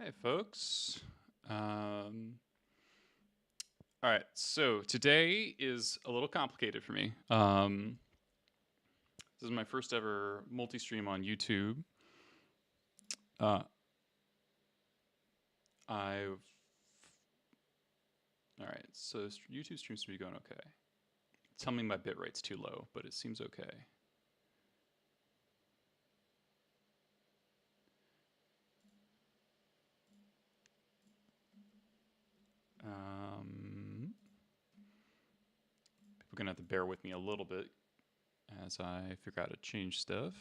Hey, folks. Um, all right, so today is a little complicated for me. This is my first ever multi-stream on YouTube. Uh, I've all right, so YouTube streams to be going okay. Tell me my bitrate's too low, but it seems okay. People are gonna have to bear with me a little bit as I figure out how to change stuff.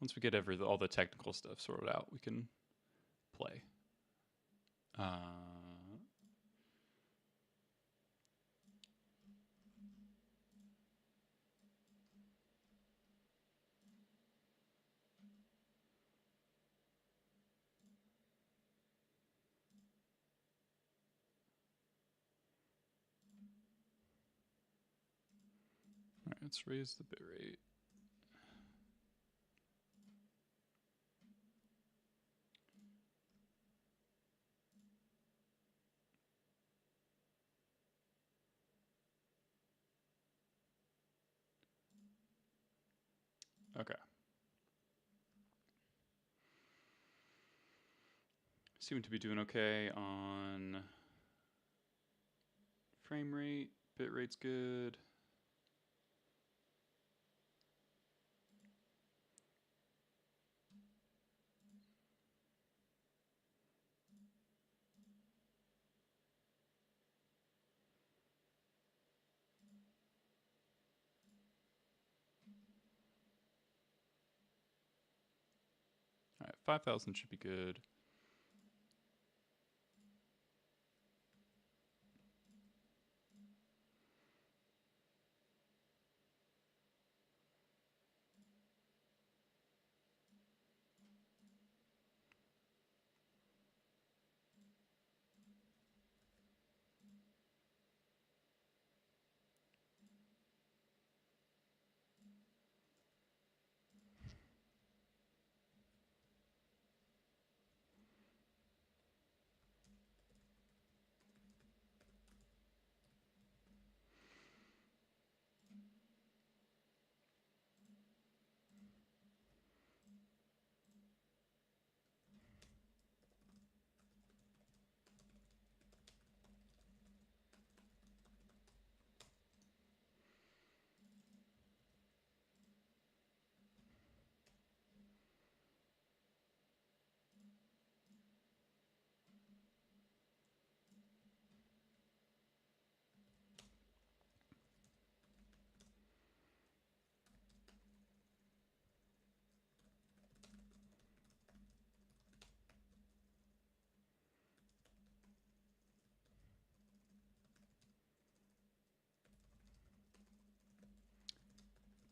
Once we get all the technical stuff sorted out, we can play. All right, let's raise the bitrate. Okay. Seem to be doing okay on frame rate. Bit rate's good. All right, 5,000 should be good.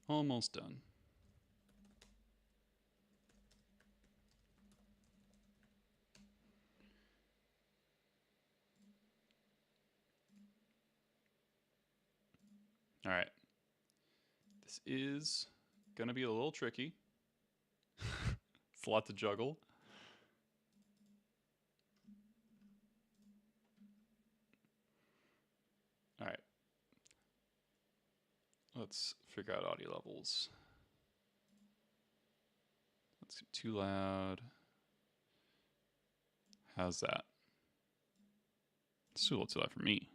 Almost done. All right. This is gonna be a little tricky. It's a lot to juggle. All right. Let's figure out audio levels. Let's get too loud. How's that? It's too little too loud for me.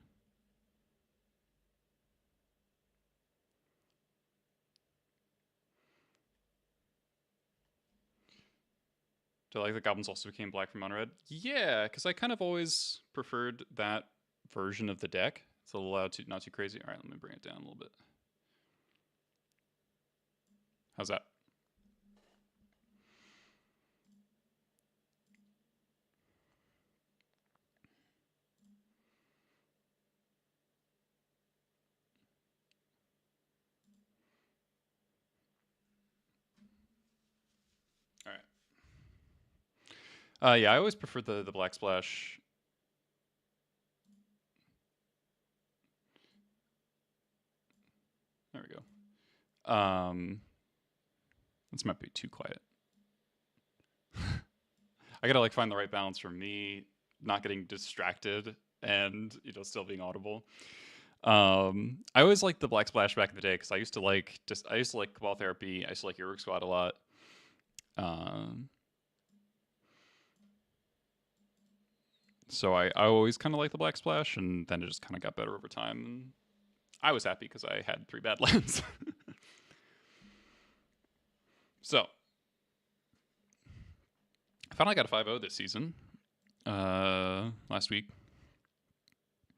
Do I like the Goblins also became black from unread? Yeah, because I kind of always preferred that version of the deck. It's a little loud, not too crazy. All right, let me bring it down a little bit. How's that? Yeah, I always prefer the black splash. There we go. This might be too quiet. I gotta like find the right balance for me not getting distracted and still being audible. I always liked the black splash back in the day because I used to like Cabal Therapy. I used to like Heroic Squad a lot. Um, so I always kind of liked the black splash, and then it just kind of got better over time. And I was happy because I had 3 bad lands. So I finally got a 5-0 this season. Last week,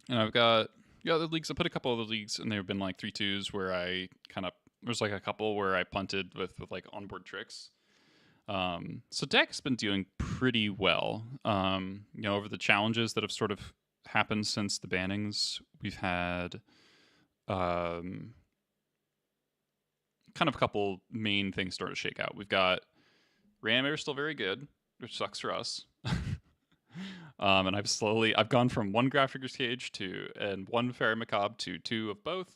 and I've got the leagues. I put a couple of the leagues, and they've been like 3-2s where I kind of there's like a couple where I punted with like onboard tricks. So deck's been doing pretty well. Over the challenges that have sort of happened since the bannings, we've had kind of a couple main things start to shake out. We've got Reanimator still very good, which sucks for us. And I've gone from 1 Graphicer's Cage and 1 Fairy Macabre to 2 of both,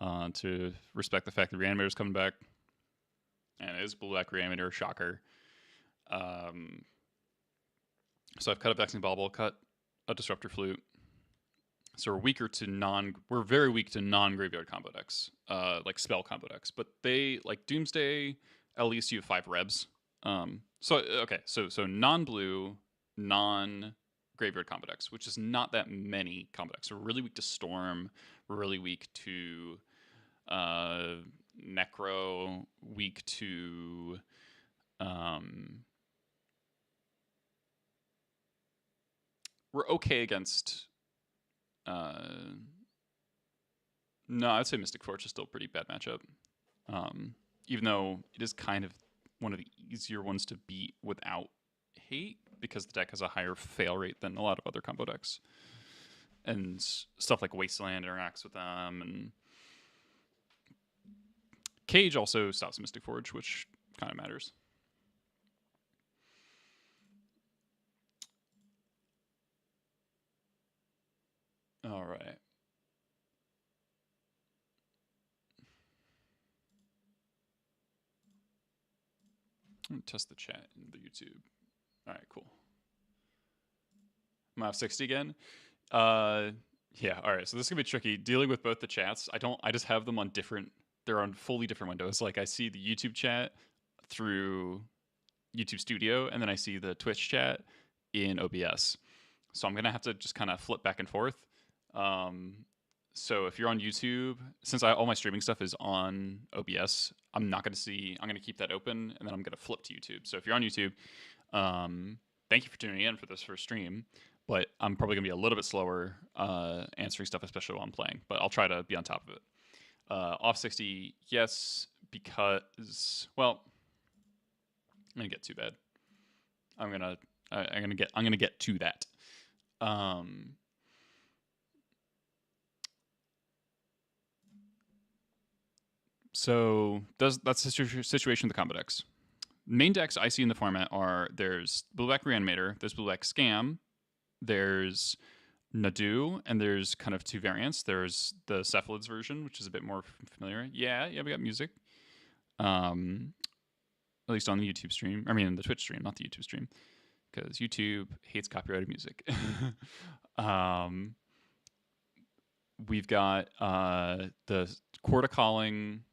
to respect the fact that Reanimator's coming back. And it is Blue Black Reanimator, shocker. So I've cut a Vexing Bauble, cut a Disruptor Flute. So we're very weak to non-graveyard combo decks, like spell combo decks. But they, like Doomsday, at least you have 5 Rebs. So non-blue, non-graveyard combo decks, which is not that many combo decks. We're really weak to Storm, we're really weak to Necro, weak to we're okay against no, I'd say Mystic Forge is still a pretty bad matchup. Even though it is kind of one of the easier ones to beat without hate, because the deck has a higher fail rate than a lot of other combo decks. And stuff like Wasteland interacts with them, and Cage also stops Mystic Forge, which kind of matters. All right. I'm gonna test the chat in the YouTube. All right, cool. I'm off 60 again. Yeah. All right. So this is gonna be tricky dealing with both the chats. I just have them on different. They're on fully different windows. Like I see the YouTube chat through YouTube Studio, and then I see the Twitch chat in OBS. So I'm gonna have to just kind of flip back and forth. So if you're on YouTube, since all my streaming stuff is on OBS, I'm gonna keep that open, and then I'm gonna flip to YouTube. So if you're on YouTube, thank you for tuning in for this first stream. But I'm probably gonna be a little bit slower answering stuff, especially while I'm playing. But I'll try to be on top of it. Off 60, yes, because I'm gonna get too bad. I'm gonna get to that. So that's the situation with the combo decks. Main decks I see in the format are there's Blue Black Reanimator, there's Blue Black Scam, there's Nadu, and there's kind of 2 variants. There's the Cephalids version, which is a bit more familiar. Yeah, we got music. At least on the YouTube stream. I mean, the Twitch stream, not the YouTube stream, because YouTube hates copyrighted music. We've got the Quarter Calling.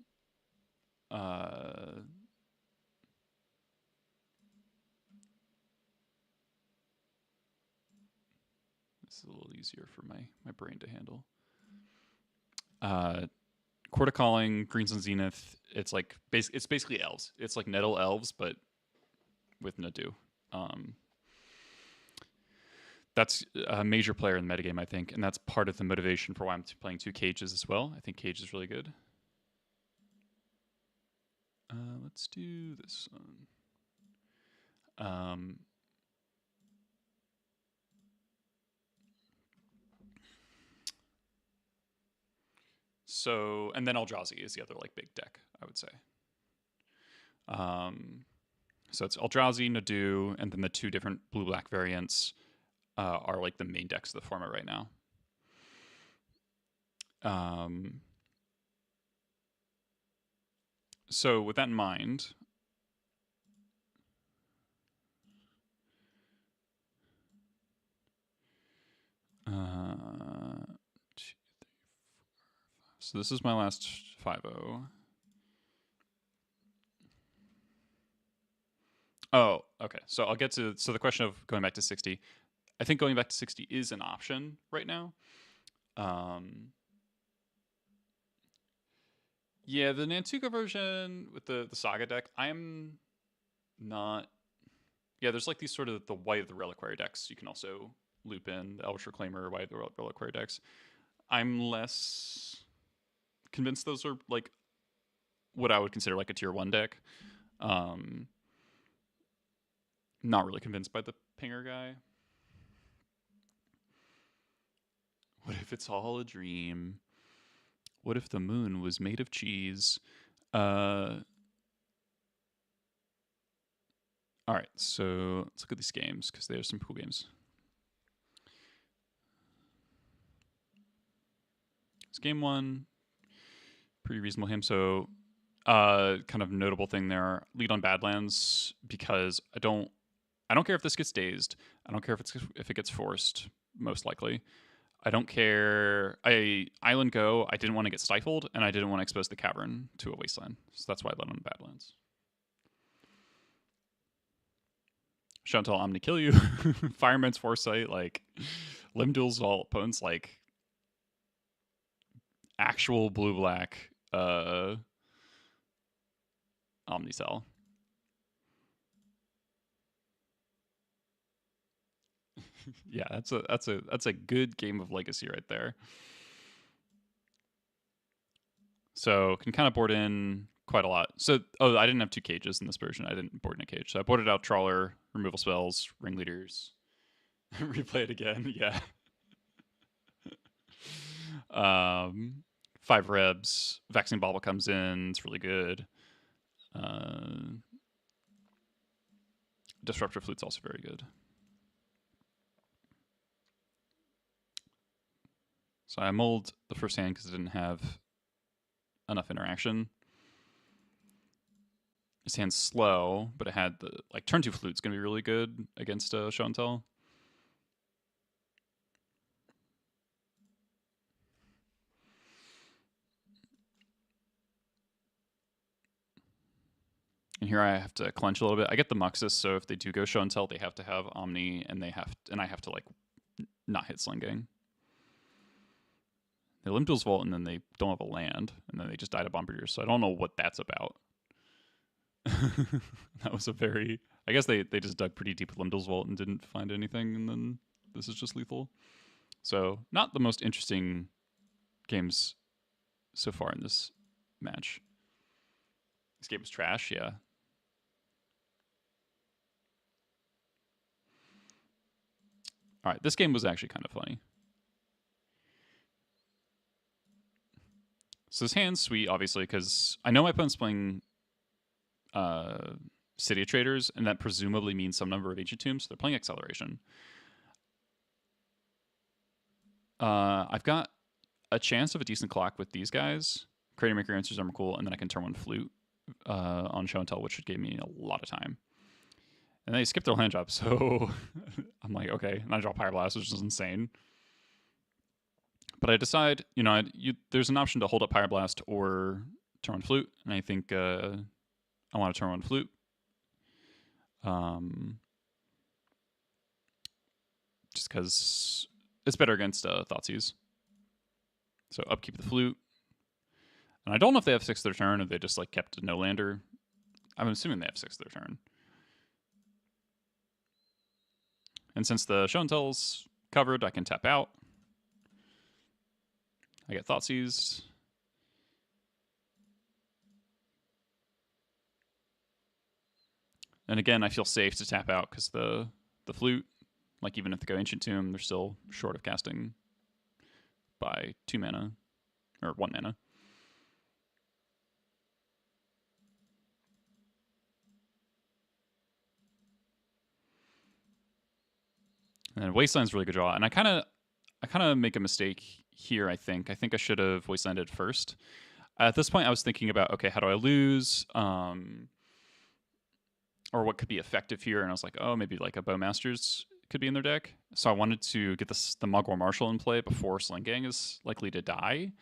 This is a little easier for my brain to handle. Quarter Calling, Greens and Zenith. It's like it's basically elves. It's like Nettle elves, but with Nadu. That's a major player in the metagame, I think, and that's part of the motivation for why I'm playing 2 Cages as well. I think Cage is really good. Let's do this one. So, and then Eldrazi is the other like big deck, I would say. So it's Eldrazi, Nadu, and then the two different blue-black variants are like the main decks of the format right now. So with that in mind, so this is my last 5-0. Oh, okay. So I'll get to the question of going back to 60. I think going back to 60 is an option right now. Yeah, the Nantuko version with the Saga deck, I'm not. Yeah, there's like these sort of the White of the Reliquary decks you can also loop in, the Elvish Reclaimer, White of the Reliquary decks. I'm less convinced those are like what I would consider like a tier 1 deck. Not really convinced by the Pinger guy. What if it's all a dream? What if the moon was made of cheese? All right, so let's look at these games because they have some cool games. It's game 1, pretty reasonable game. So, kind of notable thing there: lead on Badlands because I don't care if this gets dazed. I don't care if it gets forced. Most likely, I don't care. Island Go. I didn't want to get stifled, and I didn't want to expose the cavern to a wasteland. So that's why I led on Badlands. Chantal Omni kill you. Fireman's Foresight, like Limb Duel's all opponents, like actual blue-black Omnicell. Yeah, that's a good game of Legacy right there. So can kind of board in quite a lot. So I didn't have 2 cages in this version. I didn't board in a cage. So I boarded out Trawler, removal spells, ringleaders. Replay it again. Yeah. 5 Rebs. Vaccine Bauble comes in. It's really good. Disruptor Flute's also very good. So I mulled the first hand because it didn't have enough interaction. This hand's slow, but it had the like turn 2 Flute's gonna be really good against Show and Tell. And here I have to clench a little bit. I get the Muxus, so if they do go Show and Tell, they have to have Omni, and I have to like not hit Slinging. They Limb Duel's Vault, and then they don't have a land, and then they just die to Bombardier. So I don't know what that's about. That was a very. I guess they just dug pretty deep with Limb Duel's Vault and didn't find anything, and then this is just lethal. So not the most interesting games so far in this match. This game is trash, yeah. All right, this game was actually kind of funny. So this hand's sweet, obviously, because I know my opponent's playing City of Traders, and that presumably means some number of Ancient Tombs. So they're playing Acceleration. I've got a chance of a decent clock with these guys. Creator Maker Answers are cool, and then I can turn 1 Flute on Show and Tell, which would give me a lot of time. And they skipped their land drop, so I'm like, okay, and I draw Pyroblast, which is insane. But I decide, there's an option to hold up Pyroblast or turn 1 Flute, and I think I want to turn 1 Flute. Just because it's better against Thoughtseize. So upkeep the Flute. And I don't know if they have 6 their turn, or they just like kept a no-lander. I'm assuming they have 6 their turn. And since the Show and Tell's covered, I can tap out. I get Thoughtseize. And again, I feel safe to tap out because the Flute, like even if they go Ancient Tomb, they're still short of casting by 2 mana, or 1 mana. And then Wasteland's a really good draw. And I kind of make a mistake here. I think I should have Wastelanded first. At this point, I was thinking about, okay, how do I lose? Or what could be effective here? And I was like, oh, maybe like a Bowmasters could be in their deck. So I wanted to get the Mugwort Marshal in play before Sling Gang is likely to die.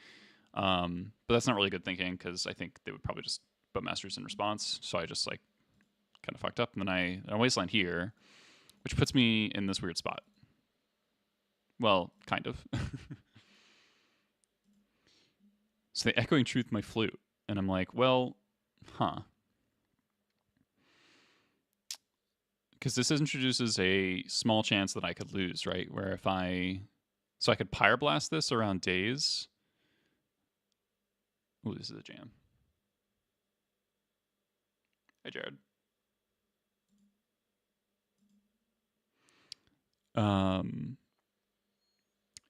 But that's not really good thinking because I think they would probably just Bowmasters in response. So I just like kind of fucked up. And then I Wasteland here, which puts me in this weird spot. Well, kind of. So they Echoing Truth my Flute. And I'm like, well, huh. Because this introduces a small chance that I could lose, right? Where if so I could Pyroblast this around days. Ooh, this is a jam. Hey, Jared.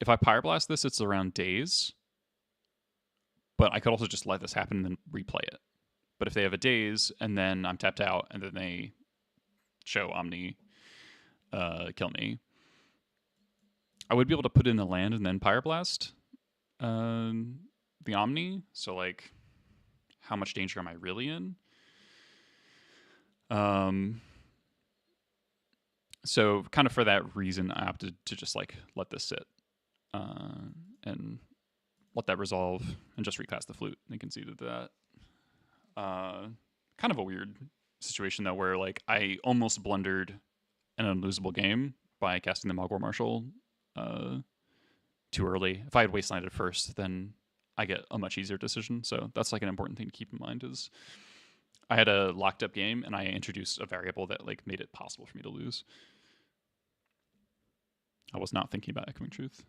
If I Pyroblast this, it's around days. But I could also just let this happen and then replay it. But if they have a daze and then I'm tapped out and then they show Omni kill me, I would be able to put in the land and then Pyroblast the Omni. So like, how much danger am I really in? So kind of for that reason, I opted to just like let this sit and let that resolve and just recast the flute. They conceded that. Kind of a weird situation though, where like I almost blundered an unlosable game by casting the Mugwort Marshal too early. If I had Wastelanded first, then I get a much easier decision. So that's like an important thing to keep in mind is I had a locked up game and I introduced a variable that like made it possible for me to lose. I was not thinking about Echoing Truth.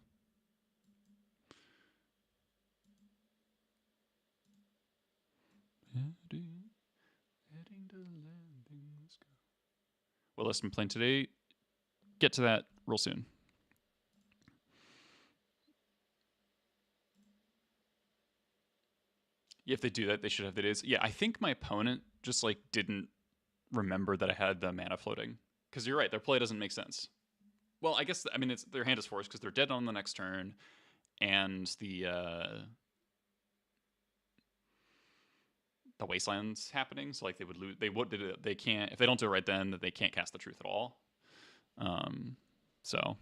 Heading to landing. Let's go. Well, listen, playing today. Get to that real soon. If they do that, they should have the days. Yeah, I think my opponent just like didn't remember that I had the mana floating. Because you're right, their play doesn't make sense. Well, I guess it's their hand is forced because they're dead on the next turn, and the Wasteland's happening. So like they would lose. They can't if they don't do it right then. They can't cast the Truth at all. So. All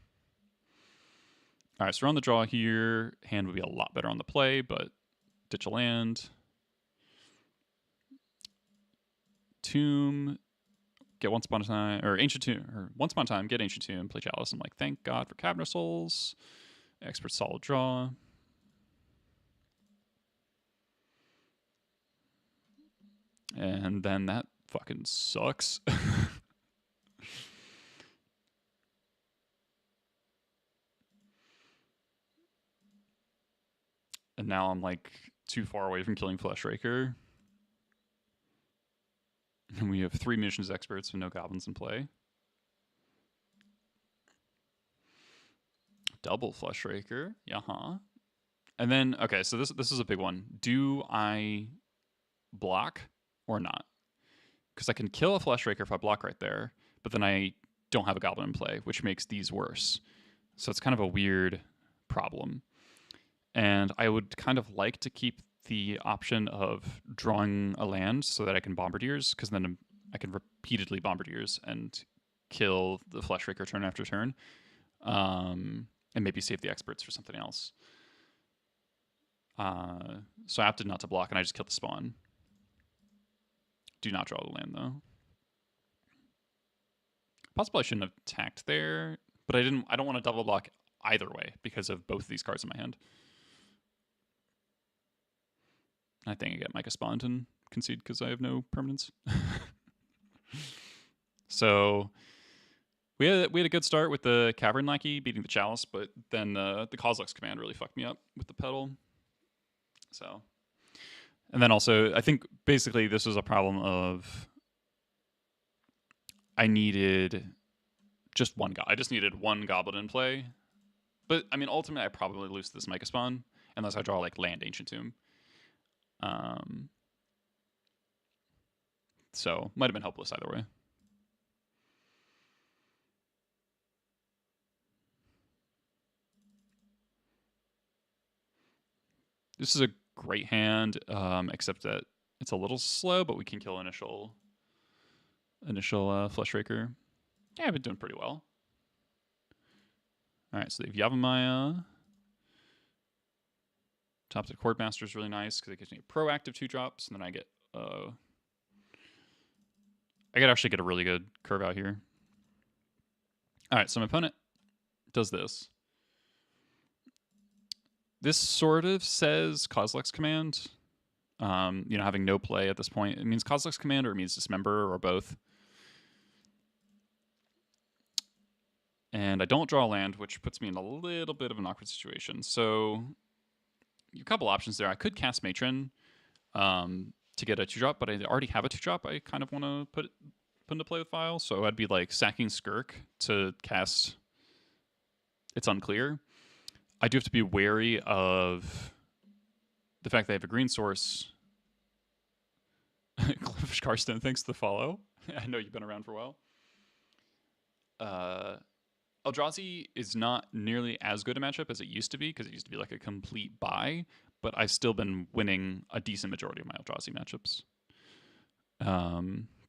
right, so we're on the draw here. Hand would be a lot better on the play, but ditch a land. Tomb, get Once Upon a Time, or Ancient Tomb, or Once Upon a Time, get Ancient Tomb, play Chalice. I'm like, thank God for Cabinet Souls. Expert solid draw. And then that fucking sucks. And now I'm like too far away from killing Fleshraker. And we have 3 Munitions Experts with no Goblins in play. Double Fleshraker. Yeah. And then, okay, so this is a big one. Do I block or not? Because I can kill a Fleshraker if I block right there, but then I don't have a Goblin in play, which makes these worse. So it's kind of a weird problem. And I would kind of like to keep the option of drawing a land so that I can Bombardiers, because then I can repeatedly Bombardiers and kill the Fleshraker turn after turn, and maybe save the Experts for something else. So I opted not to block, and I just killed the spawn. Do not draw the land, though. Possibly I shouldn't have attacked there, but I don't want to double block either way because of both of these cards in my hand. I think I get Micah spawned and concede because I have no permanence. So we had a good start with the Cavern Lackey beating the Chalice, but then the Kozilek's command really fucked me up with the pedal. So, and then also I think basically this was a problem of I needed just one I just needed one Goblin in play. But ultimately I probably lose this Micah spawn unless I draw like land Ancient Tomb. So might have been hopeless either way. This is a great hand, except that it's a little slow, but we can kill initial Flesh Raker. Yeah, I've been doing pretty well. All right, so they have Yavimaya. Top to Chord Master is really nice because it gives me a proactive 2-drops, and then I get I could actually get a really good curve out here. All right, so my opponent does this. This sort of says Kozilek's Command. Having no play at this point. It means Kozilek's Command or it means Dismember or both. And I don't draw a land, which puts me in a little bit of an awkward situation. So a couple options there. I could cast Matron to get a 2-drop, but I already have a 2-drop I kind of want to put into play with Vile. So I'd be like sacking Skirk to cast It's Unclear. I do have to be wary of the fact that I have a green source. Cliff Karsten, thanks for the follow. I know you've been around for a while. Eldrazi is not nearly as good a matchup as it used to be, because it used to be like a complete buy, but I've still been winning a decent majority of my Eldrazi matchups.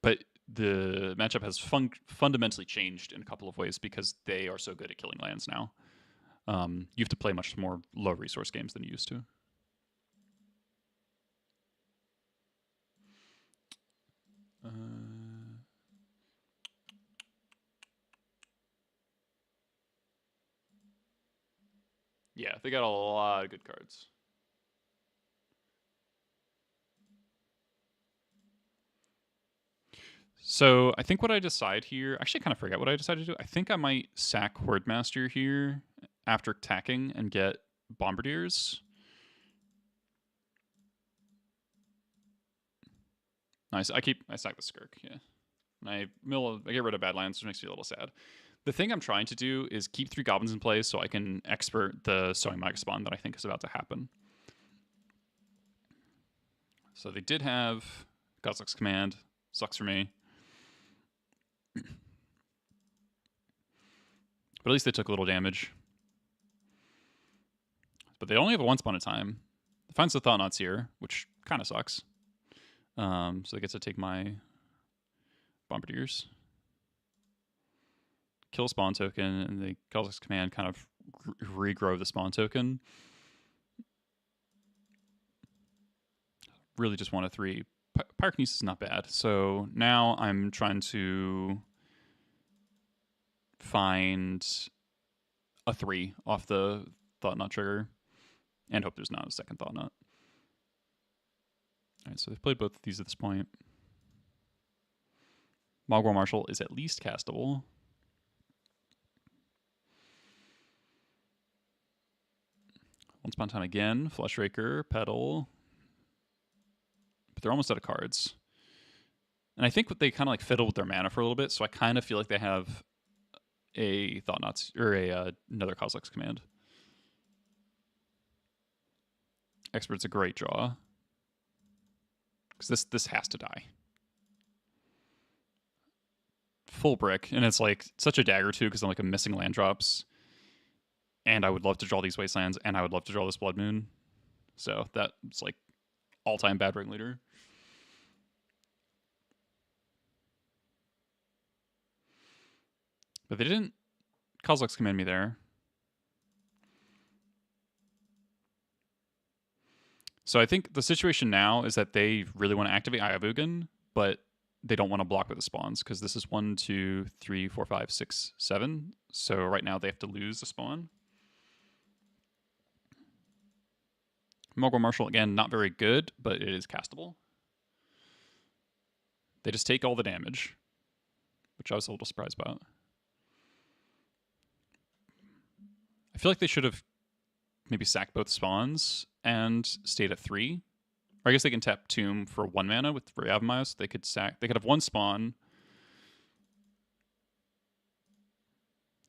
But the matchup has fundamentally changed in a couple of ways because they are so good at killing lands now. You have to play much more low resource games than you used to. Yeah, they got a lot of good cards. So I think what I decide here, actually I kind of forget what I decided to do. I think I might sack Hordemaster here after attacking and get Bombardiers. Nice. I sack the Skirk, yeah. And I get rid of bad lands, which makes me a little sad. The thing I'm trying to do is keep 3 Goblins in play so I can expert the Sowing Mega Spawn that I think is about to happen. So they did have Kozilek's Command. Sucks for me. But at least they took a little damage. But they only have a 1 spawn at a time. It finds the Thought-Knots here, which kind of sucks. So they get to take my Bombardiers. Kill a spawn token, and the Kozilek's Command kind of regrow the spawn token. Really just 1 of 3. Pyrokinesis is not bad. So now I'm trying to find a 3 off the Thought-Knot trigger and hope there's not a second Thought-Knot. All right, so they've played both of these at this point. Mogwai Marshal is at least castable. One spawn time again. Flesh Raker, Petal. But they're almost out of cards. And I think they kind of like fiddle with their mana for a little bit, so I kind of feel like they have a Thought-Knots or another Kozilek's Command. Expert's a great draw. Because this has to die. Full brick, and it's like such a dagger too, because I'm like I'm missing land drops. And I would love to draw these Wastelands, and I would love to draw this Blood Moon. So that's like all-time bad ringleader. But they didn't Kozilek's Command me there. So I think the situation now is that they really want to activate Ayavugan, but they don't want to block with the spawns, because this is 1, 2, 3, 4, 5, 6, 7. So right now they have to lose the spawn. Mogwai Marshal, again, not very good, but it is castable. They just take all the damage, which I was a little surprised about. I feel like they should have maybe sacked both spawns and stayed at 3. Or I guess they can tap Tomb for 1 mana with Yavimaya, so they could have 1 spawn.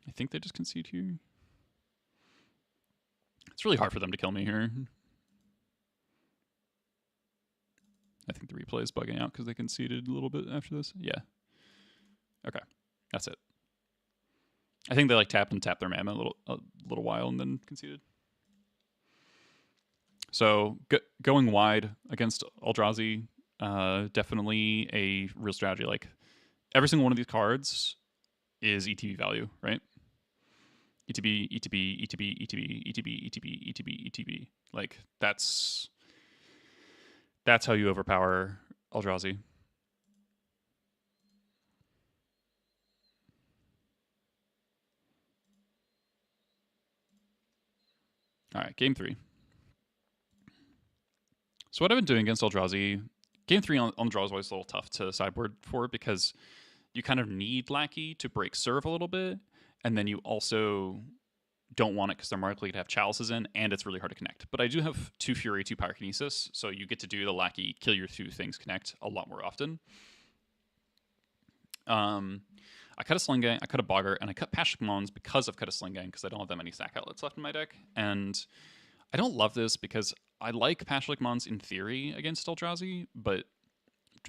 I think they just concede here. It's really hard for them to kill me here. I think the replay is bugging out because they conceded a little bit after this. Yeah. Okay. That's it. I think they like tapped their mana a little while and then conceded. So going wide against Eldrazi, definitely a real strategy. Like every single one of these cards is ETB value, right? ETB, ETB, ETB, ETB, ETB, ETB, ETB, ETB. Like that's how you overpower Eldrazi. All right, game 3. So what I've been doing against Eldrazi, game 3 on draw is always a little tough to sideboard for because you kind of need Lackey to break serve a little bit, and then you also don't want it because they're more likely to have chalices in, and it's really hard to connect. But I do have 2 Fury, 2 Pyrokinesis, so you get to do the Lackey, kill your 2 things, connect a lot more often. I cut a Sling Gang, I cut a Bogger, and I cut Passionate Mons because I've cut a Sling Gang because I don't have that many sack outlets left in my deck. And I don't love this because I like Passionate Mons in theory against Eldrazi, but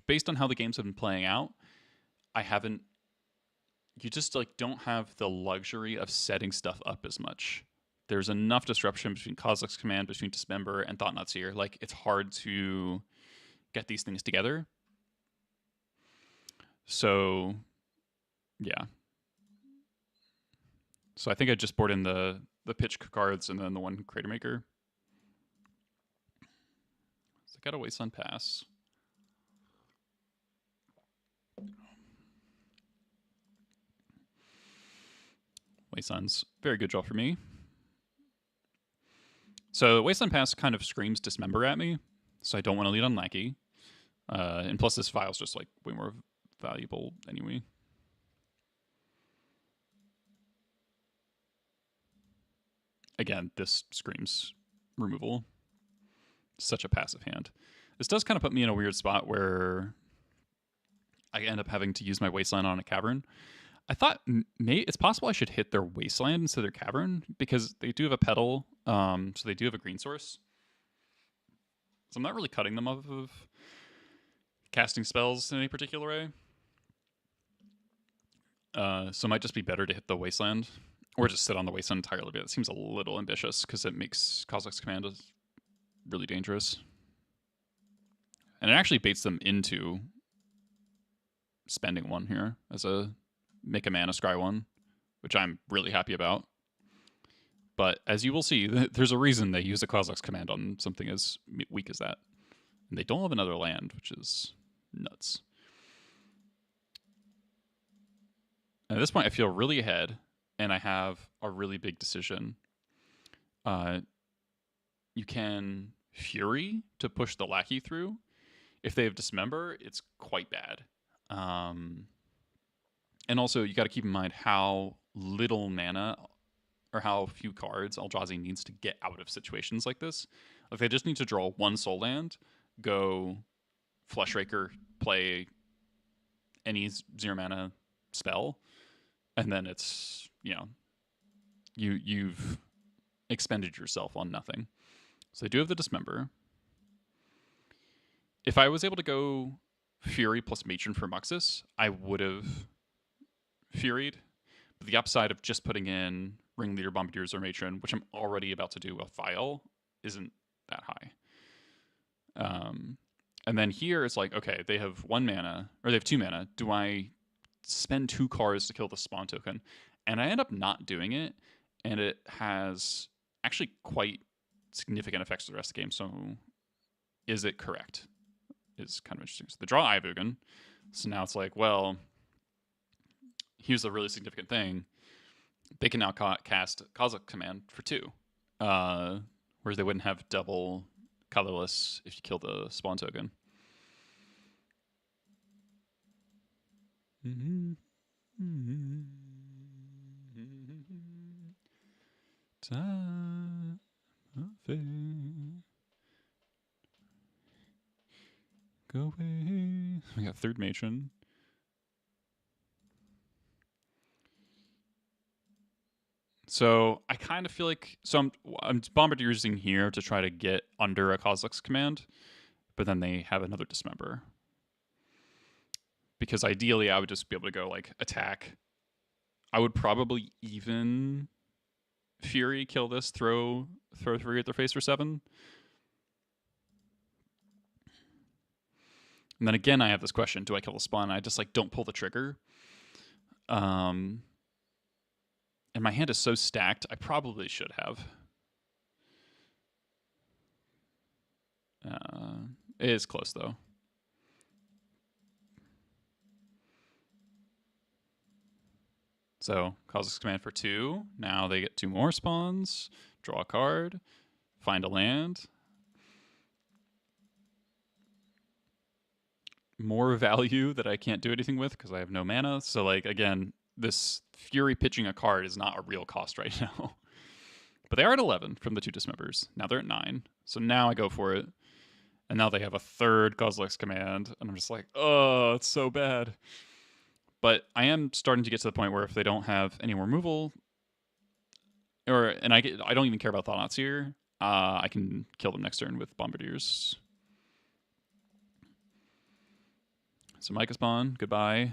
based on how the games have been playing out, I haven't. You just like don't have the luxury of setting stuff up as much. There's enough disruption between Kozilek's Command, between Dismember, and Thought-Knot Seer. Like it's hard to get these things together. So, yeah. So I think I just board in the pitch cards and then the one Crater Maker. So I got a Wasteland Pass. Wasteland's very good draw for me. So Wasteland Pass kind of screams Dismember at me, so I don't want to lead on Lackey. And plus this file's just like way more valuable anyway. Again, this screams removal. Such a passive hand. This does kind of put me in a weird spot where I end up having to use my Wasteland on a Cavern. I thought it's possible I should hit their Wasteland instead of their Cavern because they do have a Petal, so they do have a green source. So I'm not really cutting them off of casting spells in any particular way. So it might just be better to hit the Wasteland or just sit on the Wasteland entirely, but it seems a little ambitious because it makes Kozilek's Command really dangerous. And it actually baits them into spending 1 here as a make a mana scry 1, which I'm really happy about. But as you will see, there's a reason they use a Kozilek's Command on something as weak as that. And they don't have another land, which is nuts. And at this point, I feel really ahead, and I have a really big decision. You can Fury to push the Lackey through. If they have Dismember, it's quite bad. And also, you got to keep in mind how little mana or how few cards Eldrazi needs to get out of situations like this. Like they just need to draw 1 Soul Land, go Fleshraker, play any 0 mana spell, and then it's, you've expended yourself on nothing. So they do have the Dismember. If I was able to go Fury plus Matron for Muxus, I would have Furied. But the upside of just putting in Ringleader, Bombardiers, or Matron, which I'm already about to do with Vial, isn't that high. And then here it's like, okay, they have 1 mana, or they have 2 mana. Do I spend 2 cards to kill the spawn token? And I end up not doing it, and it has actually quite significant effects to the rest of the game. So is it correct? Is kind of interesting. So they draw Ivugan. So now it's like, well, here's a really significant thing. They can now cast Kozilek's Command for 2. Whereas they wouldn't have double colorless if you kill the spawn token. Time of fate. Go away. We got 3rd Matron. So I kind of feel like I'm Bombardiersing here to try to get under a Kozilek's Command, but then they have another Dismember. Because ideally I would just be able to go like attack. I would probably even Fury, kill this, throw 3 at their face for 7. And then again, I have this question: do I kill the spawn? I just like don't pull the trigger. And my hand is so stacked, I probably should have. It is close though. So causes command for 2. Now they get 2 more spawns. Draw a card. Find a land. More value that I can't do anything with because I have no mana. So like again, this Fury pitching a card is not a real cost right now. But they are at 11 from the 2 dismembers. Now they're at 9. So now I go for it. And now they have a third Kozilek's command. And I'm just like, oh, it's so bad. But I am starting to get to the point where if they don't have any more removal, I don't even care about Thought-Knots here, I can kill them next turn with Bombardiers. So Micah spawn, goodbye.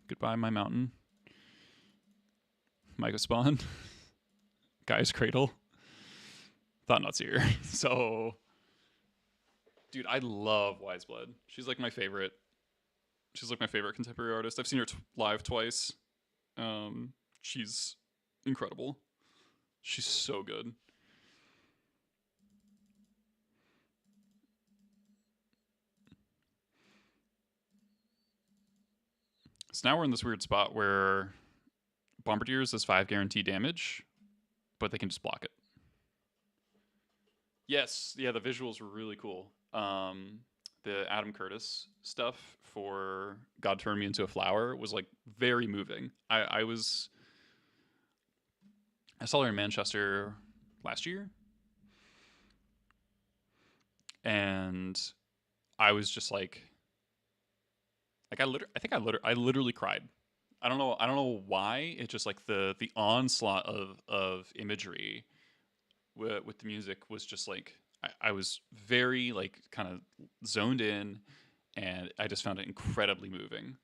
Goodbye, my mountain. Micah spawn. Guy's Cradle. Thought-Knots here. So, dude, I love Wiseblood. She's like my favorite. She's like my favorite contemporary artist. I've seen her live twice. She's incredible. She's so good. So now we're in this weird spot where Bombardiers is 5 guaranteed damage, but they can just block it. Yes, yeah, the visuals were really cool. The Adam Curtis stuff for God Turned Me Into a Flower was like very moving. I saw her in Manchester last year, and I was just like I literally cried. I don't know why. It's just like the onslaught of imagery with the music was just like I was very like kind of zoned in, and I just found it incredibly moving.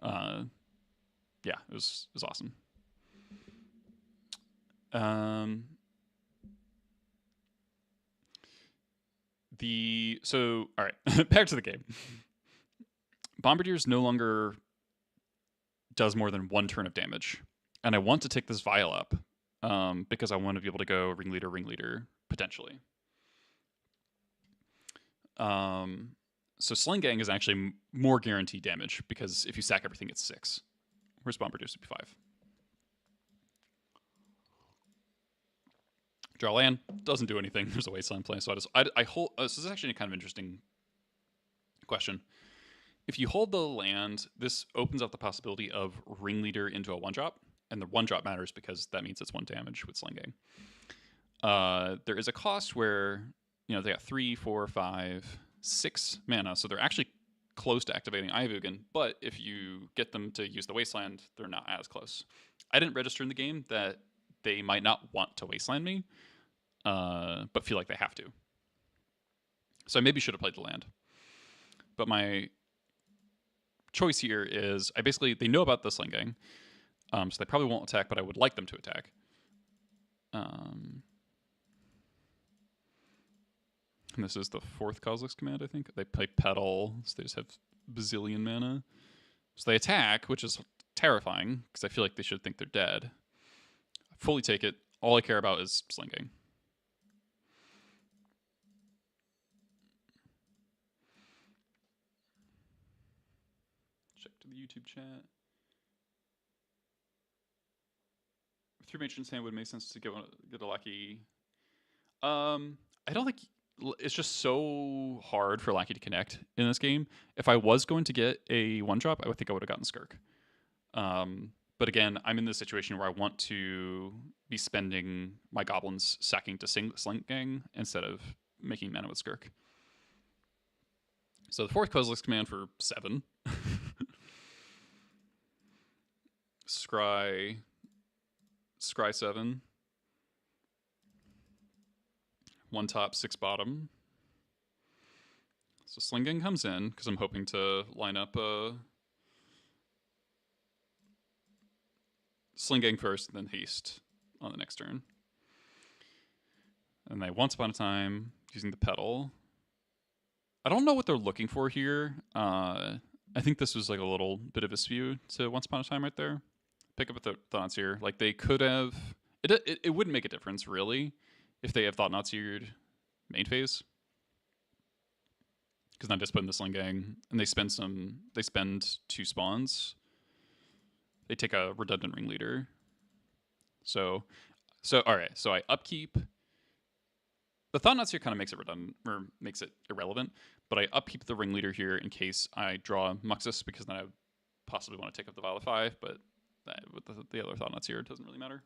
Yeah, it was awesome. All right, back to the game. Bombardiers no longer does more than 1 turn of damage, and I want to take this vial up because I want to be able to go ringleader potentially. So Sling Gang is actually more guaranteed damage because if you sack everything, it's 6. Whereas Bombardiers would be 5. Draw land, doesn't do anything. There's a wasteland play, so I hold. This is actually a kind of interesting question. If you hold the land, this opens up the possibility of Ringleader into a 1-drop, and the 1-drop matters because that means it's 1 damage with Sling Gang. There is a cost where they got 3, 4, 5, 6 mana, so they're actually close to activating Ivugin, but if you get them to use the Wasteland, they're not as close. I didn't register in the game that they might not want to Wasteland me, but feel like they have to. So I maybe should have played the land. But my choice here is they know about the Sling Gang, so they probably won't attack, but I would like them to attack. And this is the 4th Kozilek's command, I think. They play Petal, so they just have bazillion mana. So they attack, which is terrifying, because I feel like they should think they're dead. I fully take it. All I care about is Sling Gang. Check to the YouTube chat. 3 Matron's Hand would make sense to get a Lackey. I don't think it's just so hard for Lackey to connect in this game. If I was going to get a 1-drop, I would think I would have gotten Skirk. But again, I'm in this situation where I want to be spending my Goblins sacking to Sling Gang instead of making mana with Skirk. So the 4th Kozilek's command for 7. Scry 7. 1 top, 6 bottom. So Sling Gang comes in because I'm hoping to line up Sling Gang first, and then Haste on the next turn. And they Once Upon a Time using the Petal. I don't know what they're looking for here. I think this was like a little bit of a spew to Once Upon a Time right there. Pick up the Thought here. Like they could have. It wouldn't make a difference really if they have Thought Nazi'd main phase, because now just put in the Sling Gang and they spend 2 spawns. They take a redundant ringleader. So all right. So I upkeep. The Thought Nuts here kind of makes it redundant or makes it irrelevant, but I upkeep the ringleader here in case I draw Muxus, because then I possibly want to take up the Vial of 5, but with the other Thought Nuts here, it doesn't really matter.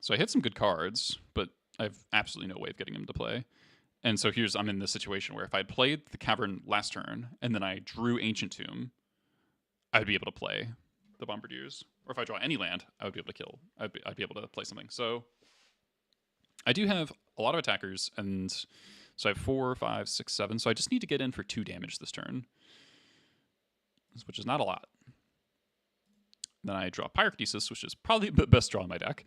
So I hit some good cards, but I have absolutely no way of getting him to play. And so I'm in this situation where if I'd played the Cavern last turn and then I drew Ancient Tomb, I would be able to play the Bombardiers. Or if I draw any land, I would be able to kill. I'd be able to play something. So I do have a lot of attackers, and so I have 4, 5, 6, 7. So I just need to get in for 2 damage this turn, which is not a lot. Then I draw Pyrokinesis, which is probably the best draw in my deck.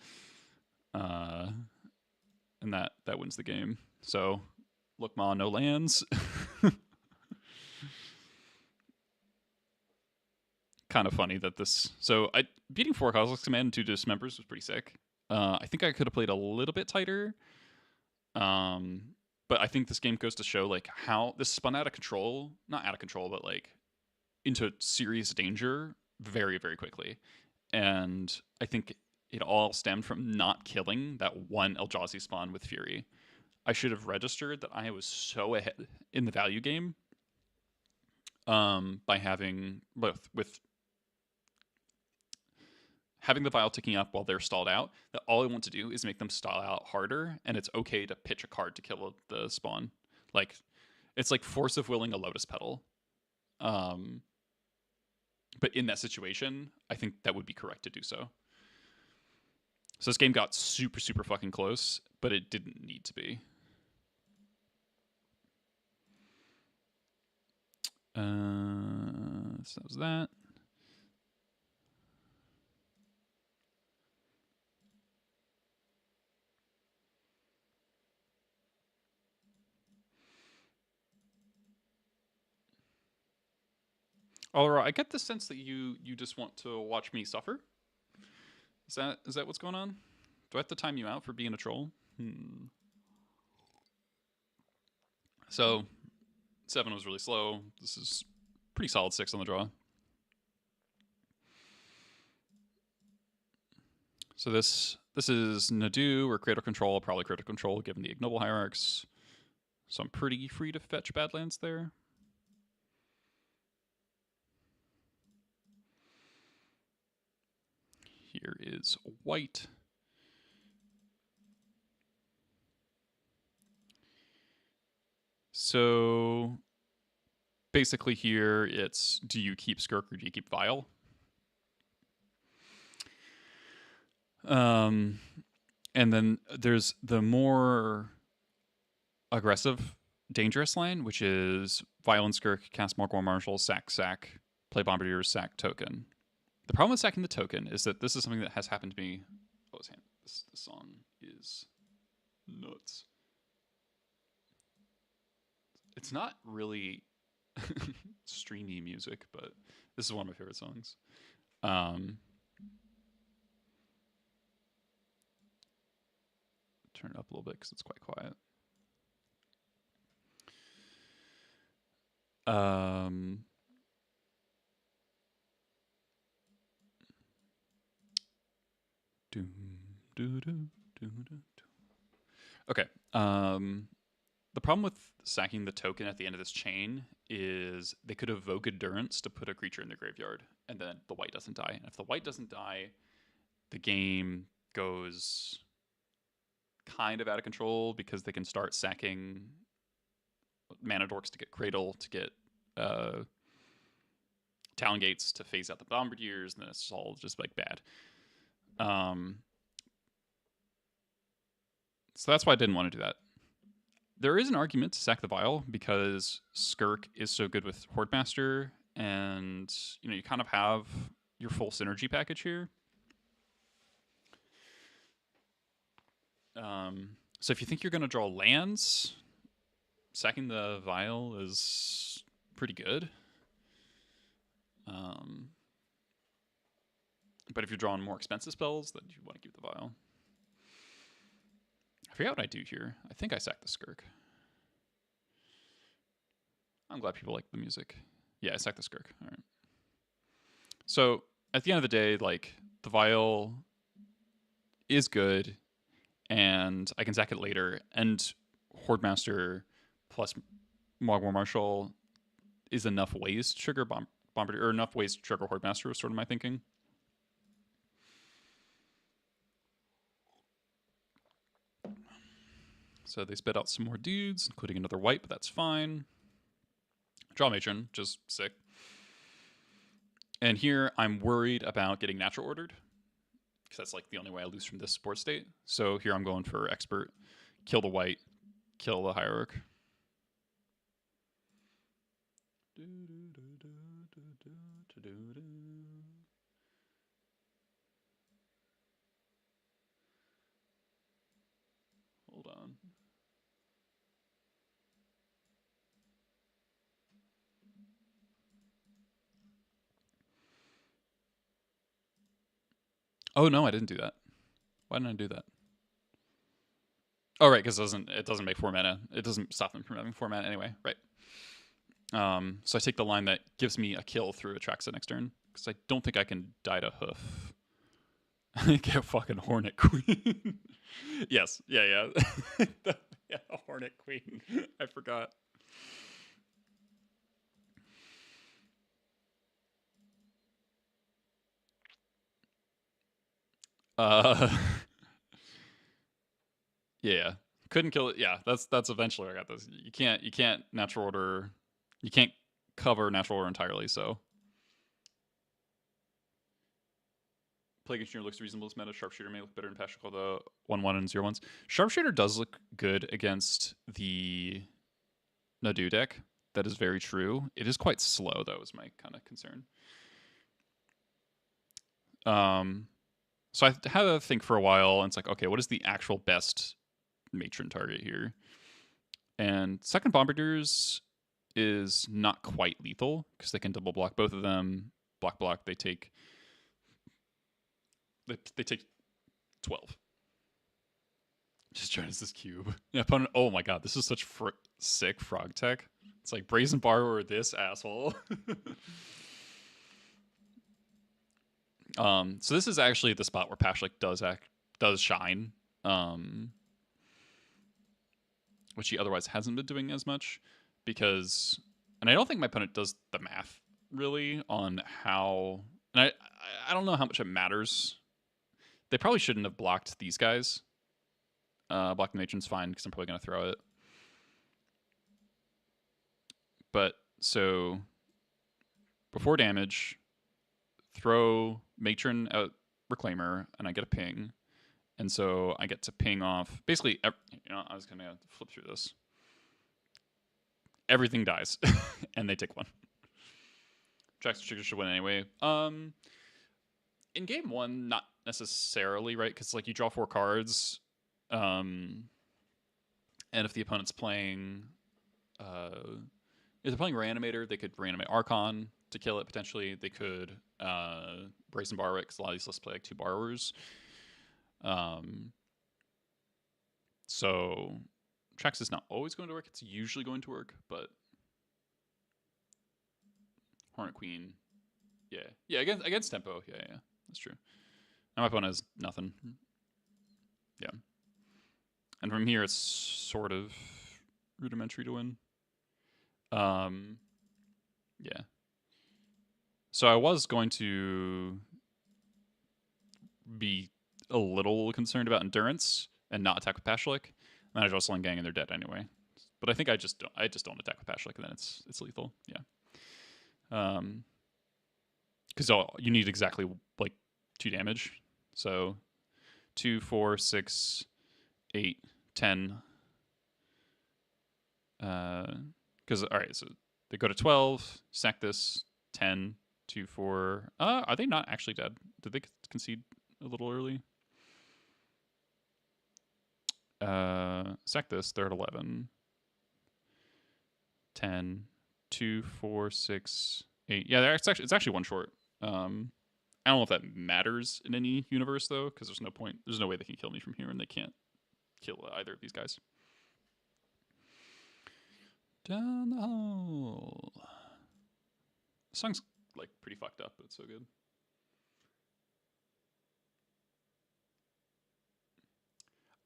And that wins the game. So, look, Ma, no lands. Kind of funny that this... So, beating 4 Cosmos Command and 2 Dismembers was pretty sick. I think I could have played a little bit tighter. But I think this game goes to show, like, how this spun out of control. Not out of control, but, like, into serious danger very, very quickly. And I think it all stemmed from not killing that one Eldrazi spawn with Fury. I should have registered that I was so ahead in the value game by having having the Vial ticking up while they're stalled out, that all I want to do is make them stall out harder, and it's okay to pitch a card to kill the spawn. Like, it's like Force of Willing a Lotus Petal. But in that situation, I think that would be correct to do so. So this game got super, super fucking close, but it didn't need to be. So that was that. Alright, I get the sense that you just want to watch me suffer. Is that what's going on? Do I have to time you out for being a troll? So 7 was really slow. This is pretty solid 6 on the draw. So this is Nadu or Cradle Control, probably Critical Control given the Ignoble Hierarchs. So I'm pretty free to fetch Badlands there. Here is white. So basically here it's, do you keep Skirk or do you keep Vial? And then there's the more aggressive, dangerous line, which is Vial and Skirk, cast Morgul Marshal, sack, play Bombardiers, sack, token. The problem with sacking the token is that this is something that has happened to me. Oh, this song is nuts. It's not really streamy music, but this is one of my favorite songs. Turn it up a little bit because it's quite quiet. Okay. The problem with sacking the token at the end of this chain is they could evoke Endurance to put a creature in their graveyard, and then the white doesn't die. And if the white doesn't die, the game goes kind of out of control because they can start sacking mana dorks to get Cradle, to get Talon Gates to phase out the Bombardiers, and then it's all just like bad. So that's why I didn't want to do that. There is an argument to sack the Vial because Skirk is so good with Hordemaster, and you kind of have your full synergy package here. So if you think you're going to draw lands, sacking the vial is pretty good. But if you're drawing more expensive spells, then you want to keep the vial. I forget what I do here. I think I sack the Skirk. I'm glad people like the music. Yeah, I sack the Skirk. All right. So at the end of the day, like, the vial is good, and I can sack it later. And Hordemaster plus Mogwar Marshal is enough ways to trigger Bombardier, or enough ways to trigger Hordemaster, was sort of my thinking. So they spit out some more dudes, including another white, but that's fine. Draw Matron, just sick. And here I'm worried about getting natural ordered, because that's like the only way I lose from this support state. So here I'm going for expert. Kill the white, kill the hierarch. Hold on. Oh no, I didn't do that. Why didn't I do that? Oh right, because it doesn't make 4 mana. It doesn't stop them from having 4 mana anyway. Right. So I take the line that gives me a kill through Atraxa next turn, because I don't think I can die to Hoof. Get fucking Hornet Queen. Yes. Yeah. Yeah, Hornet Queen. I forgot. Yeah. Couldn't kill it. Yeah, that's eventually I got this. You can't natural order. You can't cover natural order entirely, so Plague Engineer looks reasonable as meta. Sharpshooter may look better in Passion the 1/1 and 0/1s. Sharpshooter does look good against the Nadu deck. That is very true. It is quite slow, though, is my kind of concern. So I had to think for a while, and it's like, okay, what is the actual best matron target here? And second Bombardiers is not quite lethal, because they can double block both of them. Block. They take 12. Just joins this cube. Yeah, opponent. Oh my god, this is such sick frog tech. It's like Brazen Borrower, this asshole. So this is actually the spot where Pashlik does shine, which he otherwise hasn't been doing as much, because, and I don't think my opponent does the math really on how, and I don't know how much it matters. They probably shouldn't have blocked these guys. Block the matron's fine, because I'm probably going to throw it. But, so, before damage, throw matron out Reclaimer, and I get a ping. And so I get to ping off, basically, I was going to flip through this. Everything dies, and they take 1. Tracks trigger should win anyway. In game 1, not necessarily, right? Because like you draw 4 cards, and if the opponent's playing, if they're playing Reanimator, they could reanimate Archon to kill it potentially. They could Brazen Borrow it, because a lot of these lists play like 2 borrowers. So Trax is not always going to work. It's usually going to work, but Hornet Queen, yeah, against tempo, yeah, that's true. And my opponent has nothing. Yeah, and from here it's sort of rudimentary to win. Yeah. So I was going to be a little concerned about endurance and not attack with Pashlik. And then I draw Sling Gang and they're dead anyway. But I think I just don't attack with Pashlik, and then it's lethal. Yeah. Because you need exactly like 2 damage. So 2, 4, 6, 8, 10. Because all right, so they go to 12. Sack this 10, 2, 4. Are they not actually dead? Did they concede a little early? Sack this. They're at 11. 10, 2, 4, 6, 8. Yeah, it's actually one short. I don't know if that matters in any universe though, because there's no point. There's no way they can kill me from here, and they can't kill either of these guys. Down the hall. The song's like pretty fucked up, but it's so good.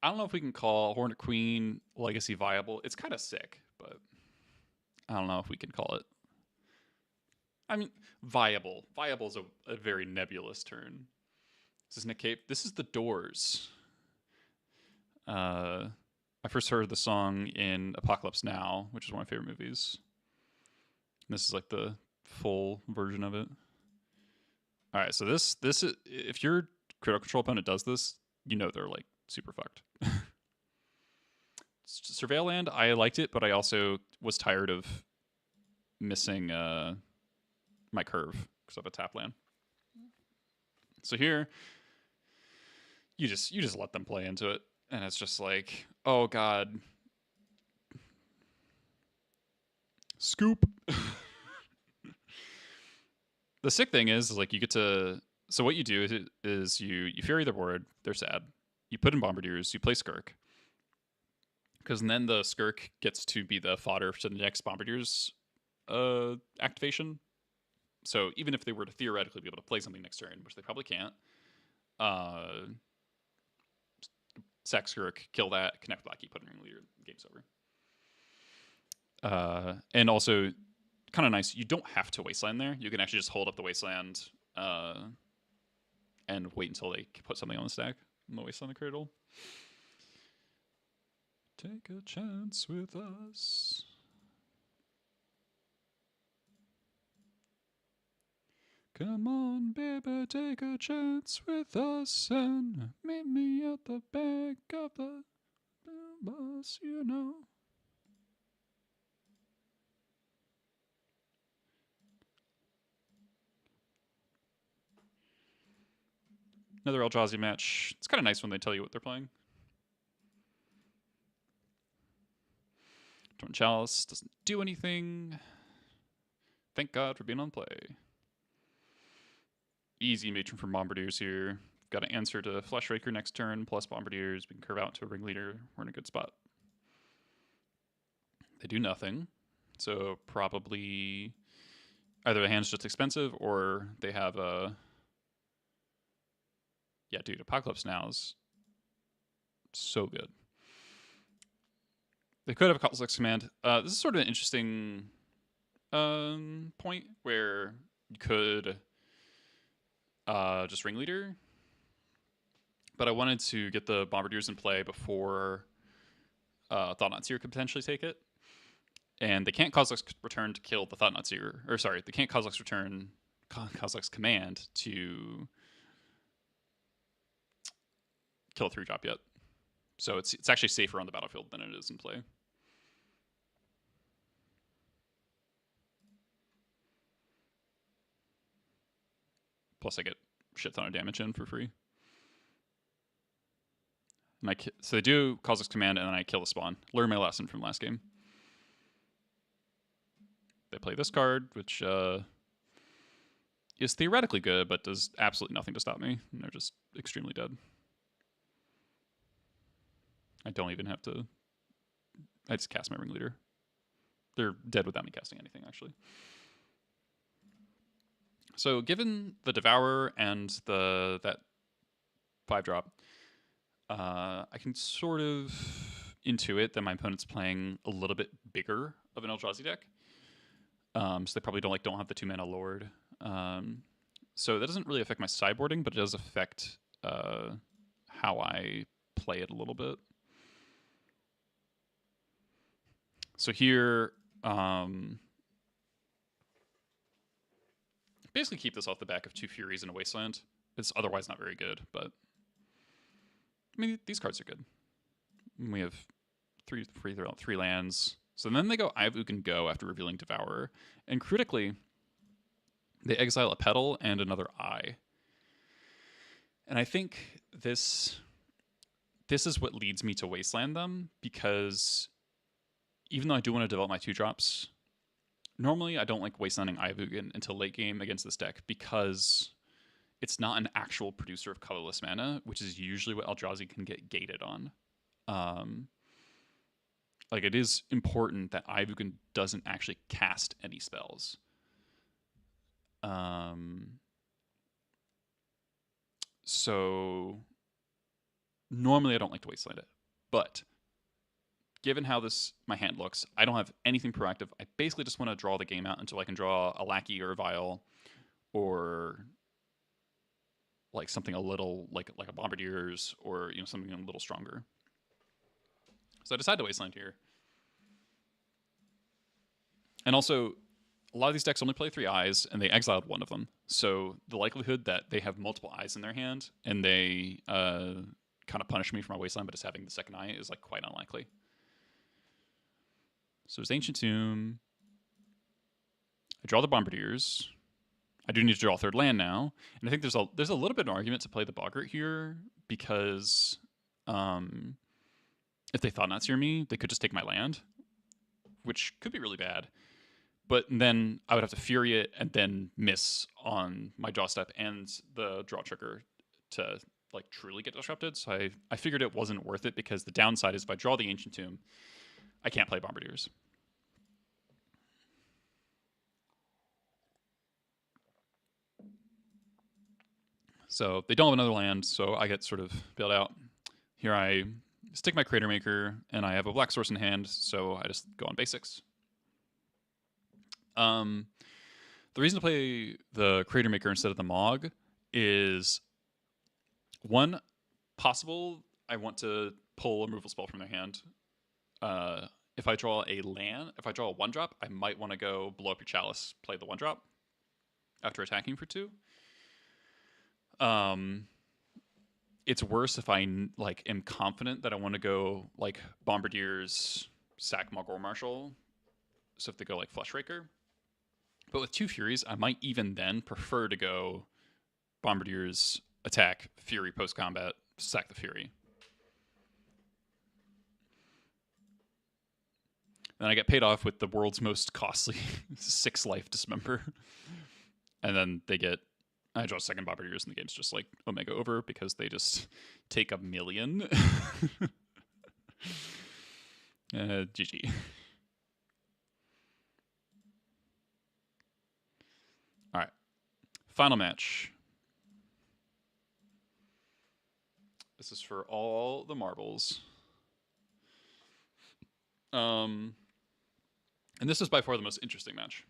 I don't know if we can call Hornet Queen Legacy viable. It's kind of sick, but I don't know if we can call it. I mean, viable. Viable is a very nebulous term. This is Nick Cave. This is The Doors. I first heard the song in Apocalypse Now, which is one of my favorite movies. And this is like the full version of it. All right, so this is, if your Critical Control opponent does this, you know they're like super fucked. Surveilland, I liked it, but I also was tired of missing my curve because of a tap land. So here, you just let them play into it, and it's just like, oh god, scoop. The sick thing is like you get to. So what you do is you fury their board. They're sad. You put in bombardiers. You play Skirk. Because then the Skirk gets to be the fodder to the next bombardiers activation. So even if they were to theoretically be able to play something next turn, which they probably can't, sack Skirk, kill that, connect Blackie, put in ring leader, game's over. And also, kind of nice, you don't have to wasteland there. You can actually just hold up the wasteland and wait until they put something on the stack in the wasteland the cradle. Take a chance with us. Come on, baby, take a chance with us and meet me at the back of the bus, you know. Another Eldrazi match. It's kind of nice when they tell you what they're playing. Torn Chalice doesn't do anything. Thank God for being on play. Easy matron from Bombardiers here. Got an answer to Fleshraker next turn, plus Bombardiers. We can curve out to a Ringleader. We're in a good spot. They do nothing. So probably either the hand's just expensive or they have a... Yeah, dude, Apocalypse Now is so good. They could have a Complex Command. This is sort of an interesting point where you could just Ringleader. But I wanted to get the Bombardiers in play before Thought-Knot Seer could potentially take it. And they can't Kozilek's Return to kill the Thought-Knot Seer. Or sorry, they can't Kozilek's Return, Kozilek's Command to kill a 3-drop yet. So it's actually safer on the battlefield than it is in play. Plus I get a shit ton of damage in for free. And so they do Kozilek's Command and then I kill the spawn. Learn my lesson from last game. They play this card, which is theoretically good, but does absolutely nothing to stop me. And they're just extremely dead. I don't even have to... I just cast my Ringleader. They're dead without me casting anything, actually. So given the Devourer and that 5-drop, I can sort of intuit that my opponent's playing a little bit bigger of an Eldrazi deck. So they probably don't have the 2-mana Lord. So that doesn't really affect my sideboarding, but it does affect how I play it a little bit. So here, basically keep this off the back of 2 Furies and a Wasteland. It's otherwise not very good, but I mean, these cards are good. We have 3 lands. So then they go I have Ugin Go after revealing Devourer. And critically, they exile a Petal and another Eye. And I think this is what leads me to Wasteland them, because even though I do want to develop my 2-drops normally I don't like wastelanding Ivugan until late game against this deck because it's not an actual producer of colorless mana, which is usually what Eldrazi can get gated on. Like, it is important that Ivugan doesn't actually cast any spells. So normally I don't like to wasteland it, but given how my hand looks, I don't have anything proactive. I basically just want to draw the game out until I can draw a Lackey or a Vial, or like something a little like a Bombardier's, or something a little stronger. So I decided to wasteland here. And also, a lot of these decks only play 3 eyes, and they exiled one of them. So the likelihood that they have multiple eyes in their hand, and they kind of punish me for my wasteland, but just having the second eye is like quite unlikely. So it's Ancient Tomb. I draw the Bombardiers. I do need to draw a third land now, and I think there's a little bit of an argument to play the Boggart here, because if they Thought Not Seer me, they could just take my land, which could be really bad. But then I would have to Fury it and then miss on my draw step and the draw trigger to like truly get disrupted. So I figured it wasn't worth it, because the downside is if I draw the Ancient Tomb, I can't play Bombardiers. So they don't have another land, so I get sort of bailed out. Here I stick my Crater Maker, and I have a black source in hand, so I just go on basics. The reason to play the Crater Maker instead of the Mog is, one, possible I want to pull a removal spell from their hand. If I draw a 1-drop, I might want to go blow up your Chalice, play the 1-drop after attacking for 2. It's worse if I like am confident that I want to go like Bombardiers, sack Mog or Marshal. So if they go like Flush Raker. But with 2 Furies, I might even then prefer to go Bombardiers, attack, Fury post-combat, sack the Fury. Then I get paid off with the world's most costly 6-life Dismember. And then I draw second Bombardiers, and the game's just like Omega over, because they just take 1 million. GG. All right. Final match. This is for all the marbles. And this is by far the most interesting match.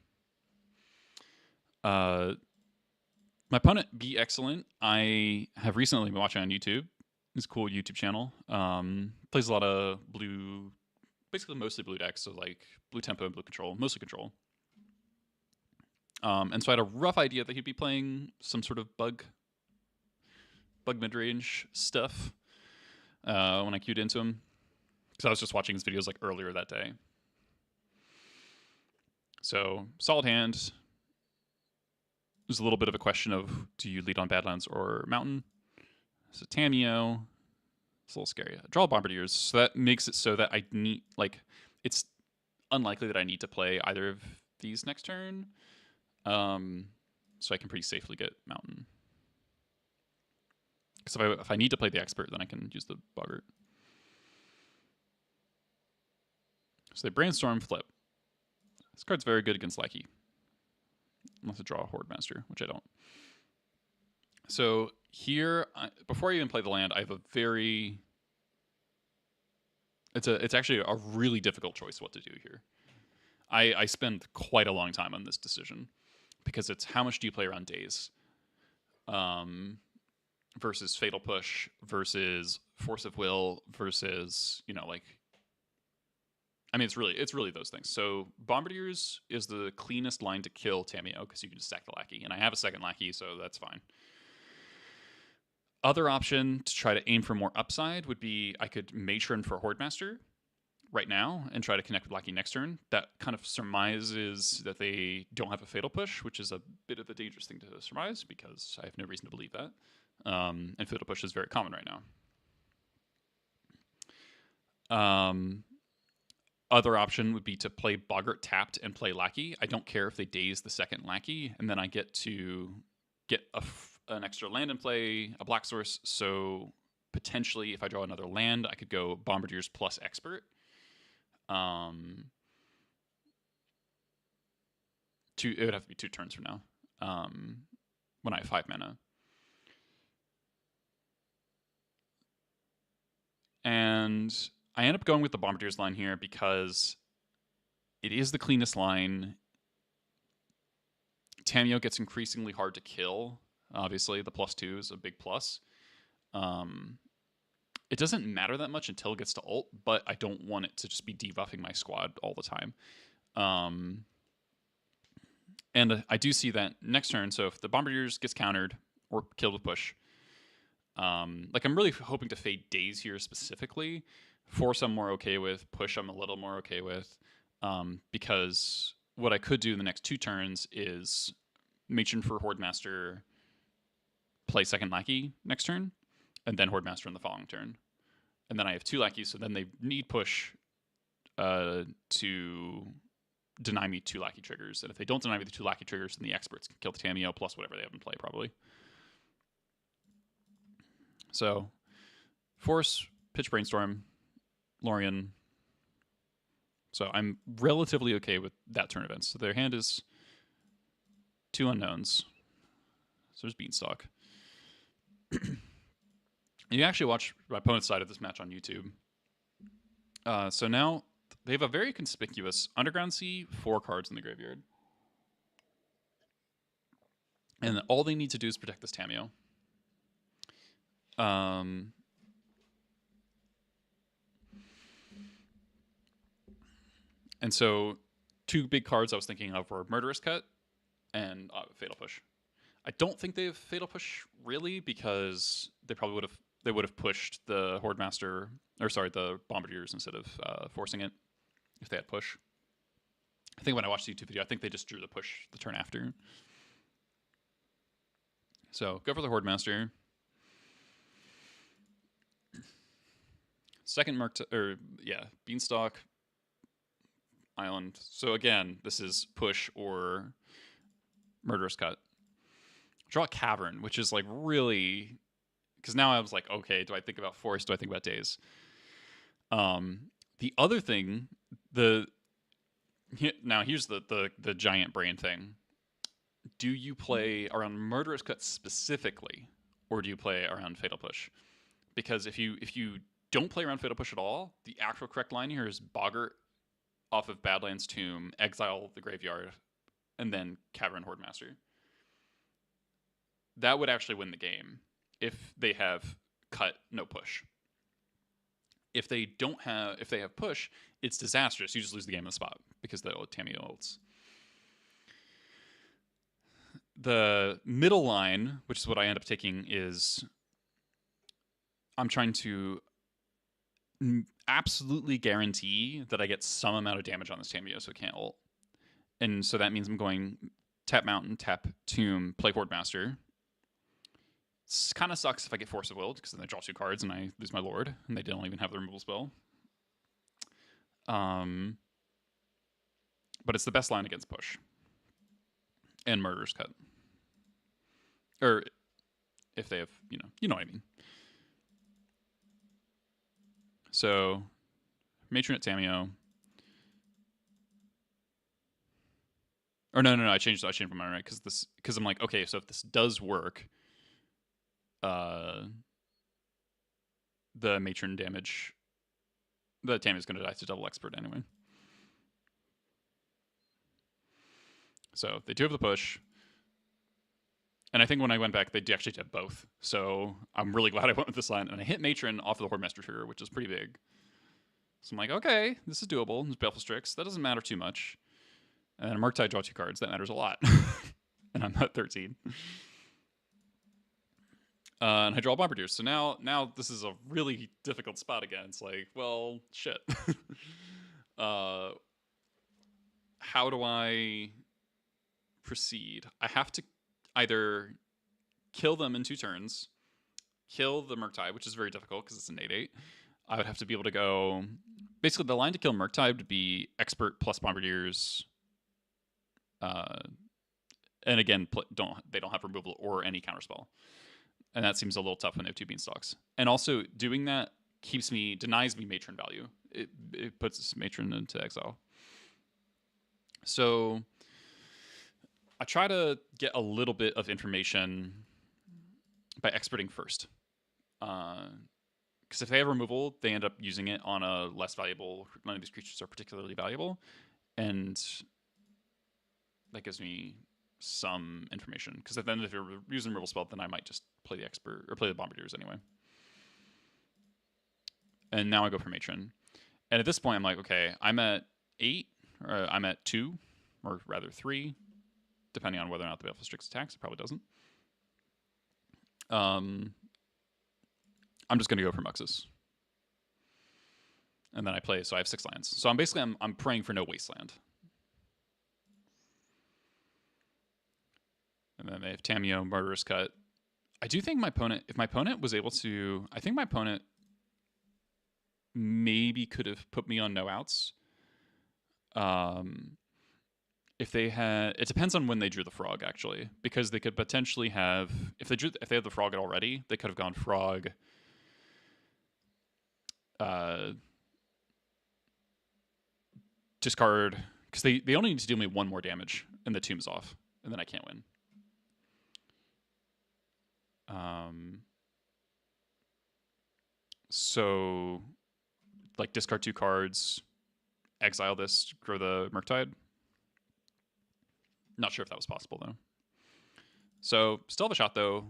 My opponent, Be Excellent, I have recently been watching on YouTube. It's a cool YouTube channel. Plays a lot of blue, basically mostly blue decks, so like blue tempo and blue control, mostly control. And so I had a rough idea that he'd be playing some sort of bug mid-range stuff when I queued into him, because I was just watching his videos like earlier that day. So solid hand. There's a little bit of a question of, do you lead on Badlands or Mountain? So Tamiyo, it's a little scary. I draw Bombardiers, so that makes it so that I need, like, it's unlikely that I need to play either of these next turn. So I can pretty safely get Mountain. Because if I need to play the Expert, then I can use the Boggart. So they Brainstorm, flip. This card's very good against Lackey. Unless I draw a Horde Master, which I don't. So here, before I even play the land, I have a very... It's actually a really difficult choice what to do here. I spend quite a long time on this decision, because it's how much do you play around Daze versus Fatal Push versus Force of Will versus, like... I mean, it's really those things. So Bombardiers is the cleanest line to kill Tamiyo, because you can just stack the Lackey. And I have a second Lackey, so that's fine. Other option to try to aim for more upside would be I could Matron for Horde Master right now and try to connect with Lackey next turn. That kind of surmises that they don't have a Fatal Push, which is a bit of a dangerous thing to surmise, because I have no reason to believe that. And Fatal Push is very common right now. Other option would be to play Boggart tapped and play Lackey. I don't care if they daze the second Lackey, and then I get to get an extra land in play, a black source. So potentially, if I draw another land, I could go Bombardiers plus Expert. It would have to be 2 turns from now. When I have 5 mana. And I end up going with the Bombardiers line here because it is the cleanest line. Tamiyo gets increasingly hard to kill. Obviously, the +2 is a big plus. It doesn't matter that much until it gets to ult, but I don't want it to just be debuffing my squad all the time. And I do see that next turn, so if the Bombardiers gets countered or killed with push, like I'm really hoping to fade Daze here specifically. Force I'm more okay with, push I'm a little more okay with, because what I could do in the next 2 turns is Matron for Horde Master, play second Lackey next turn, and then Horde Master in the following turn. And then I have 2 Lackeys, so then they need push to deny me 2 Lackey triggers. And if they don't deny me the 2 Lackey triggers, then the experts can kill the Tamiyo plus whatever they have in play, probably. So, Force, Pitch Brainstorm, Lorien. So I'm relatively okay with that turn events. So their hand is 2 unknowns. So there's Beanstalk. You can actually watch my opponent's side of this match on YouTube. So now they have a very conspicuous Underground Sea, 4 cards in the graveyard. And all they need to do is protect this Tamiyo. And so 2 big cards I was thinking of were Murderous Cut and Fatal Push. I don't think they have Fatal Push really because they probably would have pushed the Horde Master, or sorry, the Bombardiers instead of forcing it if they had push. I think when I watched the YouTube video, I think they just drew the push the turn after. So go for the Horde Master. Second Beanstalk, Island. So again, this is push or Murderous Cut. Draw a Cavern, which is like really, because now I was like, okay, do I think about Force? Do I think about Daze? The other thing, now here's the giant brain thing. Do you play around Murderous Cut specifically, or do you play around Fatal Push? Because if you don't play around Fatal Push at all, the actual correct line here is Boggart off of Badlands Tomb, exile the graveyard, and then Cavern Horde Master. That would actually win the game if they have cut, no push. If they have push, it's disastrous. You just lose the game on the spot because the Tamiyo ults. The middle line, which is what I end up taking, is I'm trying to absolutely guarantee that I get some amount of damage on this Tamiyo so it can't ult. And so that means I'm going tap Mountain, tap Tomb, play Horde Master. It kind of sucks if I get Force of Will, because then I draw 2 cards and I lose my Lord, and they don't even have the removal spell. But it's the best line against push. And Murderous Cut. Or if they have, you know what I mean. So, Matron at Tamiyo. Or no, I changed my mind, right? Because I'm like, okay, so if this does work, the Matron damage, the Tamiyo's going to die to double expert anyway. So they do have the push. And I think when I went back, they actually did both. So I'm really glad I went with this line. And I hit Matron off of the Horde Master trigger, which is pretty big. So I'm like, okay, this is doable. There's Baleful Strix. That doesn't matter too much. And Murktide, draw 2 cards. That matters a lot. And I'm at 13. And I draw Bombardiers. So now this is a really difficult spot again. It's like, well, shit. How do I proceed? I have to either kill them in 2 turns, kill the Murktide, which is very difficult because it's an 8/8. I would have to be able to go. Basically, the line to kill Murktide would be Expert plus Bombardiers. And again, they don't have removal or any counterspell, and that seems a little tough when they have 2 Beanstalks. And also, doing that denies me Matron value. It puts Matron into exile. So I try to get a little bit of information by experting first. Because if they have removal, they end up using it on a less valuable. None of these creatures are particularly valuable, and that gives me some information. Because then if you're using removal spell, then I might just play the expert or play the Bombardiers anyway. And now I go for Matron. And at this point, I'm like, okay, I'm at 8, or I'm at 2, or rather 3, depending on whether or not the Baleful Strix attacks. It probably doesn't. I'm just going to go for Muxus. And then I play, so I have 6 lands. So I'm praying for no wasteland. And then they have Tamiyo, Murderous Cut. I do think if my opponent was able to, I think my opponent maybe could have put me on no outs. If they had, it depends on when they drew the frog actually, because they could potentially have, if they had the frog already, they could have gone frog. Discard, because they only need to deal me 1 more damage and the tomb's off, and then I can't win. So, like, discard 2 cards, exile this, grow the Murktide. Not sure if that was possible, though. So, still have a shot, though.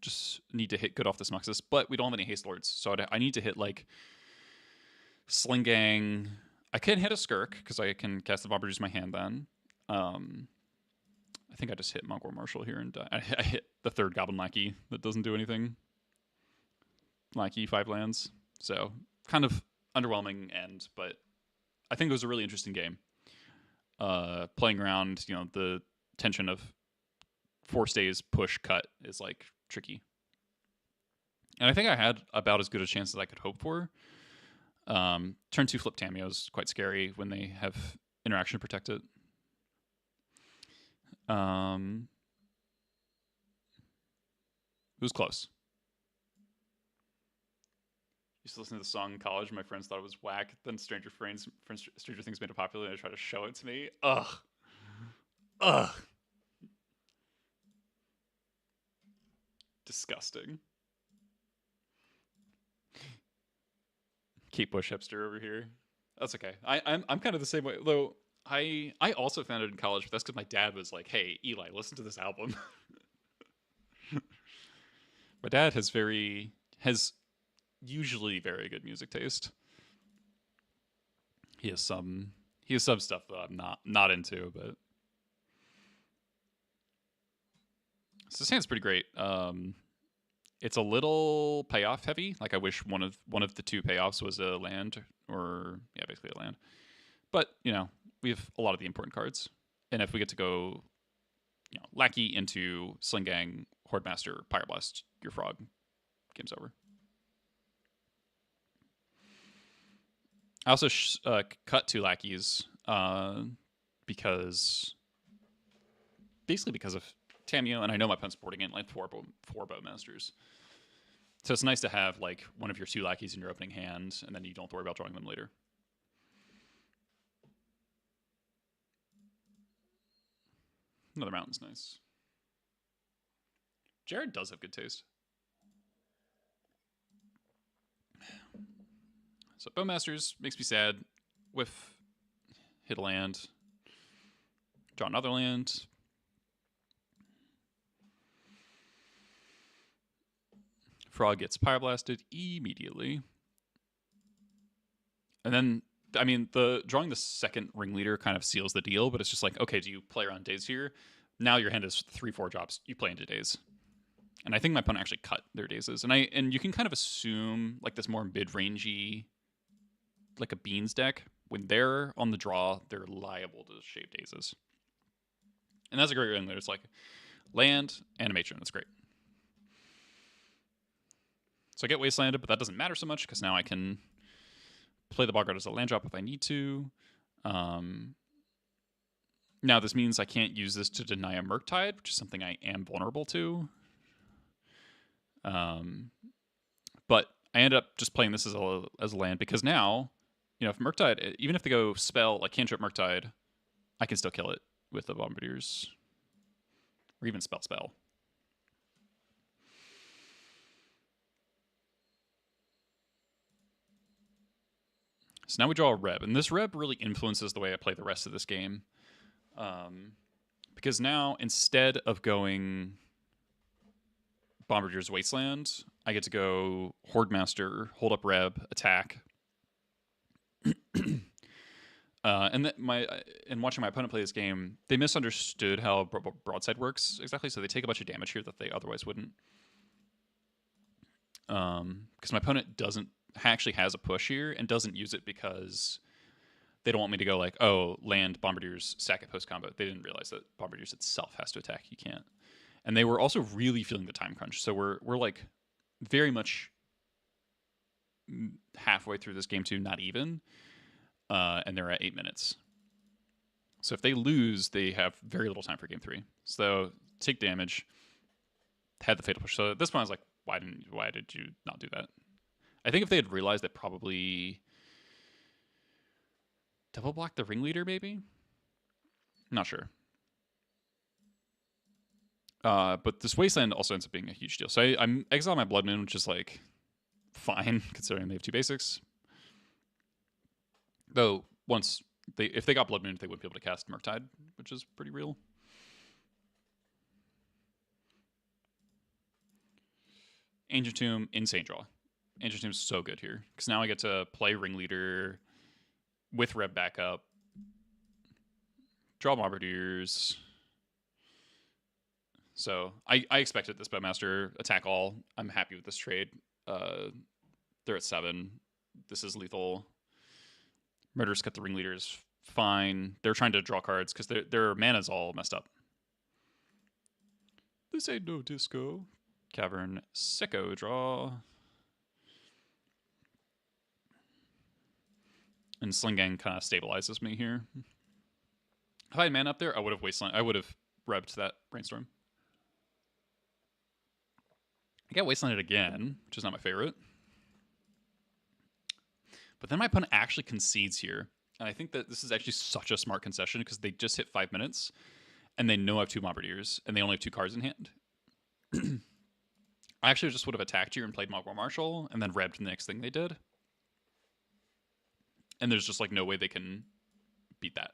Just need to hit good off this Muxus, but we don't have any Haste Lords, so I need to hit, like, Sling Gang. I can hit a Skirk, because I can cast the Bombardiers in my hand then. I think I just hit Mongol Marshal here and I hit the 3rd Goblin Lackey that doesn't do anything. Lackey, 5 lands. So, kind of underwhelming end, but I think it was a really interesting game. Playing around, the tension of 4 stays, push, cut is, like, tricky. And I think I had about as good a chance as I could hope for. Turn 2 flip Tamiyo is quite scary when they have interaction to protect it. It was close. Used to listen to the song in college. My friends thought it was whack. Then Stranger Things made it popular, and they tried to show it to me. Ugh. Disgusting. Kate Bush hipster over here. That's okay. I'm kind of the same way. Though I also found it in college, but that's because my dad was like, "Hey, Eli, listen to this album." My dad has usually very good music taste. He has some stuff that I'm not into, but so this hand's pretty great. It's a little payoff heavy. Like I wish one of the 2 payoffs was a land, or basically a land. But we have a lot of the important cards, and if we get to go, Lackey into Sling Gang, Horde Master, Pyroblast, your frog, game's over. I also cut 2 lackeys because of Tamiyo, and I know my opponent's boarding in like 4 Bowmasters. So it's nice to have like one of your 2 lackeys in your opening hand, and then you don't have to worry about drawing them later. Another mountain's nice. Jared does have good taste. So Bowmasters makes me sad. Whiff, hit a land, draw another land. Frog gets Pyroblasted immediately. And then, I mean, drawing the 2nd Ringleader kind of seals the deal, but it's just like, okay, do you play around days here? Now your hand is 3-4 drops. You play into days. And I think my opponent actually cut their dazes. And you can kind of assume like this more mid-rangey, like a Beans deck, when they're on the draw, they're liable to shape dazes. And that's a great Ringleader. It's like land, animation. That's great. So I get wastelanded, but that doesn't matter so much because now I can play the Bogart as a land drop if I need to. Now this means I can't use this to deny a Murktide, which is something I am vulnerable to. But I ended up just playing this as a land because now, if Murktide, even if they go spell like cantrip Murktide, I can still kill it with the Bombardiers, or even spell. So now we draw a Reb, and this Reb really influences the way I play the rest of this game. Because now, instead of going Bombardier's Wasteland, I get to go Horde Master, hold up Reb, attack. And watching my opponent play this game, they misunderstood how Broadside works exactly, so they take a bunch of damage here that they otherwise wouldn't. Because my opponent actually has a push here and doesn't use it because they don't want me to go like, oh, land Bombardiers, sack it post combo. They didn't realize that Bombardiers itself has to attack. You can't. And they were also really feeling the time crunch. So we're like very much halfway through this game too, not even. And they're at 8 minutes. So if they lose, they have very little time for game 3. So take damage, had the fatal push. So at this point, I was like, why did you not do that? I think if they had realized that probably double block the ringleader, maybe? I'm not sure. But this wasteland also ends up being a huge deal. So I'm exile my Blood Moon, which is like fine considering they have 2 basics. Though if they got Blood Moon, they wouldn't be able to cast Murktide, which is pretty real. Ancient Tomb, insane draw. Ancient Tomb's so good here because now I get to play Ringleader with Reb backup, draw Bombardiers. So I expected this Bowmaster attack all. I'm happy with this trade. They're at 7. This is lethal. Murderers cut the Ringleaders. Fine. They're trying to draw cards because their mana's all messed up. This ain't no disco. Cavern Sicko draw. And Sling Gang kind of stabilizes me here. If I had mana up there, I would have rebbed that Brainstorm. I get Wastelanded again, which is not my favorite. But then my opponent actually concedes here. And I think that this is actually such a smart concession because they just hit 5 minutes and they know I have 2 Bombardiers and they only have 2 cards in hand. I actually just would have attacked here and played Mogwai Marshal and then rebbed the next thing they did. And there's just like no way they can beat that.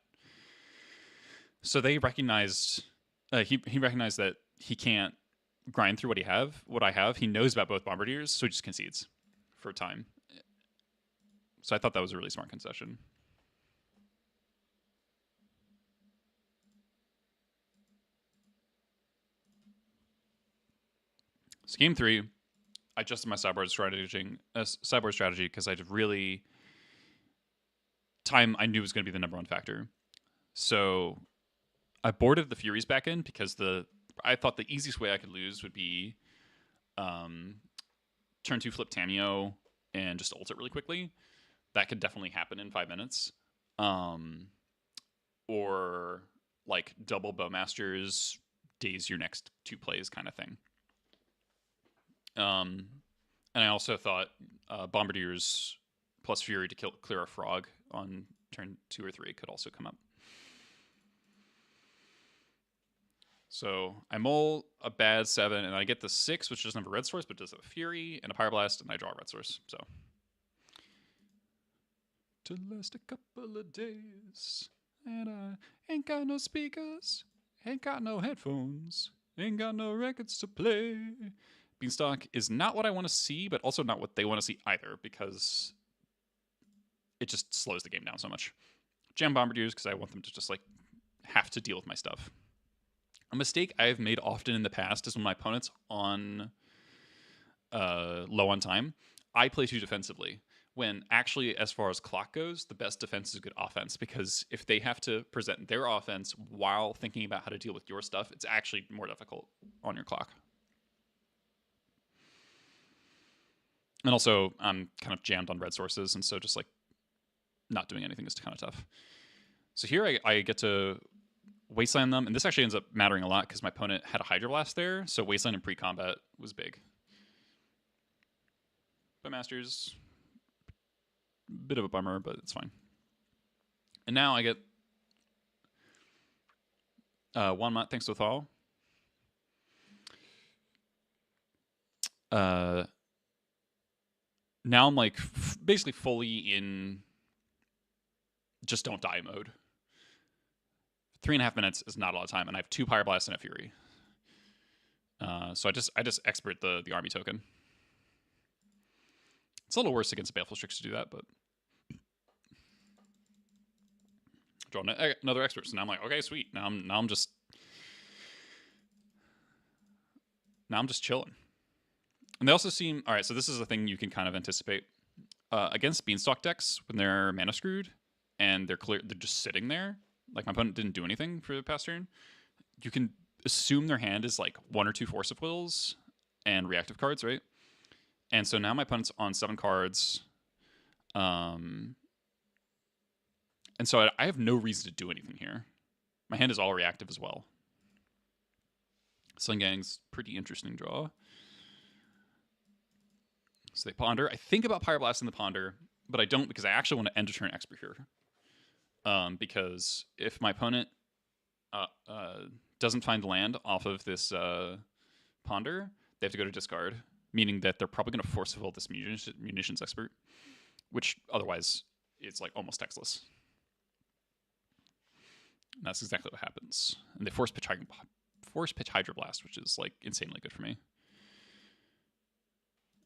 So they recognized, he recognized that he can't grind through what I have. He knows about both Bombardiers, so he just concedes for time. So I thought that was a really smart concession. So game 3, I adjusted my sideboard strategy because I really time I knew was going to be the #1 factor. So I boarded the Furies back in because I thought the easiest way I could lose would be turn 2 flip Tameo and just ult it really quickly. That could definitely happen in 5 minutes. Or like double Bowmasters, daze your next 2 plays kind of thing. And I also thought Bombardiers plus Fury to clear a frog on turn 2 or 3 could also come up. So I mull a bad 7, and I get the 6, which doesn't have a red source, but does have a Fury and a Pyroblast, and I draw a red source. So to last a couple of days, and I ain't got no speakers, ain't got no headphones, ain't got no records to play. Beanstalk is not what I want to see, but also not what they want to see either, because it just slows the game down so much. Jam Bombardiers because I want them to just like have to deal with my stuff. A mistake I've made often in the past is when my opponent's on low on time, I play too defensively. When actually, as far as clock goes, the best defense is good offense, because if they have to present their offense while thinking about how to deal with your stuff, it's actually more difficult on your clock. And also, I'm kind of jammed on red sources, and so just like not doing anything is kind of tough. So here I get to wasteland them, and this actually ends up mattering a lot because my opponent had a Hydroblast there, so wasteland in pre-combat was big. But Masters, bit of a bummer, but it's fine. And now I get one month thanks to Thal. Now I'm like basically fully in just don't die mode. 3.5 minutes is not a lot of time, and I have 2 Pyroblast and a Fury. So I just expert the army token. It's a little worse against Baleful Strix to do that, but draw another expert. So now I'm like, okay, sweet. Now I'm just chilling. And they also seem all right. So this is a thing you can kind of anticipate against Beanstalk decks when they're mana screwed and they're just sitting there. Like my opponent didn't do anything for the past turn. You can assume their hand is like 1 or 2 Force of Wills and reactive cards, right? And so now my opponent's on 7 cards. And so I have no reason to do anything here. My hand is all reactive as well. Sun Gang's pretty interesting draw. So they ponder. I think about Pyroblasting the Ponder, but I don't because I actually want to end a turn expert here. Because if my opponent doesn't find land off of this Ponder, they have to go to discard, meaning that they're probably going to force fill this munitions expert, which otherwise is like almost textless. And that's exactly what happens. And they force pitch Hydroblast, which is like insanely good for me.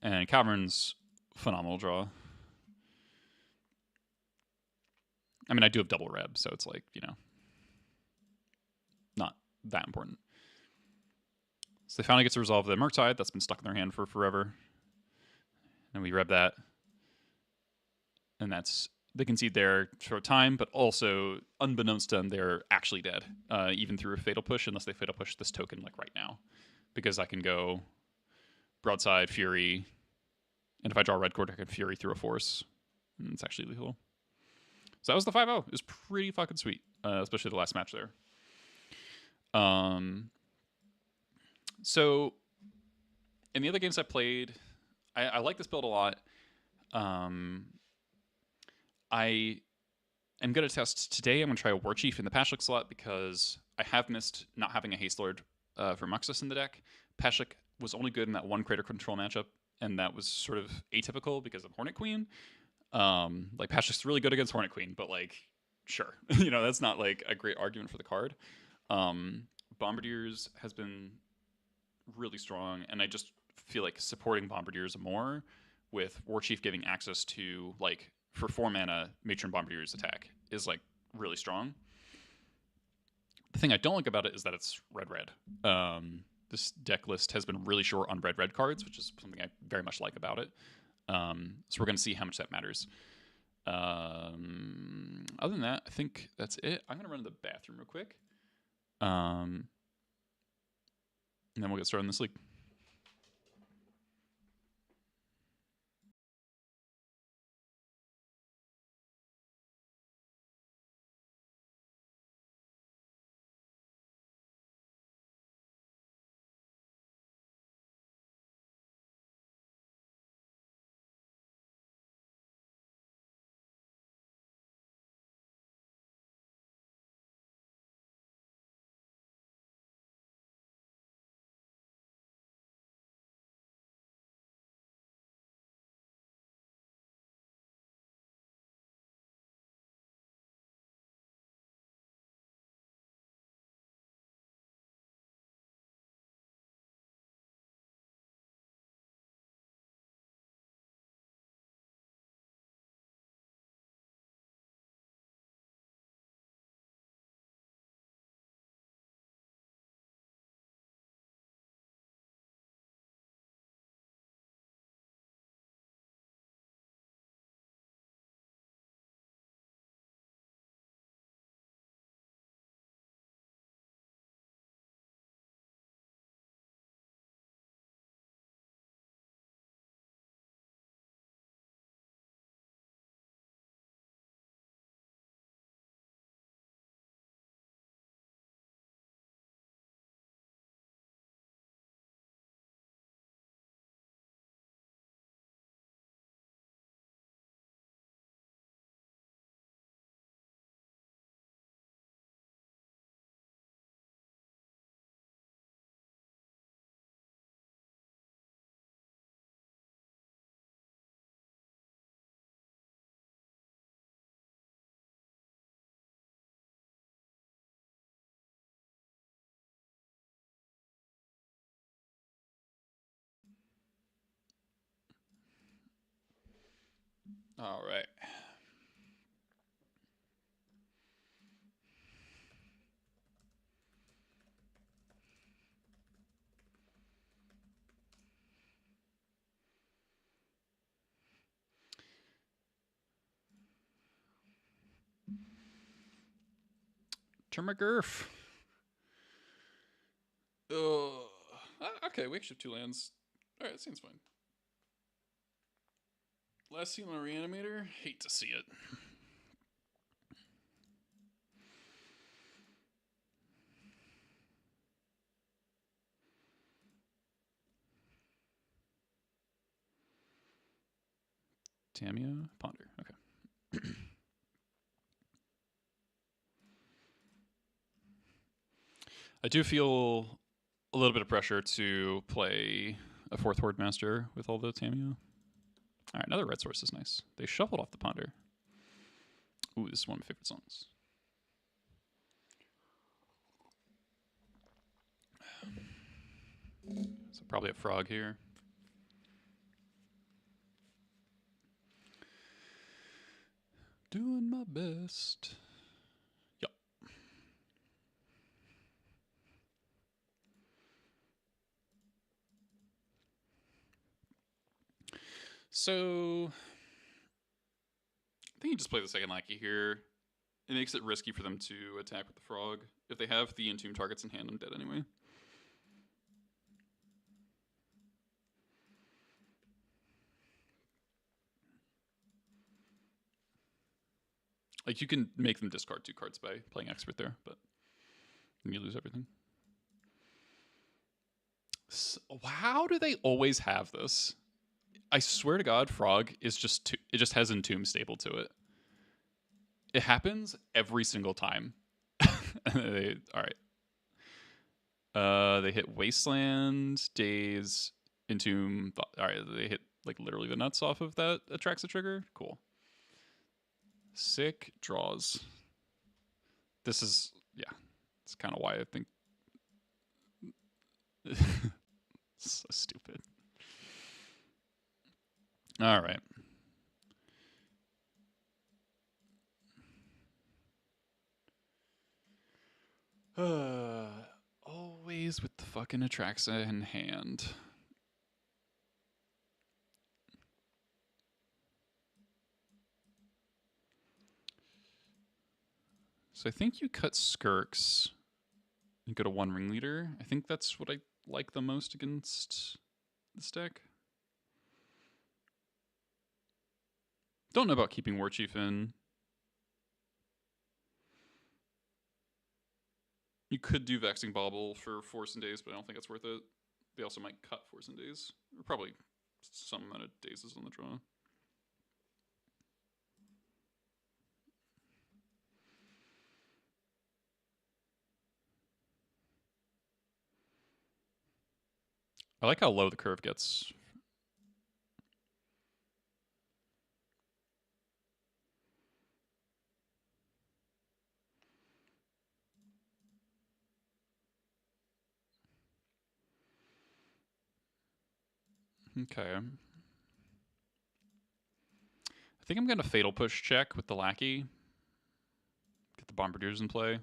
And Cavern's phenomenal draw. I mean, I do have double Reb, so it's like, you know, not that important. So they finally get to resolve the Murktide that's been stuck in their hand for forever. And we Reb that. And that's, they concede there for a time, but also, unbeknownst to them, they're actually dead, even through a Fatal Push, unless they Fatal Push this token like right now. Because I can go Broadside, Fury, and if I draw a red card, I can Fury through a Force. And it's actually lethal. So that was the 5-0. It was pretty fucking sweet, especially the last match there. So in the other games I played, I like this build a lot. I am going to test today. I'm going to try a War Chief in the Pashlik slot because I have missed not having a Haste Lord for Muxus in the deck. Pashlik was only good in that one Crater Control matchup, and that was sort of atypical because of Hornet Queen. Like Pashlik's really good against Hornet Queen, but like, sure, you know, that's not like a great argument for the card. Bombardiers has been really strong, and I just feel like supporting Bombardiers more with War Chief giving access to like for 4 mana Matron Bombardiers attack is like really strong. The thing I don't like about it is that it's red. This deck list has been really short on red cards, which is something I very much like about it. So we're going to see how much that matters. Other than that, I think that's it. I'm going to run to the bathroom real quick. And then we'll get started on this league. All right. Termagurf. Okay, we actually have 2 lands. Alright, that seems fine. Last seen on a reanimator? Hate to see it. Tamia Ponder. Okay. I do feel a little bit of pressure to play a 4th Horde Master with all the Tamia. Alright, another red source is nice. They shuffled off the Ponder. Ooh, this is one of my favorite songs. So probably a frog here. Doing my best. Yup. So I think you just play the second lackey here. It makes it risky for them to attack with the frog. If they have the entomb targets in hand, I'm dead anyway. Like, you can make them discard 2 cards by playing expert there, but then you lose everything. So, how do they always have this? I swear to God, frog is just it just has entomb stable to it. It happens every single time. All right. They hit Wasteland, Daze, Entomb. All right, they hit like literally the nuts off of that. Attracts a trigger. Cool. Sick draws. This is, yeah. It's kind of why I think. So stupid. All right. Always with the fucking Atraxa in hand. So I think you cut Skirks and go to 1 ringleader. I think that's what I like the most against this deck. Don't know about keeping Warchief in. You could do Vexing Bauble for Force and Days, but I don't think it's worth it. They also might cut Force and Days. Or probably some amount of dazes on the draw. I like how low the curve gets. Okay. I think I'm going to Fatal Push check with the Lackey. Get the Bombardiers in play.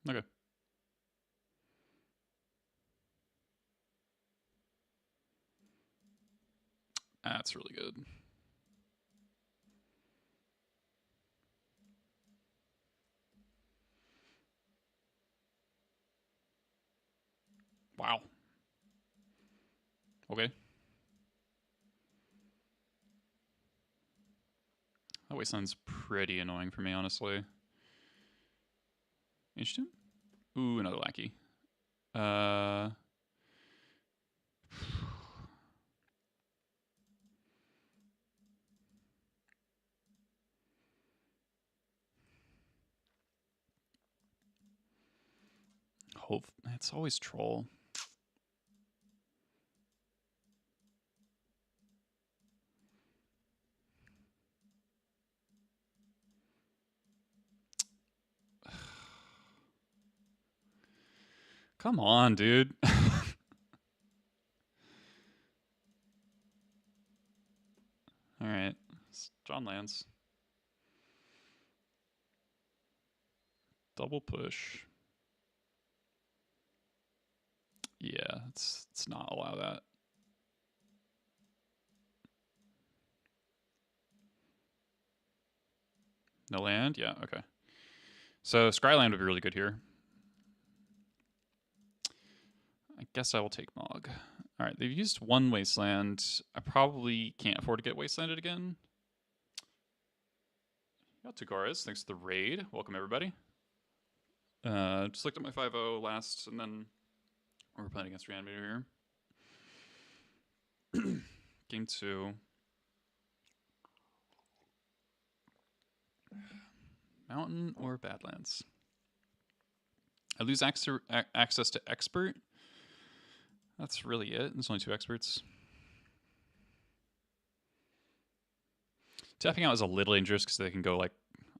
Okay. That's really good. Wow. Okay. That Wasteland's pretty annoying for me, honestly. H2? Ooh, another Lackey. Hope it's always Troll. Come on, dude. All right. John lands. Double push. Yeah, let's not allow that. No land? Yeah, okay. So Scryland would be really good here. I guess I will take Mog. All right, they've used one Wasteland. I probably can't afford to get Wastelanded again. Got Tugaras. Thanks for the raid. Welcome, everybody. Just looked at my 5-0 last, and then we're playing against Reanimator here. Game 2. Mountain or Badlands? I lose access to Expert. That's really it. There's only 2 experts. Tapping out is a little dangerous because they can go like...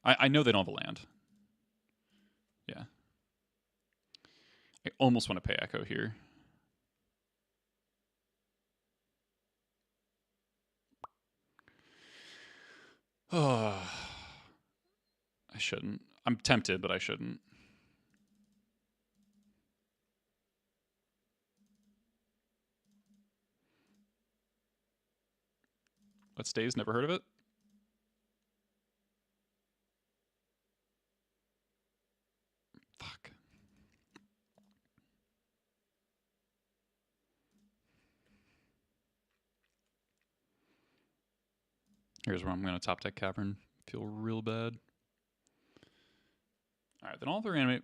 I know they don't have a land. Yeah. I almost want to pay Echo here. Oh, I shouldn't. I'm tempted, but I shouldn't. Let's Days, never heard of it. Fuck. Here's where I'm going to top deck Cavern. Feel real bad. Alright, then I'll have to reanimate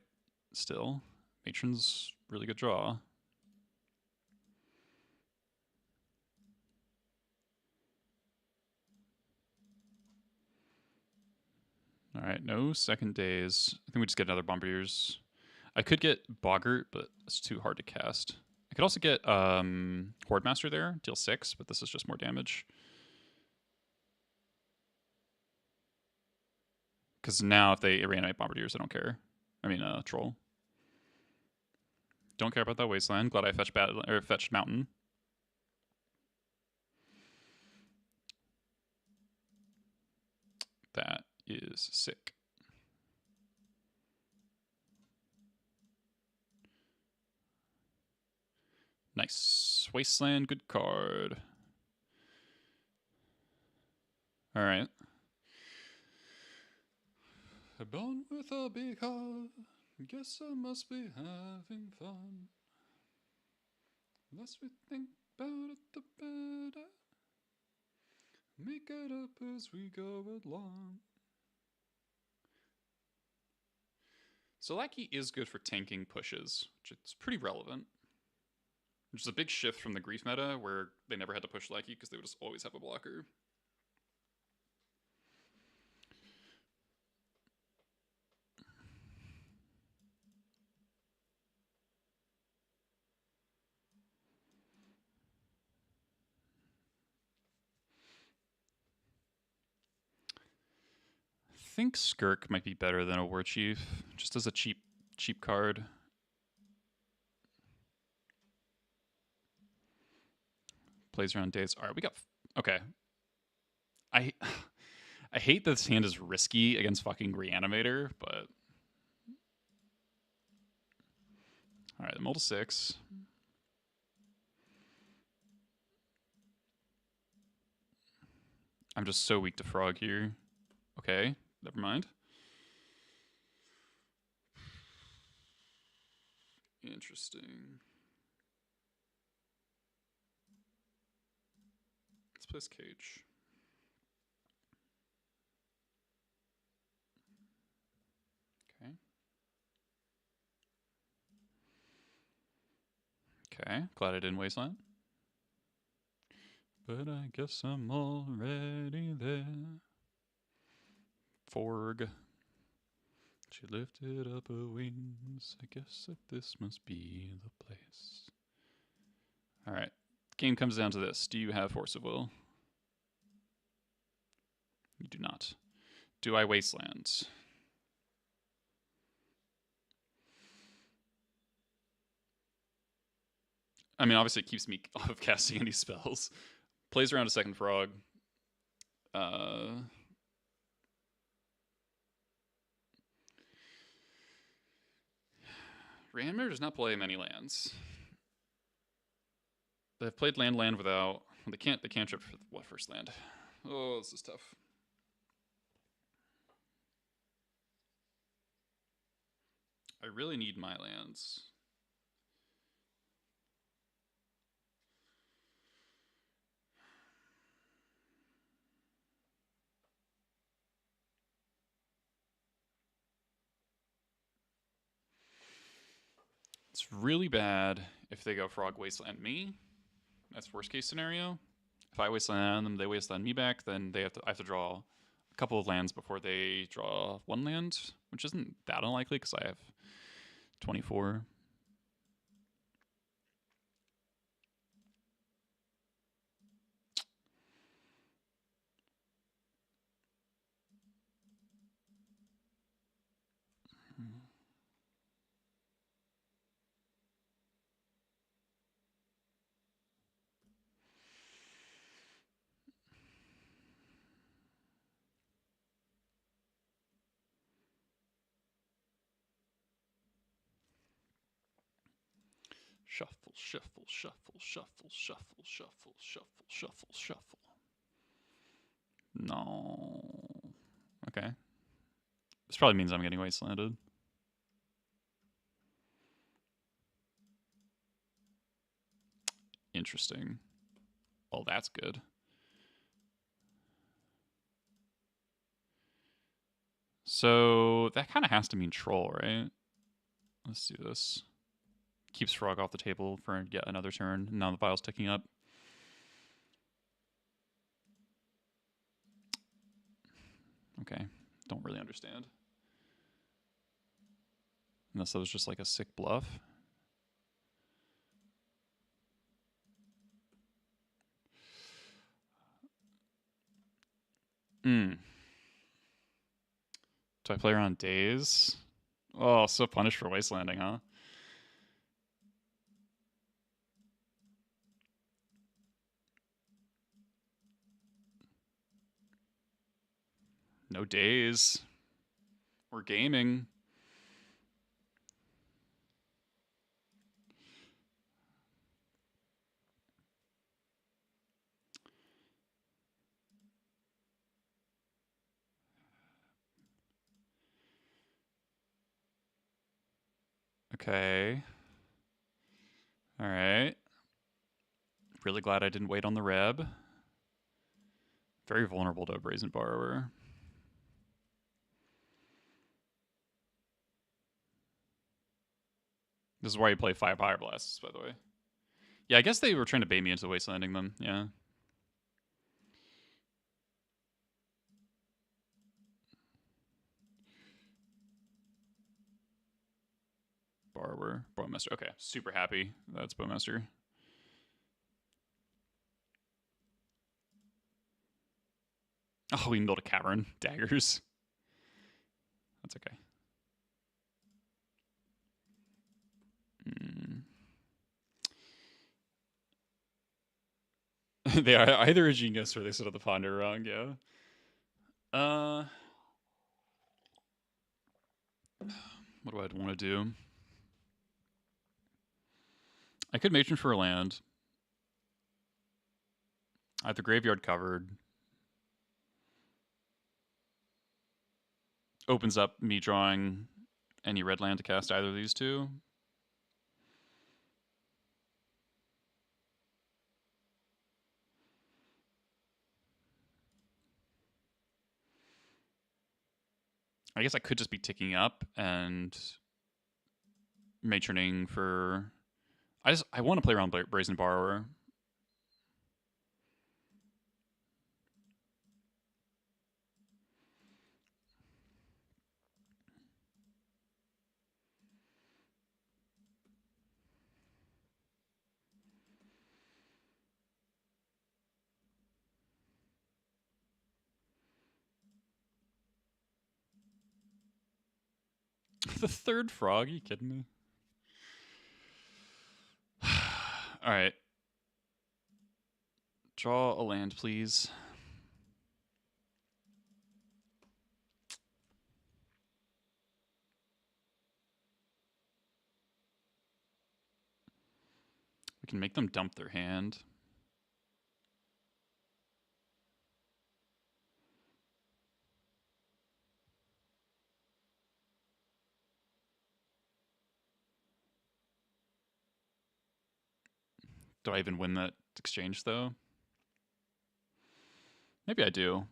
still. Matron's really good draw. Alright, no second days. I think we just get another Bombardiers. I could get Boggart, but it's too hard to cast. I could also get Horde Master there, deal 6, but this is just more damage. Because now if they reanimate Bombardiers, I don't care. I mean, Troll. Don't care about that Wasteland. Glad I fetched Mountain. That is sick. Nice. Wasteland, good card. Alright. Born with a big heart. Guess I must be having fun. The less we think about it, the better. Make it up as we go along. So Lackey is good for tanking pushes, which is pretty relevant. Which is a big shift from the Grief meta, where they never had to push Lackey because they would just always have a blocker. I think Skirk might be better than a War Chief, just as a cheap card. Plays around days. All right, we got... Okay. I hate that this hand is risky against fucking Reanimator, but... All right, the Multi 6. I'm just so weak to Frog here. Okay, never mind. Interesting. Let's place Cage. Okay. Okay, glad I didn't Wasteland. But I guess I'm already there. Forg. She lifted up her wings. I guess that this must be the place. Alright. Game comes down to this. Do you have Force of Will? You do not. Do I Wasteland? I mean, obviously it keeps me off of casting any spells. Plays around a second frog. Ranmir does not play many lands. They've played land without. They can't trip for what first land? Oh, this is tough. I really need my lands. It's really bad if they go Frog Wasteland me. That's worst case scenario. If I wasteland them, they wasteland me back. Then I have to draw a couple of lands before they draw one land, which isn't that unlikely because I have 24. Shuffle, shuffle, shuffle, shuffle, shuffle, shuffle, shuffle, shuffle, shuffle. No. Okay. This probably means I'm getting wastelanded. Interesting. Well, that's good. So that kind of has to mean troll, right? Let's do this. Keeps Frog off the table for yet another turn. Now the file's ticking up. Okay. Don't really understand. Unless that was just like a sick bluff. Do I play around days? Oh, so punished for wastelanding, huh? No days. We're gaming. Okay. All right. Really glad I didn't wait on the Reb. Very vulnerable to a Brazen Borrower. This is why you play 5 Fire Blasts, by the way. Yeah, I guess they were trying to bait me into wastelanding them. Yeah. Borrower. Bowmaster. Okay, super happy that's Bowmaster. Oh, we can build a cavern. Daggers. That's okay. They are either a genius or they set up the ponder wrong, yeah. What do I want to do? I could matron for a land. I have the graveyard covered. Opens up me drawing any red land to cast either of these two. I guess I could just be ticking up and matroning for. I want to play around Brazen Borrower. The third frog? Are you kidding me? All right. Draw a land, please. We can make them dump their hand. Do I even win that exchange, though? Maybe I do.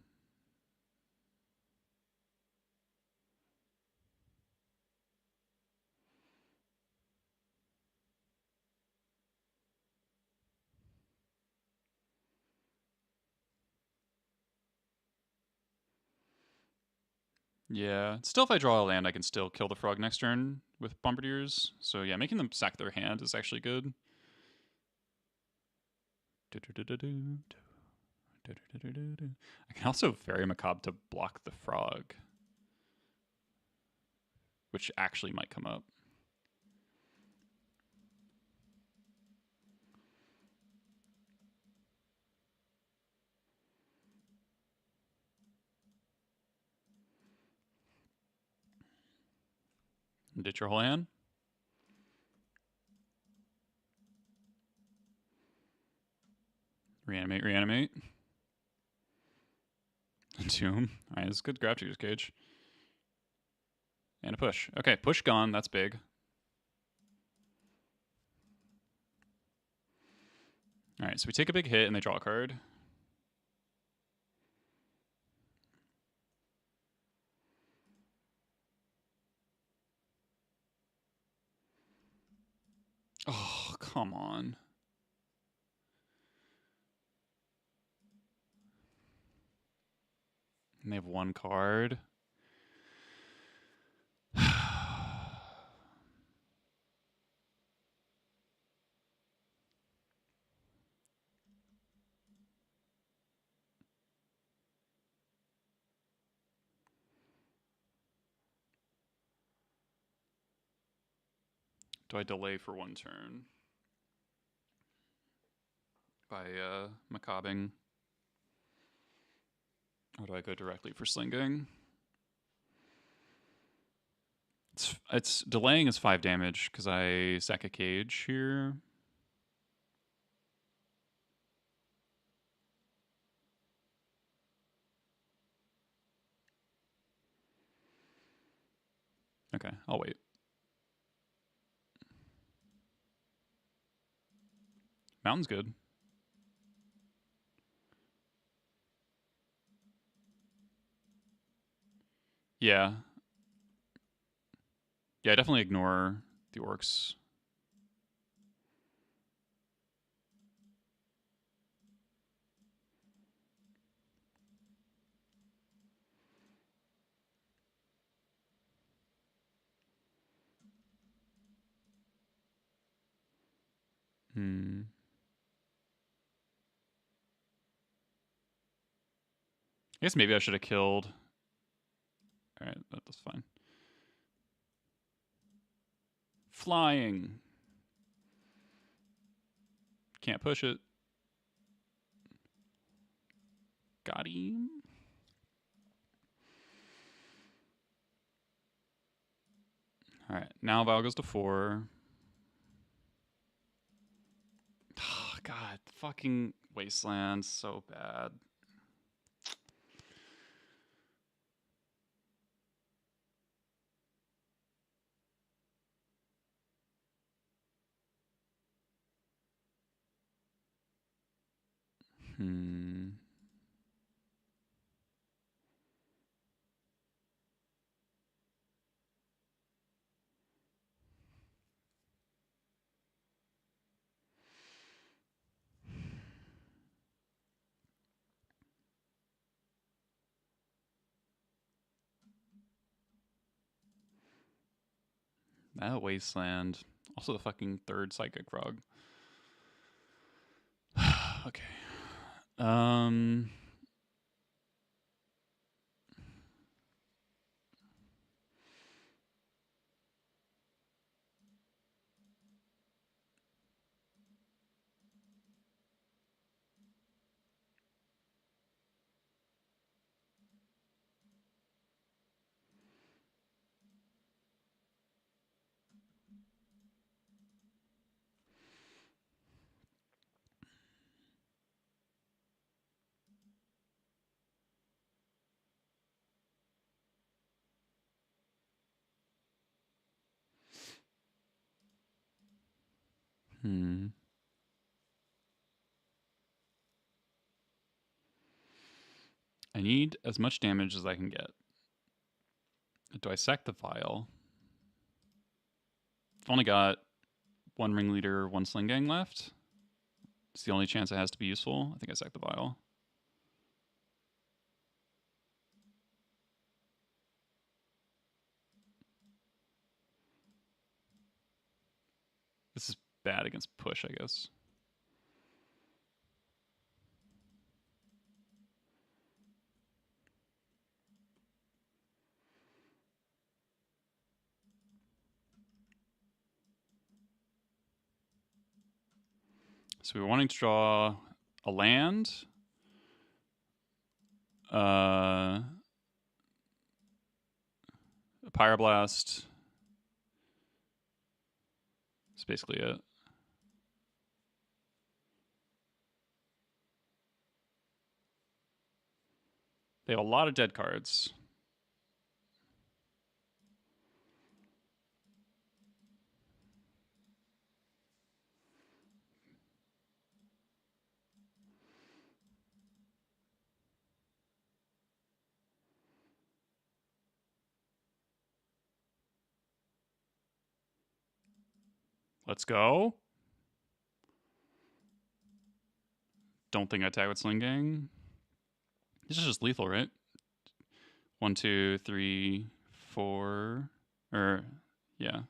Yeah. Still, if I draw a land, I can still kill the frog next turn with Bombardiers. So yeah, making them sack their hand is actually good. I can also Very Macabre to block the frog, which actually might come up. Ditch your whole hand. Reanimate, reanimate. Tomb. Alright, this is good Grafdigger's Cage. And a push. Okay, push gone. That's big. Alright, so we take a big hit and they draw a card. Oh, come on. And they have one card. Do I delay for one turn by macabbing? Or do I go directly for slinging? It's delaying is 5 damage because I sack a cage here. Okay, I'll wait. Mountain's good. Yeah. Yeah, I definitely ignore the orcs. I guess maybe I should have killed. Alright, that's fine. Flying. Can't push it. Got him. Alright, now Val goes to 4. Oh, God, fucking Wasteland, so bad. That Wasteland. Also the fucking 3rd Psychic Frog. Okay. I need as much damage as I can get. Do I sack the vial? I've only got one ringleader, one sling gang left. It's the only chance it has to be useful. I think I sack the vial. This is bad against push, I guess. So we were wanting to draw a land. A Pyroblast. That's basically it. They have a lot of dead cards. Let's go. Don't think I tag with Sling Gang. This is just lethal, right? 1, 2, 3, 4. Or, yeah.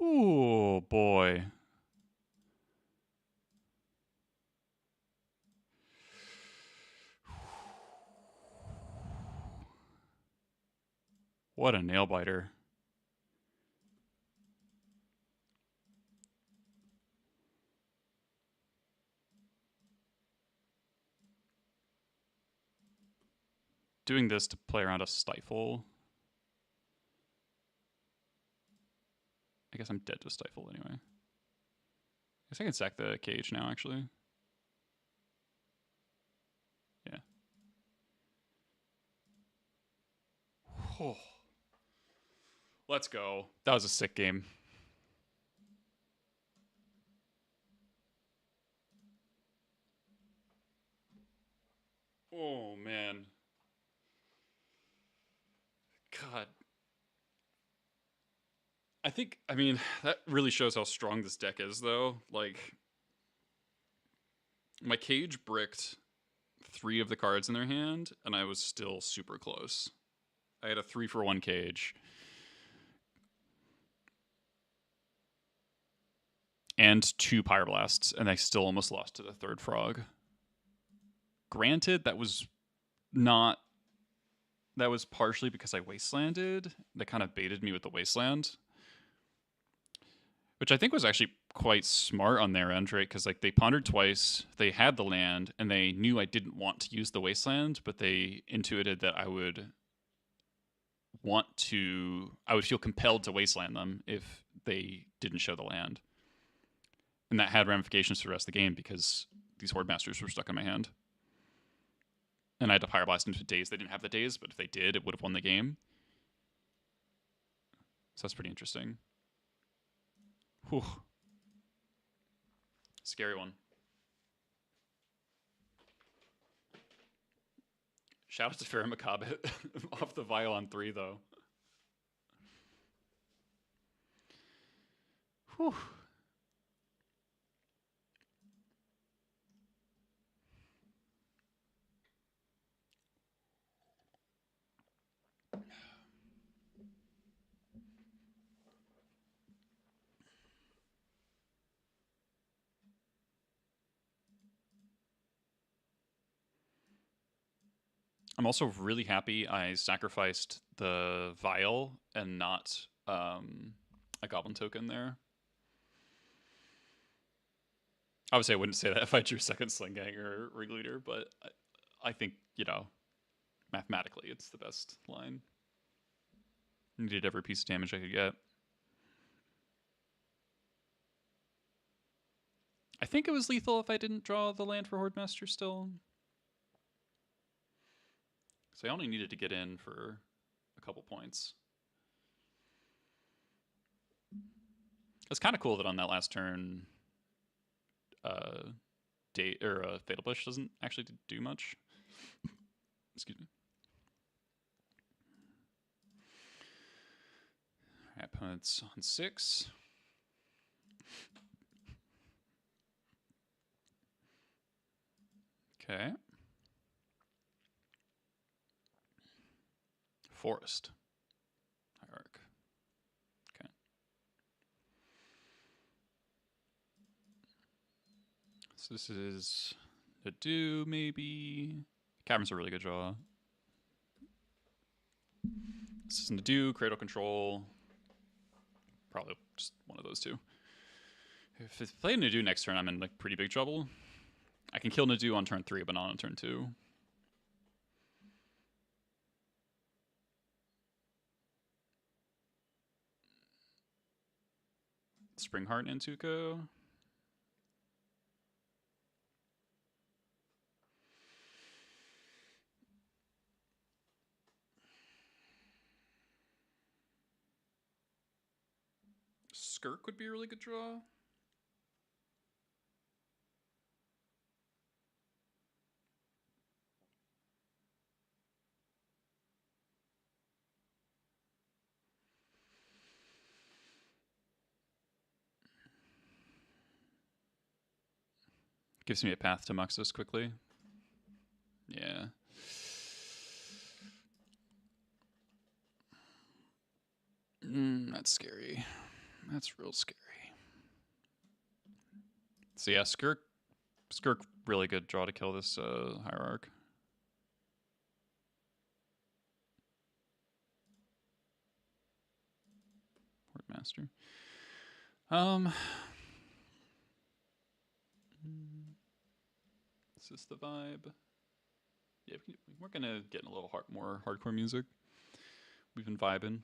Ooh, boy. What a nail biter. Doing this to play around a stifle. I guess I'm dead to stifle anyway. I guess I can sack the cage now, actually. Yeah. Oh. Let's go. That was a sick game. Oh, man. God. I mean, that really shows how strong this deck is, though. Like, my cage bricked 3 of the cards in their hand, and I was still super close. I had a 3-for-1 cage. And 2 Pyroblasts, and I still almost lost to the 3rd frog. Granted, that was not... That was partially because I wastelanded. They kind of baited me with the wasteland. Which I think was actually quite smart on their end, right? Because like they pondered twice, they had the land, and they knew I didn't want to use the wasteland, but they intuited that I would feel compelled to wasteland them if they didn't show the land. And that had ramifications for the rest of the game because these Horde Masters were stuck in my hand. And I had to Pyroblast into days. They didn't have the days, but if they did, it would have won the game. So that's pretty interesting. Whew. Scary one. Shout out to Farrah Macabre off the vial on 3, though. Whew. I'm also really happy I sacrificed the vial and not a goblin token there. Obviously, I wouldn't say that if I drew second Sling Gang or Ring Leader, but I think, mathematically, it's the best line. Needed every piece of damage I could get. I think it was lethal if I didn't draw the land for Horde Master still. So I only needed to get in for a couple points. It's kind of cool that on that last turn, Fatal Push doesn't actually do much. Excuse me. All right, opponent's on 6. Okay. Forest. Hierarch. Okay. So this is a do, maybe. Cavern's a really good draw. This is a do, Cradle Control. Probably just one of those two. If I play Nadu next turn, I'm in like pretty big trouble. I can kill Nadu on turn 3, but not on turn 2. Springheart and Tuco. Skirk would be a really good draw. Gives me a path to Muxus quickly. Yeah. That's scary. That's real scary. So yeah, Skirk, really good draw to kill this Hierarch. Master. Is this the vibe? Yeah, we're gonna get in a little more hardcore music. We've been vibing.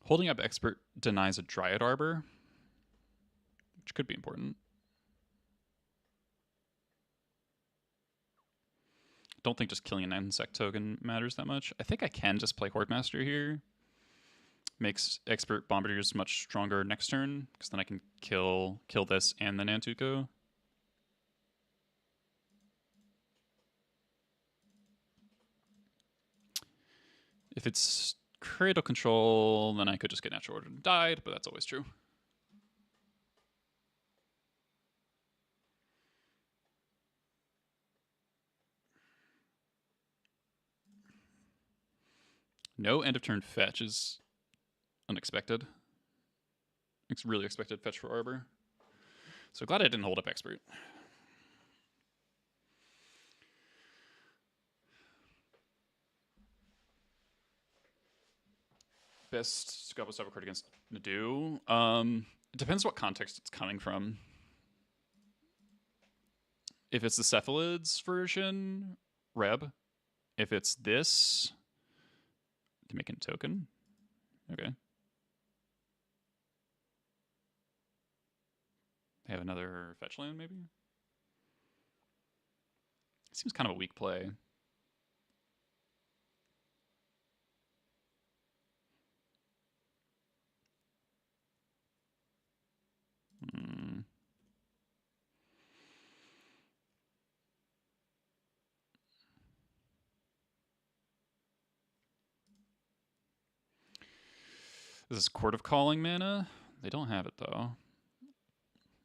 Holding up Expert denies a Dryad Arbor, which could be important. Don't think just killing an insect token matters that much. I think I can just play Hordemaster here. Makes Expert Bombardiers much stronger next turn, because then I can kill this and then Nantuko. If it's Cradle Control, then I could just get Natural Order and died, but that's always true. No end of turn fetch is unexpected. It's really expected fetch for Arbor. So glad I didn't hold up Expert. Best Goblin Cyber card against Nadu. It depends what context it's coming from. If it's the Cephalids version, Reb. If it's this, to make a token. Okay. They have another fetch land, maybe? Seems kind of a weak play. This is Court of Calling mana. They don't have it though.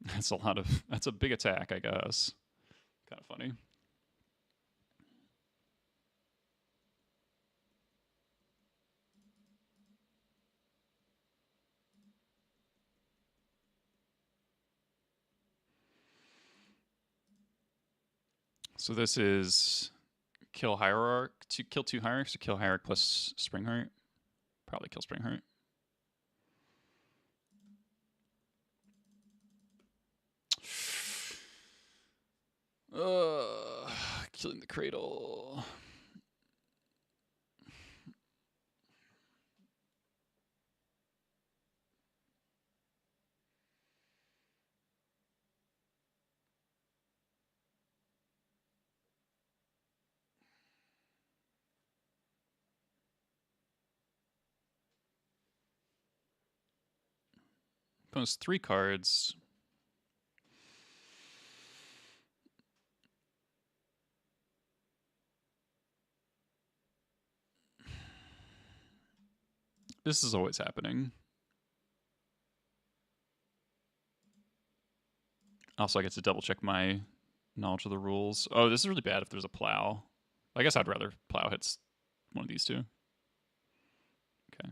That's a big attack, I guess. Kind of funny. So this is kill Hierarch, to kill 2 Hierarchs, to kill Hierarch plus Springheart. Probably kill Springheart. Killing the Cradle. Opponent's 3 cards. This is always happening. Also, I get to double check my knowledge of the rules. Oh, this is really bad if there's a plow. I guess I'd rather plow hits one of these two. Okay.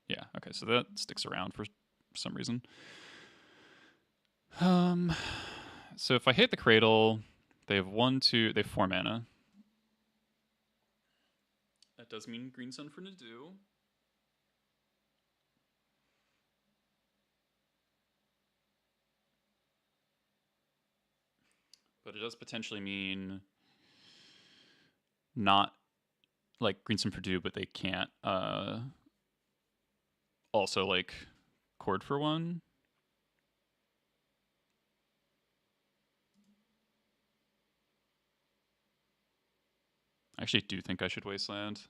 Yeah, okay, so that sticks around for some reason. So if I hit the Cradle, they have 4 mana. That does mean Green Sun for Nadu. But it does potentially mean not like Green Sun for Nadu, but they can't also like Chord for 1. I actually do think I should Wasteland.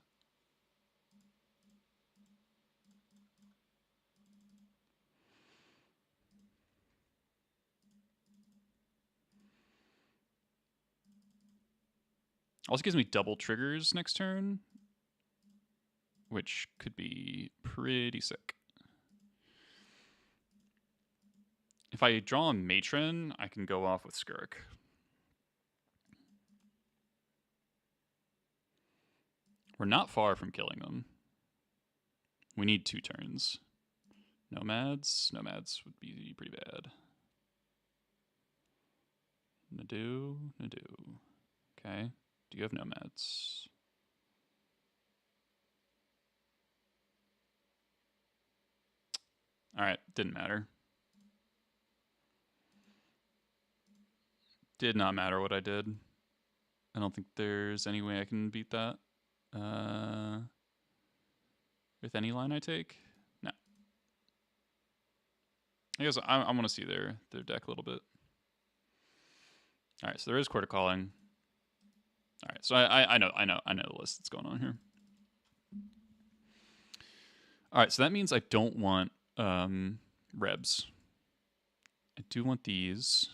Also gives me double triggers next turn, which could be pretty sick. If I draw a Matron, I can go off with Skirk. We're not far from killing them. We need 2 turns. Nomads? Nomads would be pretty bad. Nadu. Okay. Do you have nomads? Alright, didn't matter. Did not matter what I did. I don't think there's any way I can beat that. With any line I take? No. I guess I want to see their deck a little bit. Alright, so there is Quarter Calling. Alright, so I know the list that's going on here. Alright, so that means I don't want Rebs. I do want these.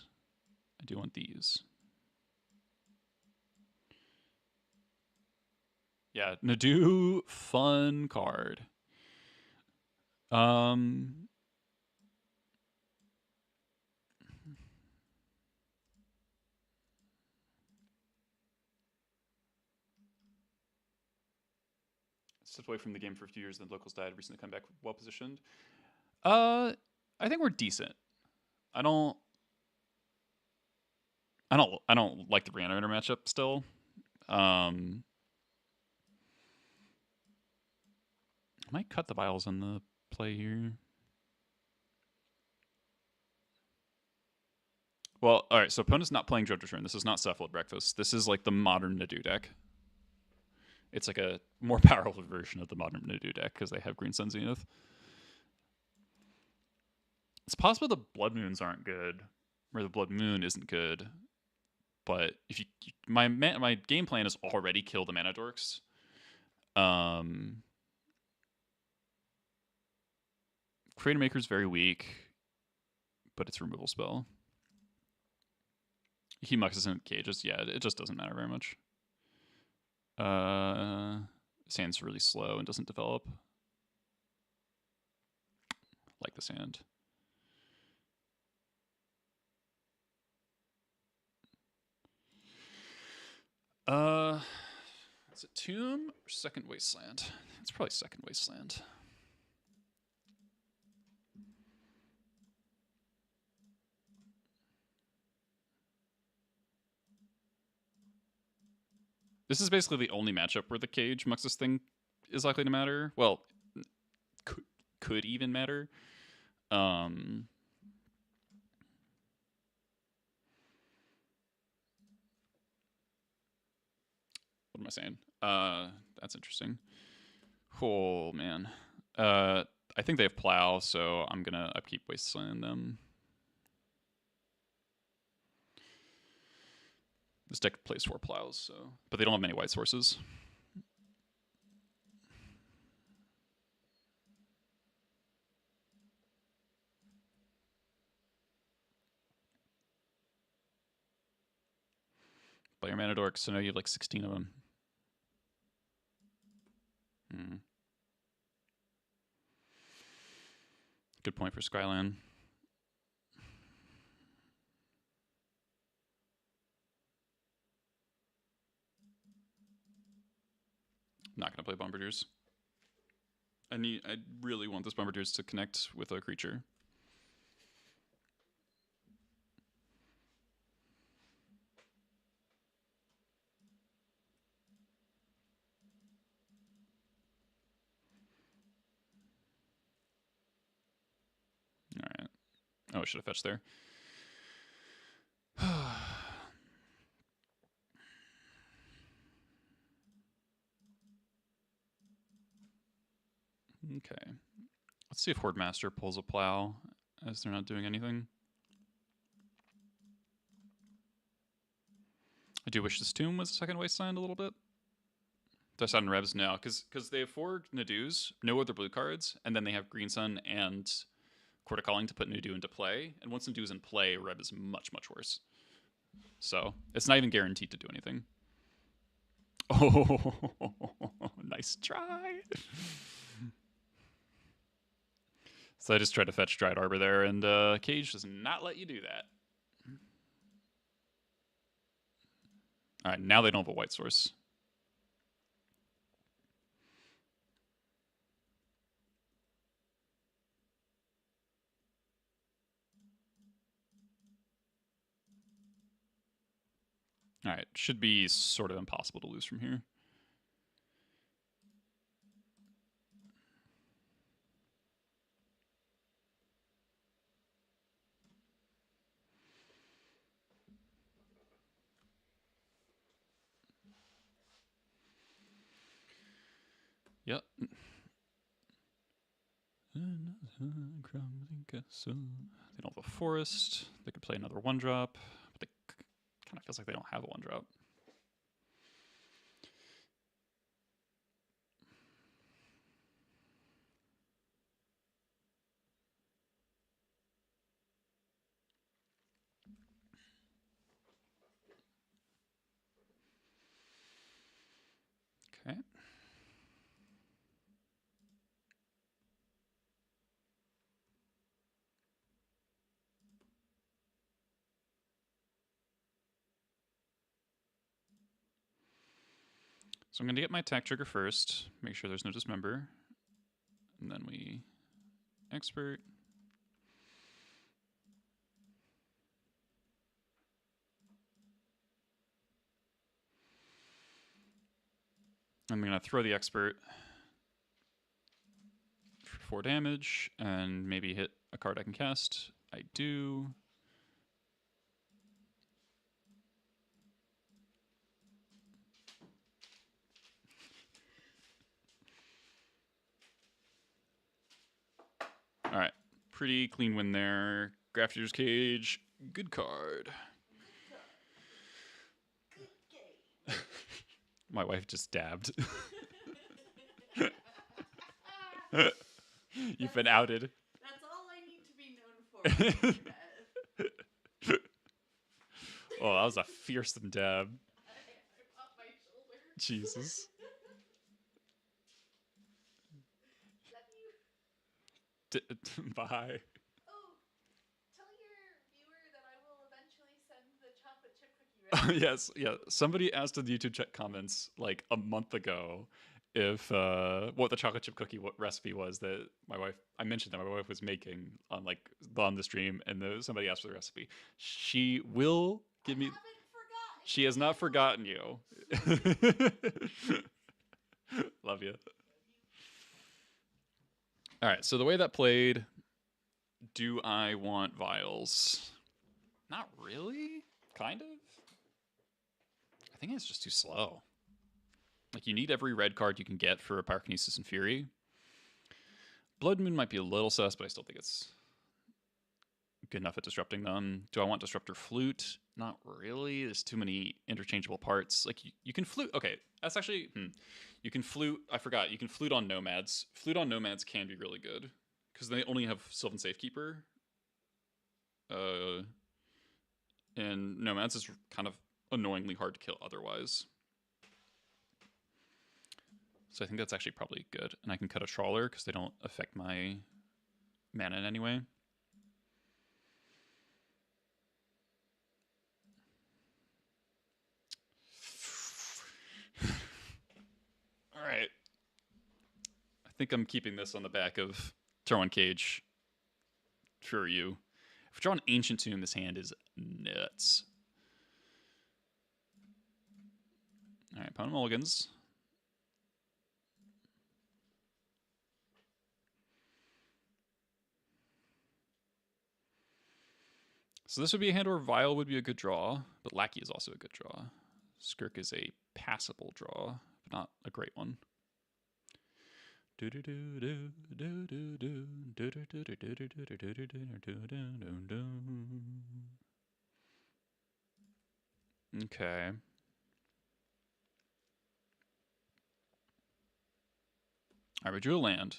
I do want these. Yeah, Nadu, fun card. Stepped away from the game for a few years, then locals died. Recently come back well positioned. I think we're decent. I don't like the Reanimator matchup still. I might cut the Vials on the play here. Well, alright, so opponent's not playing Jojo's Ruin. This is not Cephalid Breakfast. This is like the modern Nadu deck. It's like a more powerful version of the modern Nadu deck because they have Green Sun Zenith. It's possible the Blood Moons aren't good, or the Blood Moon isn't good. But if you my game plan is already kill the Mana Dorks. Creator Maker's very weak, but it's a removal spell. He muxes in cages. Yeah, it just doesn't matter very much. Sand's really slow and doesn't develop. Like the Sand. Is it Tomb or Second Wasteland? It's probably Second Wasteland. This is basically the only matchup where the Cage Muxus thing is likely to matter. Well, could even matter. What am I saying? That's interesting. Oh, man. I think they have Plow, so I'm going to upkeep Wasteland them. This deck plays 4 Plows, so but they don't have many white sources. by your mana dorks, so now you have like 16 of them. Good point for Skyland. Not going to play Bombardiers. I really want this Bombardiers to connect with a creature. Alright. Oh, I should have fetched there. Okay. Let's see if Horde Master pulls a plow as they're not doing anything. I do wish this tomb was a second wasteland a little bit. Dust on Revs? No, because they have 4 Nadoos, no other blue cards, and then they have Green Sun and Court of Calling to put Nadoo into play. And once Nadoo is in play, Rev is much, much worse. So it's not even guaranteed to do anything. Oh, nice try. So I just tried to fetch Dried Arbor there, and Cage does not let you do that. Alright, now they don't have a white source. Alright, should be sort of impossible to lose from here. Yep. They don't have a forest. They could play another 1-drop, but they kind of feels like they don't have a 1-drop. Okay. So I'm going to get my attack trigger first, make sure there's no dismember, and then we expert. I'm going to throw the expert for 4 damage and maybe hit a card I can cast. I do. All right, pretty clean win there. Grafter's Cage, good card. Good game. My wife just dabbed. You've been outed. That's all I need to be known for. Oh, that was a fearsome dab. I popped my shoulder. Jesus. Love you. Bye. Oh, tell your viewer that I will eventually send the chocolate chip cookie recipe. Yes, yeah. Somebody asked in the YouTube chat comments like a month ago if what the chocolate chip cookie recipe was that I mentioned that my wife was making on the stream, and somebody asked for the recipe. She will give me. She has not forgotten you. Love you. All right, so the way that played, do I want vials? Not really. Kind of. I think it's just too slow. Like, you need every red card you can get for Pyrokinesis and Fury. Blood Moon might be a little sus, but I still think it's good enough at disrupting them. Do I want Disruptor Flute? Not really. There's too many interchangeable parts. Like, you can flute. Okay, that's actually... You can flute... I forgot. You can flute on Nomads. Flute on Nomads can be really good, because they only have Sylvan Safekeeper. And Nomads is kind of annoyingly hard to kill otherwise. So I think that's actually probably good. And I can cut a trawler because they don't affect my mana in any way. Alright. I think I'm keeping this on the back of throwing Cage for you. If we draw an Ancient Tomb, this hand is nuts. Alright, opponent mulligans. So this would be a hand where Vile would be a good draw, but Lackey is also a good draw. Skirk is a passable draw, but not a great one. Okay. Alright, we drew a land.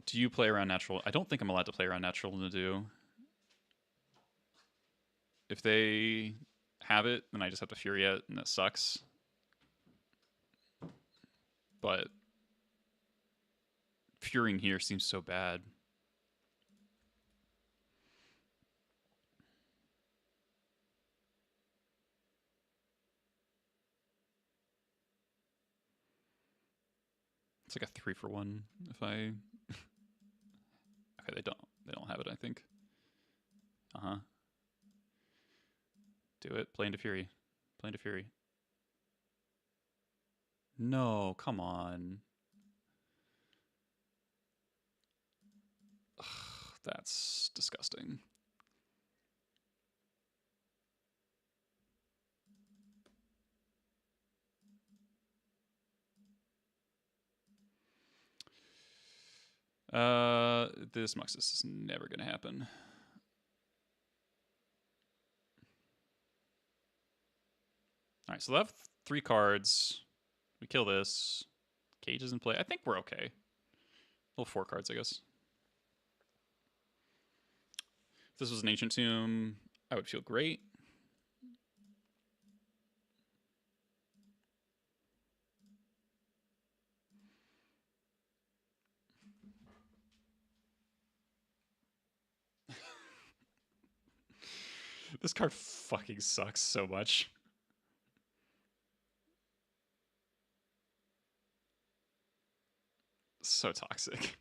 Do you play around natural? I don't think I'm allowed to play around natural Nadu. If they have it, then I just have to Fury it, and that sucks. But Furying here seems so bad. It's like a 3-for-1 if I... Okay, they don't have it, I think. Uh-huh. Do it. Play into Fury. Play into Fury. No, come on. Ugh, that's disgusting. This Muxus is never gonna happen. Alright, so they have 3 cards. We kill this. Cage is in play. I think we're okay. Well, 4 cards, I guess. If this was an Ancient Tomb, I would feel great. This card fucking sucks so much. So toxic.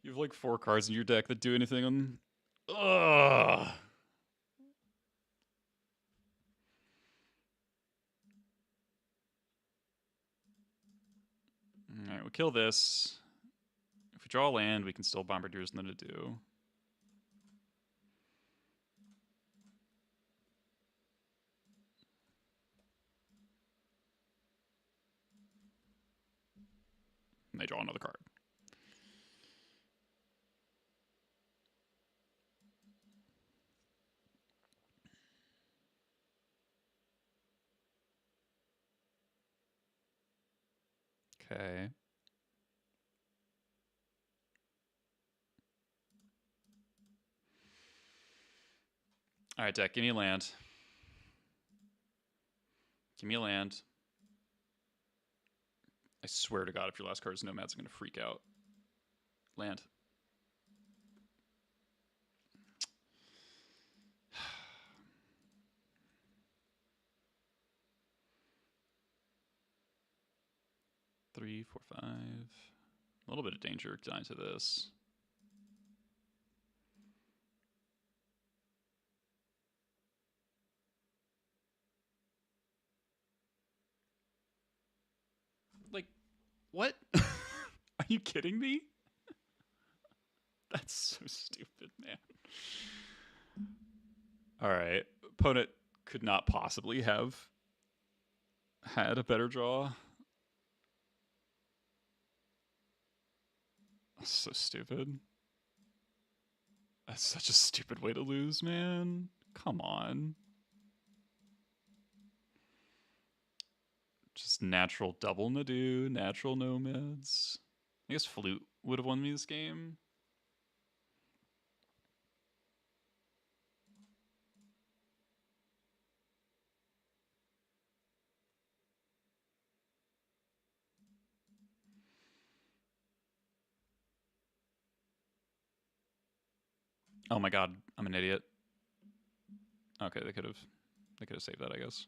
You have like 4 cards in your deck that do anything on... Ugh! Alright, we'll kill this. If we draw a land, we can still Bombardier's nothing to do. And they draw another card. Okay. Alright, deck, give me a land. Give me a land. I swear to God, if your last card is Nomads, I'm going to freak out. Land. Three, 4, 5. A little bit of danger down to this. Like, what? Are you kidding me? That's so stupid, man. Alright. Opponent could not possibly have had a better draw. That's so stupid. That's such a stupid way to lose, man. Come on. Just It's natural double Nadu, natural nomads. I guess Flute would have won me this game. Oh my god, I'm an idiot. Okay, they could have saved that, I guess.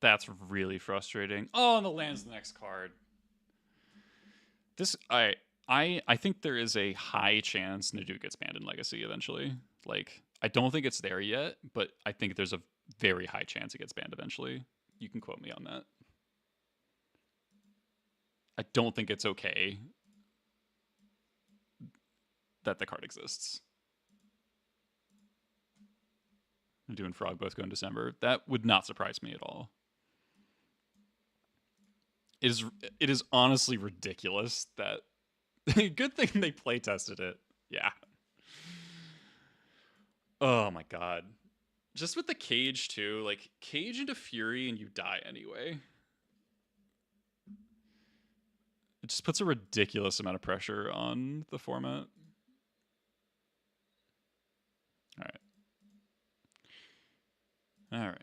That's really frustrating. Oh, and the land's the next card. This I think there is a high chance Nadu gets banned in Legacy eventually. Like, I don't think it's there yet, but I think there's a very high chance it gets banned eventually. You can quote me on that. I don't think it's okay that the card exists. Nadu and Frog both go in December. That would not surprise me at all. It is honestly ridiculous that good thing they play tested it. Yeah. Oh my god. Just with the cage too, like cage into Fury and you die anyway. It just puts a ridiculous amount of pressure on the format. All right. All right.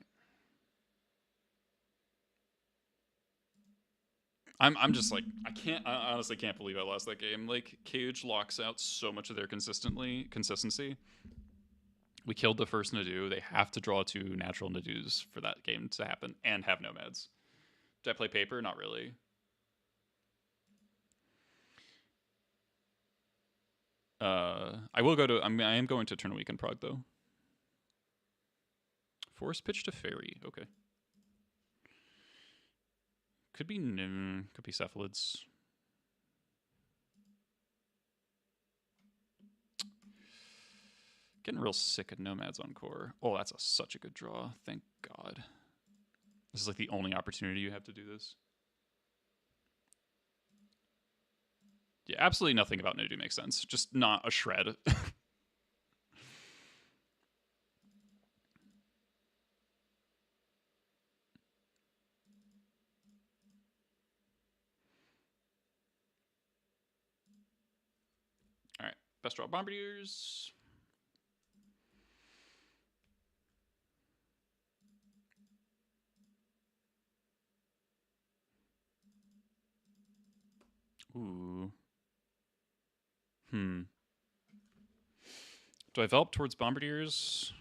I'm just like I honestly can't believe I lost that game. Like Cage locks out so much of their consistency. We killed the first Nadu. They have to draw 2 natural Nadus for that game to happen and have nomads. Did I play paper? Not really. I will go to. I am going to Turn a Week in Prague though. Force pitch to Fairy. Okay. Could be cephalids. Getting real sick of nomads on core. Oh, that's such a good draw. Thank God. This is like the only opportunity you have to do this. Yeah, absolutely nothing about Nadu makes sense. Just not a shred. All right, best draw Bombardiers. Ooh. Do I develop towards Bombardiers?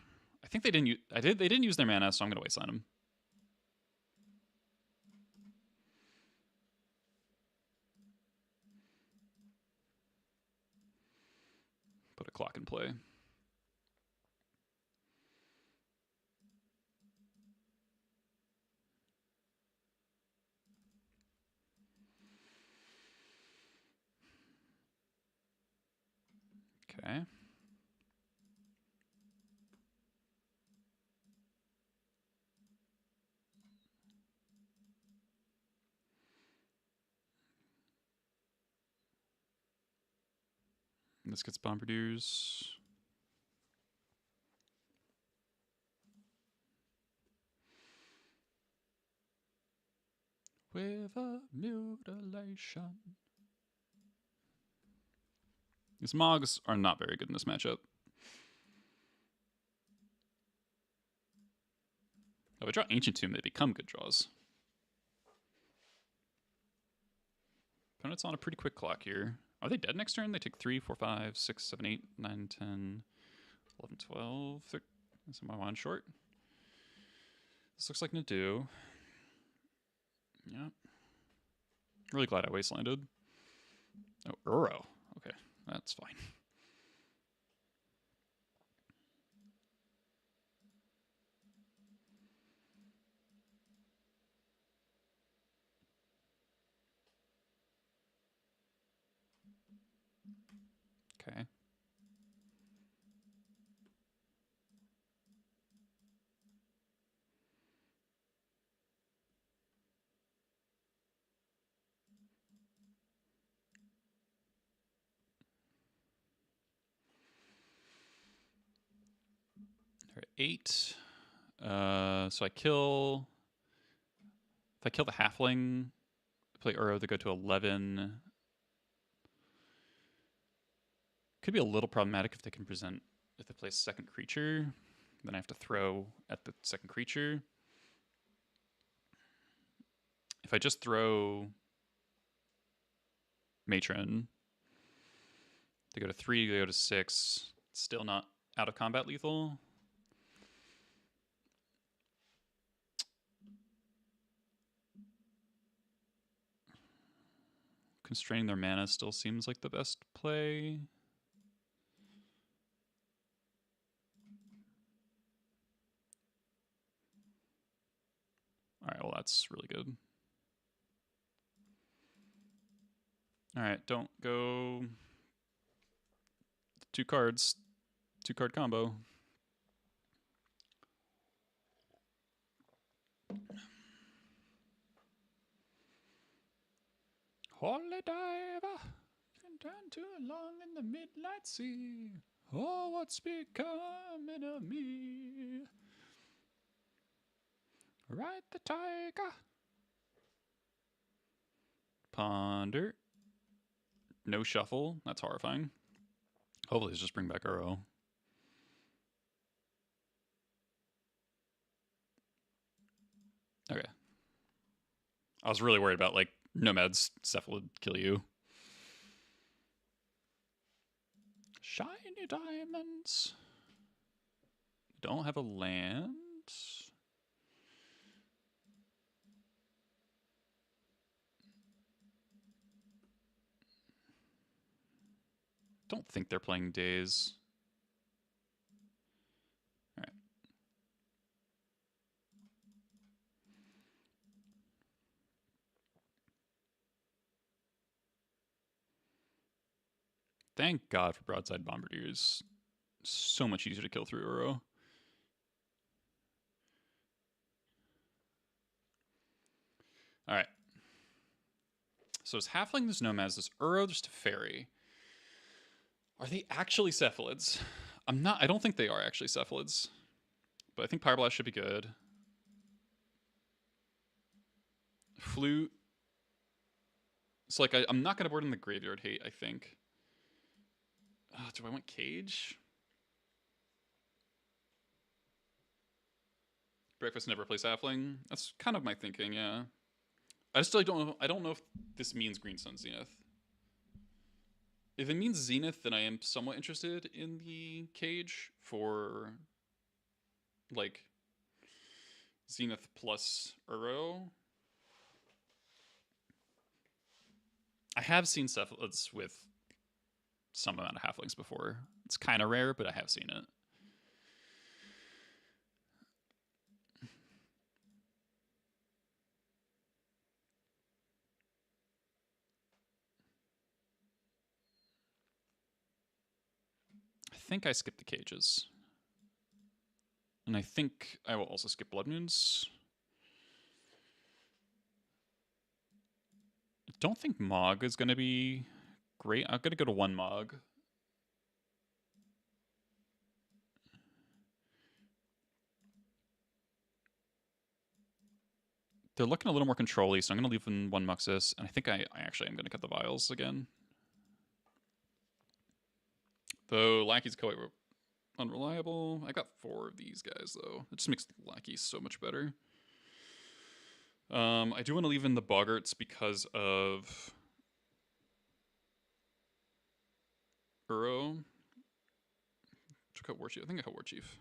I think they didn't. They didn't use their mana, so I'm gonna wasteland them. Put a clock in play. Okay. This gets Bombardiers. With a mutilation. These Mogs are not very good in this matchup. Oh, we draw Ancient Tomb, they become good draws. Opponent's on a pretty quick clock here. Are they dead next turn? They take 3, 4, 5, 6, 7, 8, 9, 10, 11, 12. Is my one short? This looks like Nadu. Yeah. Really glad I wastelanded. Oh, Uro. Okay, that's fine. Okay. For 8. So I kill. If I kill the halfling, play Uro, they go to 11. Could be a little problematic if they can present. If they play a second creature, then I have to throw at the second creature. If I just throw Matron, they go to 3, they go to 6. Still not out of combat lethal. Constraining their mana still seems like the best play. Alright, well that's really good. Alright, don't go 2 cards. 2-card combo. Holy diver, you can turn too long in the midnight sea. Oh, what's becoming of me? Ride the tiger. Ponder. No shuffle. That's horrifying. Hopefully, it's just bring back Uro. Okay. I was really worried about, like, Nomad's Cephalid kill you. Shiny diamonds. Don't have a land. Don't think they're playing Days. Alright. Thank God for Broadside Bombardiers. So much easier to kill through Uro. Alright. So it's Halfling, there's Nomads, there's Uro, there's Teferi. Are they actually Cephalids? I don't think they are actually Cephalids. But I think Pyre Blast should be good. Flute. So, like, I'm not going to board in the Graveyard Hate, I think. Do I want Cage? Breakfast never plays Halfling. That's kind of my thinking, yeah. I just don't know. I don't know if this means Green Sun Zenith. If it means Zenith, then I am somewhat interested in the Cage for, like, Zenith plus Uro. I have seen Cephalids with some amount of Halflings before. It's kind of rare, but I have seen it. I think I skipped the Cages. And I think I will also skip Blood Moons. I don't think Mog is going to be great. I'm going to go to 1 Mog. They're looking a little more control-y, so I'm going to leave in 1 Muxus. And I think I actually am going to cut the Vials again. Though Lackey's quite unreliable. I got 4 of these guys, though. It just makes Lackey so much better. I do want to leave in the Boggarts because of Uro. Should cut War Chief. I think I cut War Chief.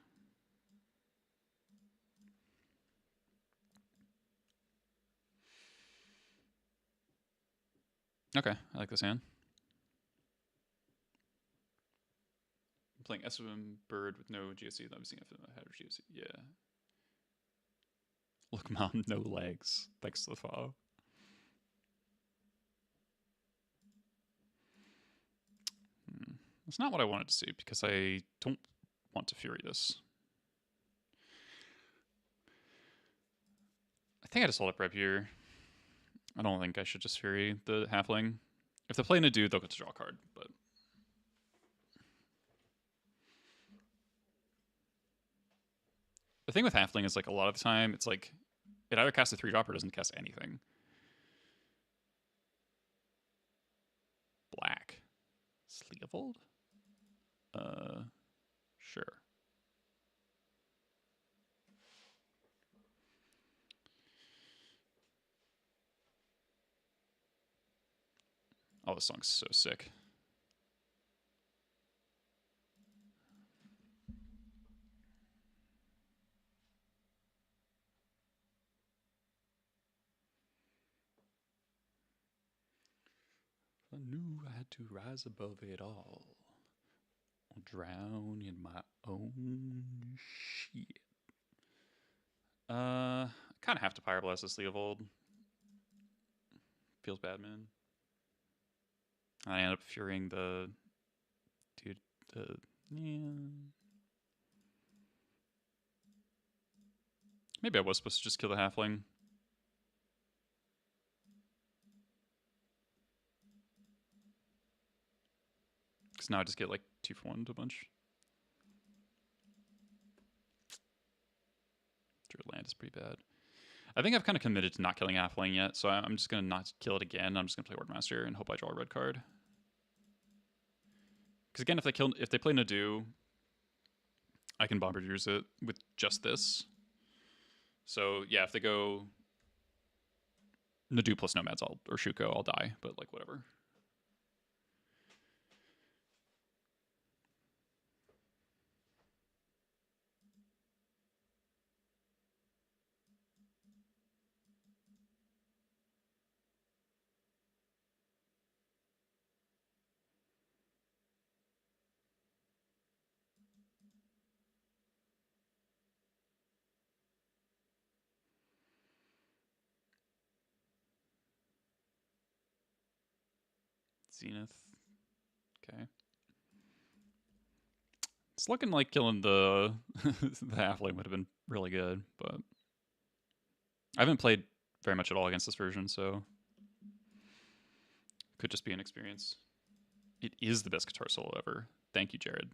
Okay, I like this hand. I'm playing SOM Bird with no GSC. I'm seeing if I had a GSC. Yeah. Look, Mom, no legs. Thanks to the follow. That's not what I wanted to see because I don't want to Fury this. I think I just hold up rep here. I don't think I should just Fury the Halfling. If they're playing a dude, they'll get to draw a card, but... The thing with Halfling is like a lot of the time it's like it either casts a 3-drop or doesn't cast anything. Black. Sleevold? Sure. Oh, this song's so sick. I knew I had to rise above it all. I'll drown in my own shit. I kind of have to Pyroblast this Leovold. Feels bad, man. I end up Furying the dude. Yeah. Maybe I was supposed to just kill the Halfling. Because now I just get like 2 for 1 to a bunch. Druid land is pretty bad. I think I've kind of committed to not killing Halfling yet, so I'm just going to not kill it again. I'm just going to play Wardmaster and hope I draw a red card. Because again, if they play Nadu, I can Bombardiers it with just this. So yeah, if they go Nadu plus Nomads or Shuko, I'll die, but like whatever. Zenith. Okay. It's looking like killing the the Halfling would have been really good, but I haven't played very much at all against this version, so could just be an experience. It is the best guitar solo ever. Thank you, Jared.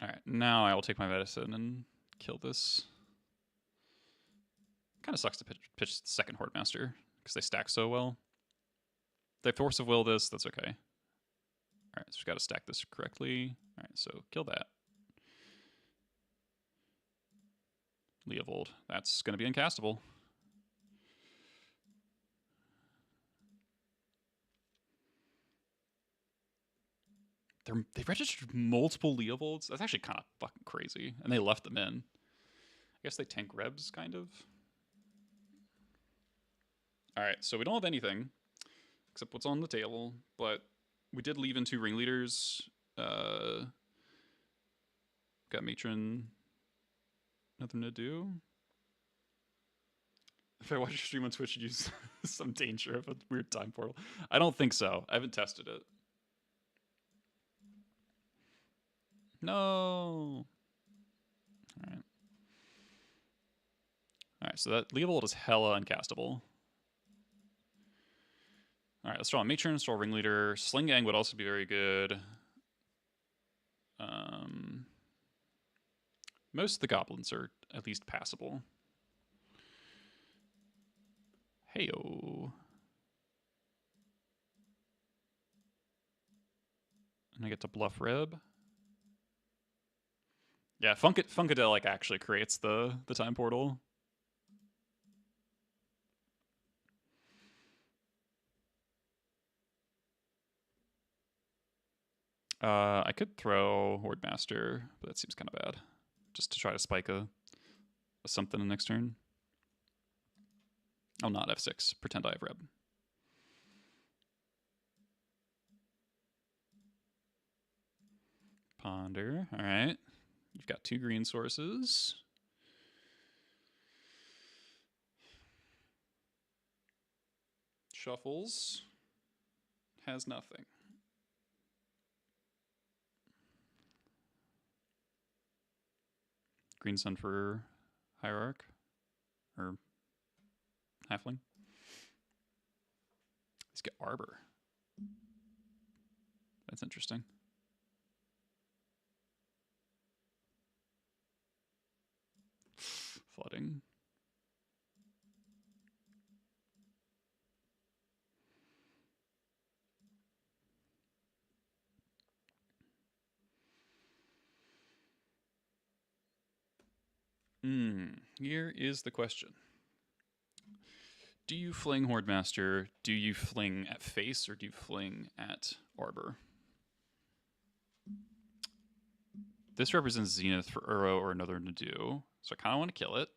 All right, now I will take my medicine and kill this. Kind of sucks to pitch the second Horde Master because they stack so well. If they Force of Will this, that's okay. All right, so we've got to stack this correctly. All right, so kill that. Leovold, that's going to be uncastable. They've registered multiple Leovolds. That's actually kind of fucking crazy. And they left them in. I guess they tank Rebs, kind of. Alright, so we don't have anything except what's on the table, but we did leave in 2 ringleaders. Got Matron. Nothing to do. If I watch your stream on Twitch, you'd use some danger of a weird time portal. I don't think so. I haven't tested it. No. Alright. Alright, so that Leovold is hella uncastable. Alright, let's draw a Matron, let's draw a Ringleader. Sling-Gang would also be very good. Most of the Goblins are at least passable. Heyo. And I get to bluff Reb. Yeah, Funkadelic actually creates the time portal. I could throw Horde Master, but that seems kind of bad. Just to try to spike a something the next turn. I'll not F6. Pretend I have Reb. Ponder. All right. You've got 2 green sources. Shuffles has nothing. Green Sun for Hierarch or Halfling. Let's get Arbor. That's interesting. Flooding. Here is the question. Do you fling Horde Master? Do you fling at face or do you fling at Arbor? This represents Zenith for Uro or another Nadu, so I kind of want to kill it.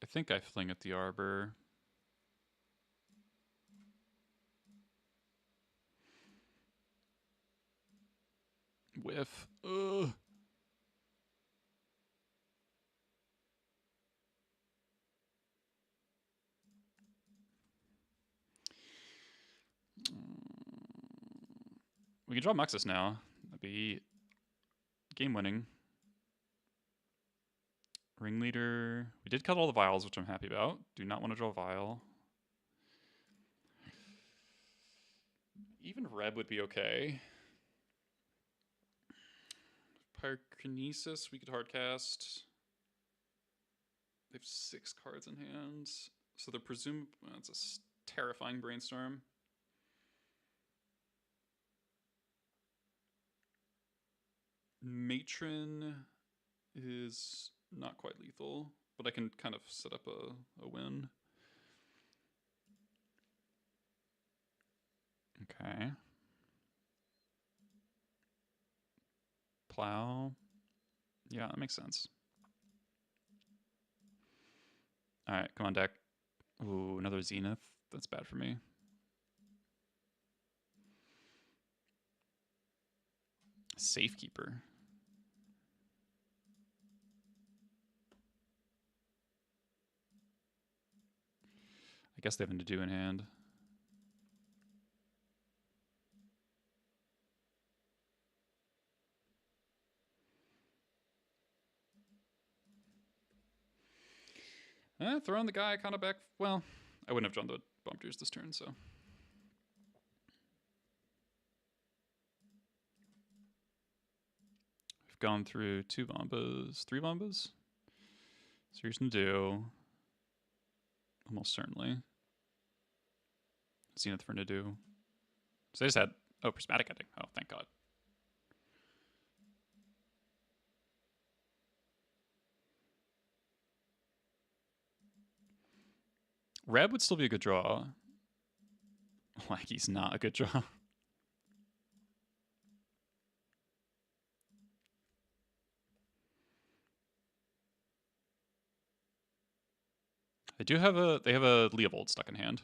I think I fling at the Arbor. Whiff. Ugh. We can draw Muxus now. That'd be game winning. Ringleader. We did cut all the vials, which I'm happy about. Do not want to draw a vial. Even Reb would be okay. Pyrokinesis, we could hardcast. They have 6 cards in hand. So they're presumed. That's a terrifying brainstorm. Matron is not quite lethal, but I can kind of set up a win. Okay. Plow. Yeah, that makes sense. Alright, come on, deck. Ooh, another Zenith. That's bad for me. Safekeeper. I guess they have a Nadu in hand. Throwing the guy kind of back. Well, I wouldn't have drawn the Bumpers this turn, so. We've gone through 2 Bombas, 3 Bombas. So here's Nadu. Almost certainly. Zenith for Nadu. So they just had, oh, Prismatic Ending. Oh, thank God. Reb would still be a good draw. Like he's not a good draw. They have a Leovold stuck in hand.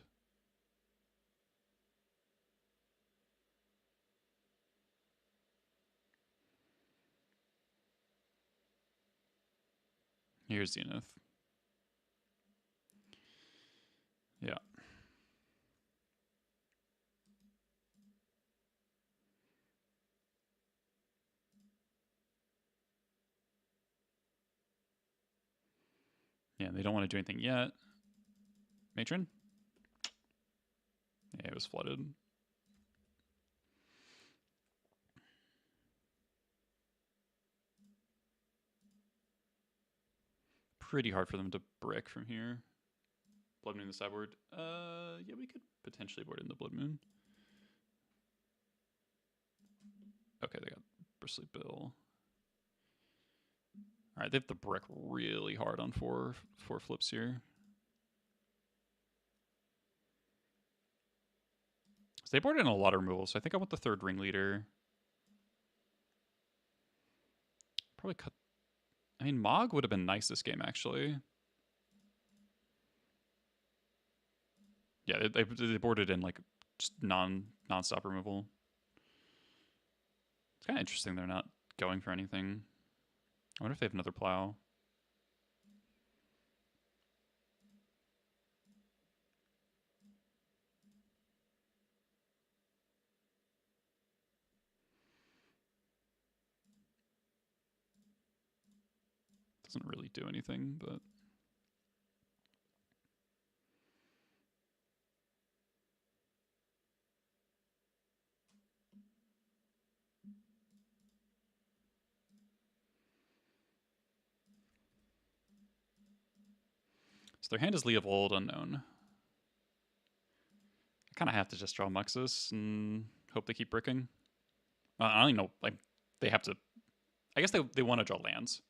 Here's Zenith. Yeah. Yeah, they don't want to do anything yet. Matron? Yeah, it was flooded. Pretty hard for them to brick from here. Blood Moon the sideboard. Yeah, we could potentially board in the Blood Moon. Okay, they got Bristly Bill. All right, they have to brick really hard on four flips here. So they boarded in a lot of removals, so I think I want the 3rd Ringleader. Probably cut. I mean, Mog would have been nice this game, actually. Yeah, they boarded in like Just non-stop removal. It's kind of interesting they're not going for anything. I wonder if they have another plow. Doesn't really do anything, but so their hand is Lee of Old Unknown. I kind of have to just draw Muxus and hope they keep bricking. I don't even know. Like they have to. I guess they want to draw lands.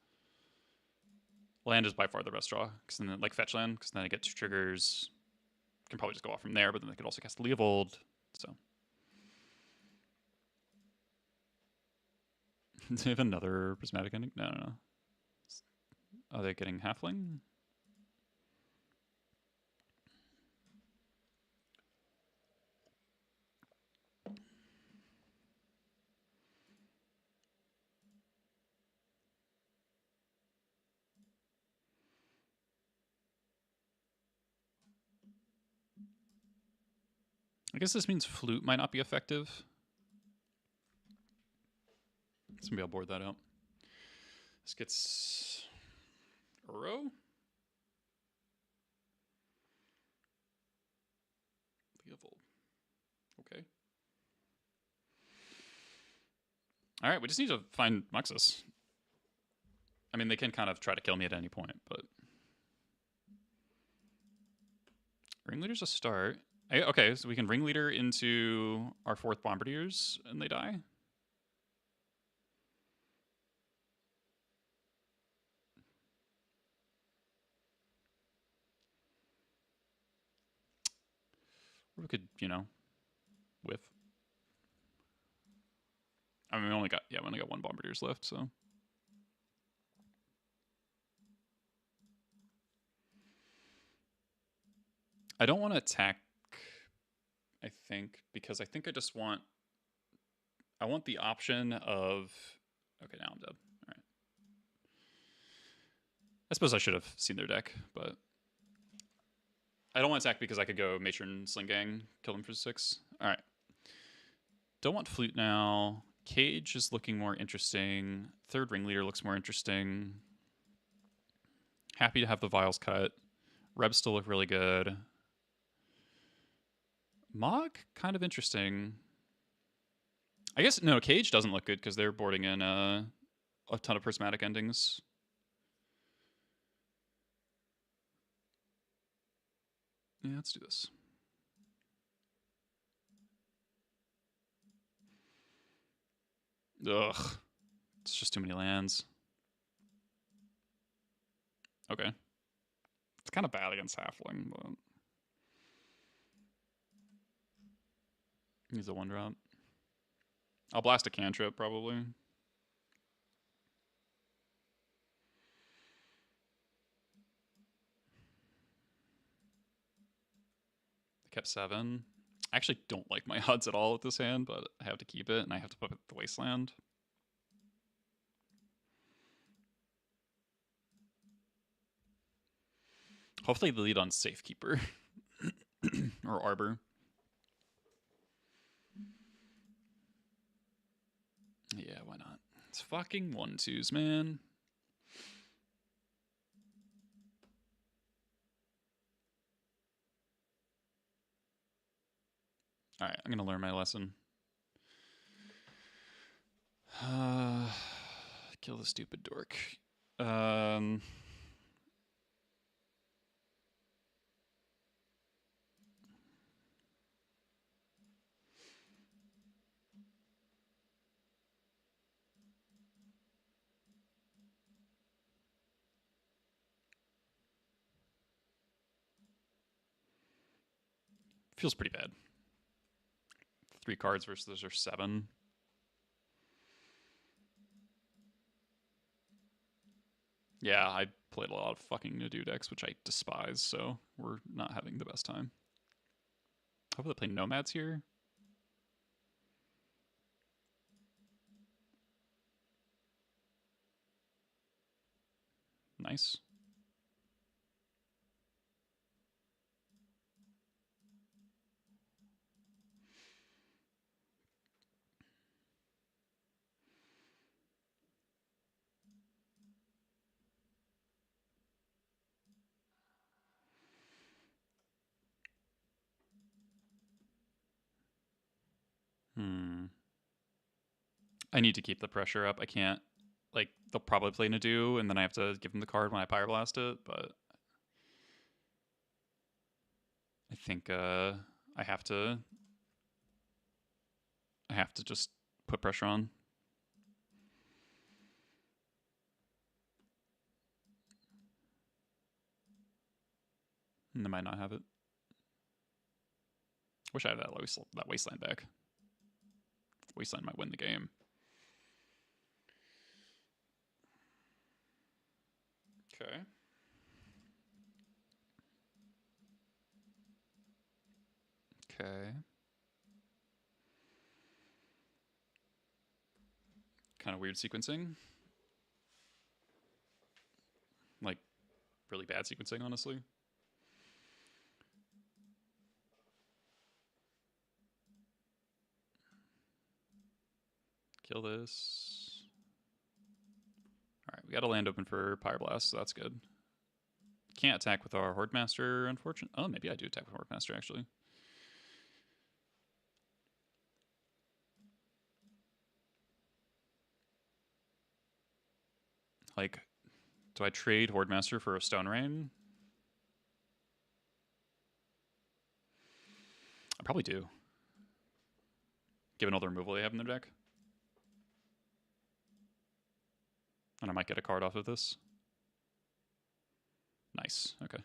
Land is by far the best draw because then like fetch land because then I get 2 triggers. Can probably just go off from there, but then they could also cast Lee of Old. So do they have another prismatic ending? No. Are they getting halfling? I guess this means flute might not be effective. So maybe I'll board that out. This gets Uro. Leovold. Okay. All right, we just need to find Muxus. I mean, they can kind of try to kill me at any point, but Ringleader's a start. Okay, so we can Ringleader into our 4th Bombardiers, and they die. Or we could, whiff. I mean, we only got 1 Bombardiers left, so. I don't want to attack, I think, because I think I just want... I want the option of... Okay, now I'm dead. All right. I suppose I should have seen their deck, but... I don't want to attack because I could go Matron Sling Gang, kill them for 6. All right. Don't want Flute now. Cage is looking more interesting. 3rd Ringleader looks more interesting. Happy to have the Vials cut. Rebs still look really good. Mog, kind of interesting. I guess, no, Cage doesn't look good because they're boarding in a ton of prismatic endings. Yeah, let's do this. Ugh. It's just too many lands. Okay. It's kind of bad against Halfling, but... He's a 1-drop. I'll blast a cantrip, probably. Kept 7. I actually don't like my odds at all with this hand, but I have to keep it, and I have to put it the Wasteland. Hopefully they lead on Safekeeper. Or Arbor. Yeah, why not? It's fucking 1/2s, man. Alright, I'm gonna learn my lesson. Kill the stupid dork. Feels pretty bad. 3 cards versus those are 7. Yeah, I played a lot of fucking Nadu decks, which I despise, so we're not having the best time. Hopefully they play Nomads here. Nice. I need to keep the pressure up. I can't, like, they'll probably play Nadu, and then I have to give them the card when I Pyroblast it, but I think I have to just put pressure on. And they might not have it. Wish I had that wasteland back. Wasteland might win the game. Okay. Okay. Kind of weird sequencing. Like, really bad sequencing, honestly. Kill this. Alright, we got a land open for Pyroblast, so that's good. Can't attack with our Horde Master, unfortunately. Oh, maybe I do attack with Horde Master, actually. Like, do I trade Horde Master for a Stone Rain? I probably do. Given all the removal they have in their deck. And I might get a card off of this. Nice. Okay.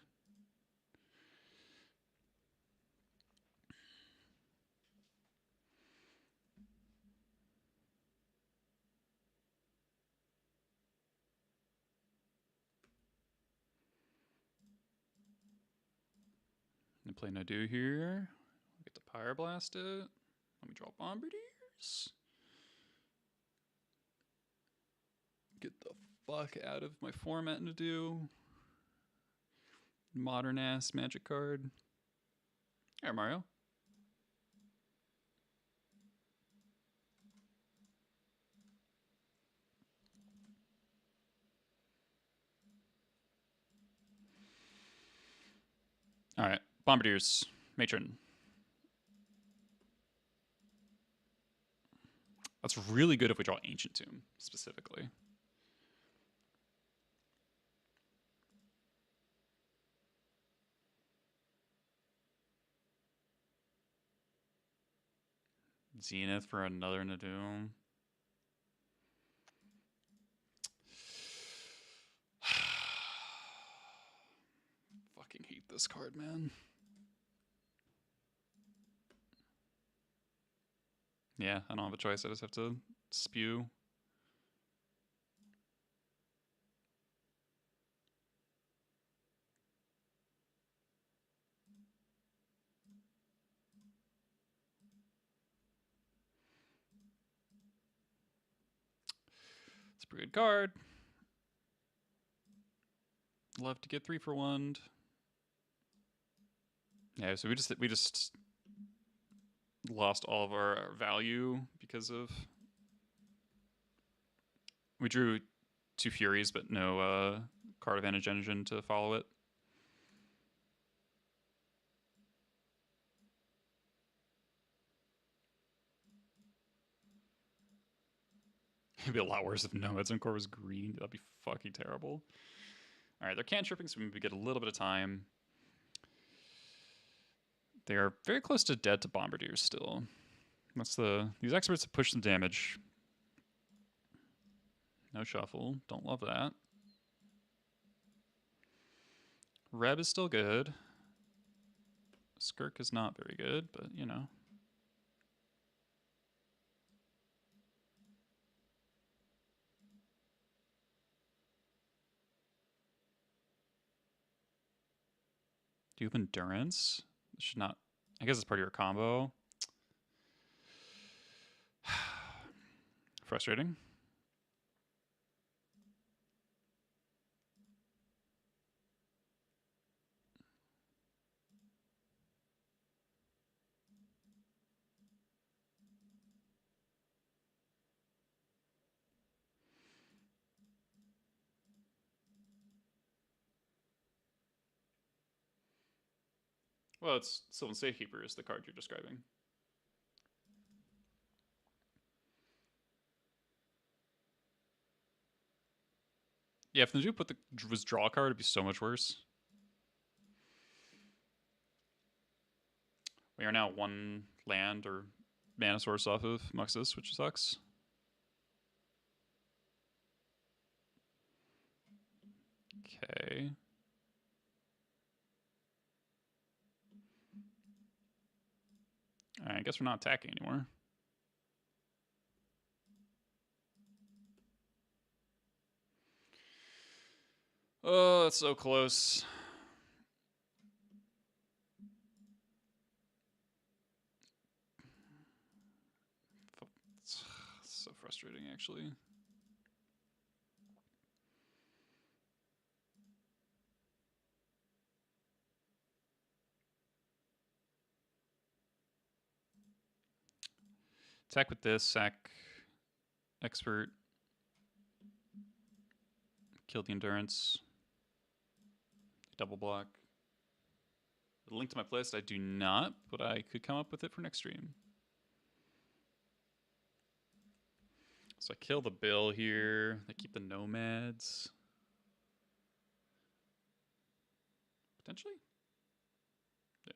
I'm gonna play Nadu here. Get to Pyroblast it. Let me draw Bombardiers. Get the fuck out of my format, Nadu. Modern ass magic card. Alright, Mario. Alright, Bombardiers. Matron. That's really good if we draw Ancient Tomb, specifically. Zenith for another Nadu. Fucking hate this card, man. Yeah, I don't have a choice. I just have to spew. It's a pretty good card. Love to get 3 for 1. Yeah, so we just lost all of our value because of we drew 2 Furies but no card advantage engine to follow it. It'd be a lot worse if Nomads Encore was green. That'd be fucking terrible. Alright, they're cantripping, so maybe we get a little bit of time. They are very close to dead to Bombardiers still. These experts have pushed some damage. No shuffle. Don't love that. Reb is still good. Skirk is not very good, but you know. Do you have endurance? Should not I guess it's part of your combo. Frustrating. Well, it's Sylvan Safekeeper is the card you're describing. Yeah, if the dude put the was draw card, it'd be so much worse. We are now one land or mana source off of Muxus, which sucks. Okay. Alright, I guess we're not attacking anymore. Oh, that's so close. It's so frustrating, actually. Attack with this, sack expert. Kill the endurance. Double block. The link to my playlist, I do not, but I could come up with it for next stream. So I kill the bill here. I keep the nomads. Potentially? Yeah.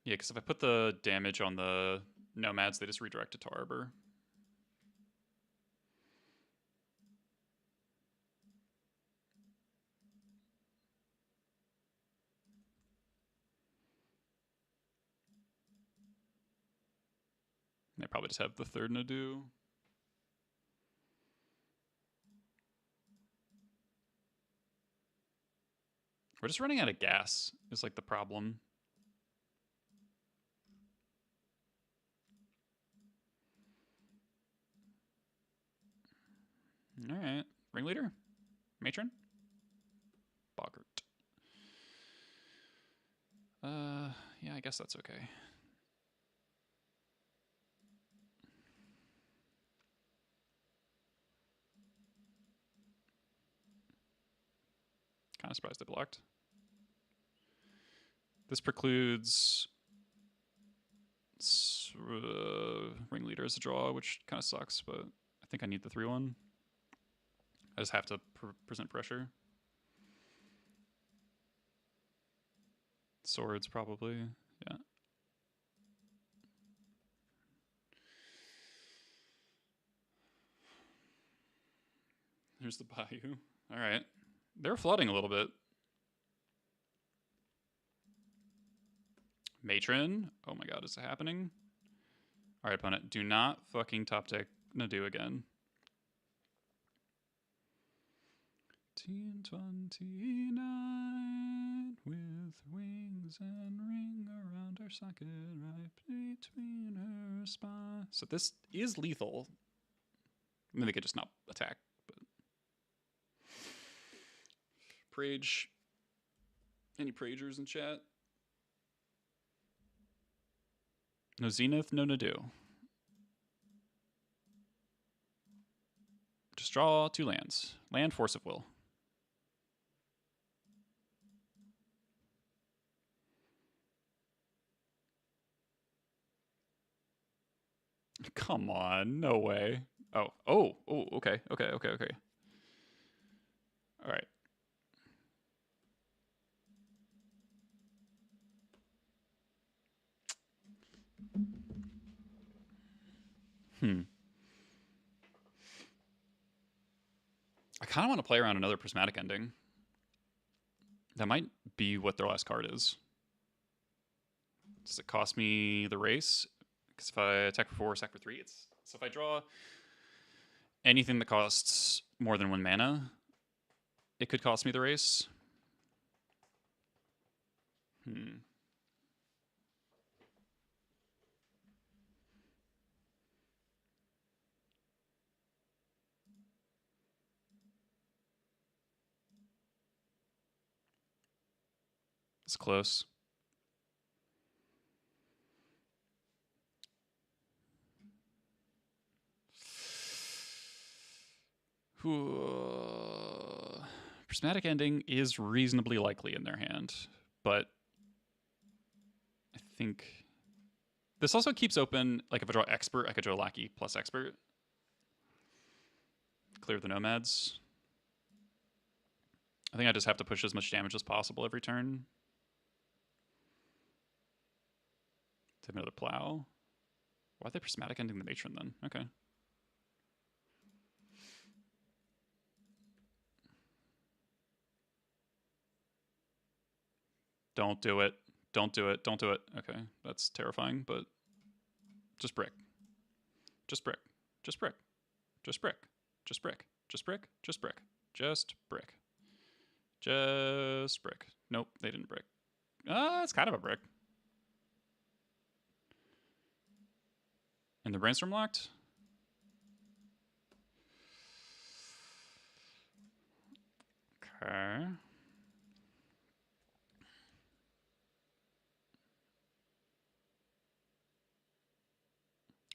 Yeah, because if I put the damage on the nomads, they just redirect it to Arbor. They probably just have the third Nadu. We're just running out of gas is like the problem. All right. Ringleader? Matron? Boggart. Yeah, I guess that's okay. Kind of surprised they blocked. This precludes Ringleader as a draw, which kind of sucks, but I think I need the 3-1. I just have to present pressure. Swords, probably. Yeah. Here's the Bayou. All right. They're flooding a little bit. Matron. Oh my god, is it happening? All right, opponent. Do not fucking top deck Nadu again. 1929 with wings and ring around her socket right between her spine. So this is lethal. I mean, they could just not attack, but Prage. Any Pragers in chat? No Zenith, no Nadu. Just draw 2 lands. Land, Force of Will. Come on, no way. Oh, okay. All right. I kind of want to play around another prismatic ending. That might be what their last card is. Does it cost me the race? Because if I attack for 4, sack for 3, it's so if I draw anything that costs more than 1 mana, it could cost me the race. It's close. Prismatic Ending is reasonably likely in their hand, but I think this also keeps open, like if I draw Expert, I could draw Lackey plus Expert. Clear the Nomads. I think I just have to push as much damage as possible every turn. To have another Plow. Why are they Prismatic Ending the Matron then? Okay. Don't do it. Don't do it. Don't do it. Okay, that's terrifying, but just brick. Just brick. Just brick. Just brick. Just brick. Just brick. Just brick. Just brick. Just brick. Nope, they didn't brick. It's kind of a brick. And the brainstorm locked? Okay.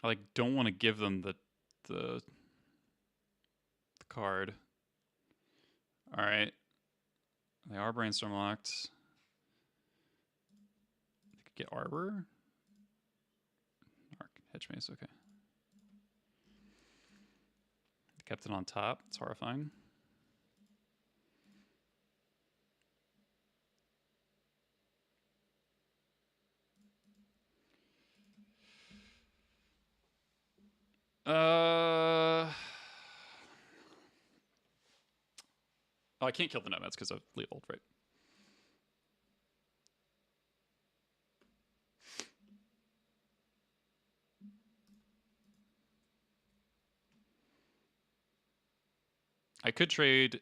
I like don't want to give them the card. All right. They are brainstorm locked. They could get Arbor. Arc, Hedge Maze, okay. Kept it on top. It's horrifying. Oh, I can't kill the Nomads because of Leovold, right? I could trade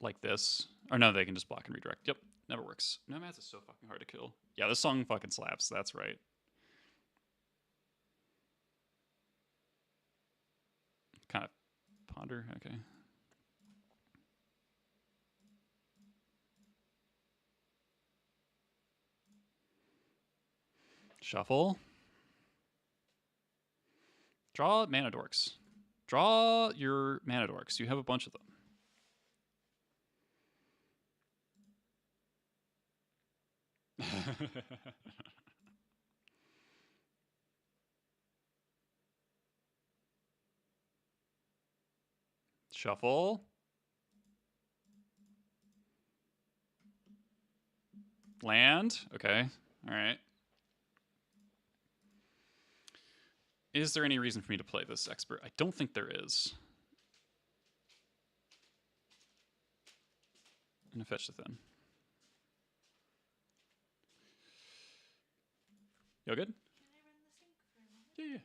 like this. Or no, they can just block and redirect. Yep, never works. Nomads is so fucking hard to kill. Yeah, this song fucking slaps. That's right. Kind of ponder. Okay. Shuffle. Draw mana dorks. Draw your mana dorks. You have a bunch of them. Shuffle. Land. Okay. All right. Is there any reason for me to play this Expert? I don't think there is. I'm gonna fetch the Thin. You all good? Can I run the sink for a moment? Yeah, yeah.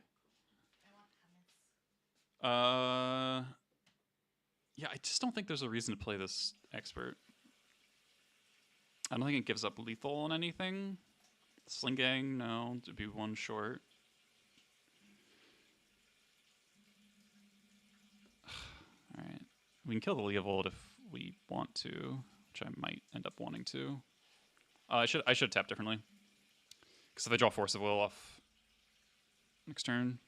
I want hummus. Yeah, I just don't think there's a reason to play this Expert. I don't think it gives up lethal on anything. Sling Gang, no, to be one short. Alright. We can kill the Leovold if we want to, which I might end up wanting to. I should tap differently. Because if I draw Force of Will off next turn.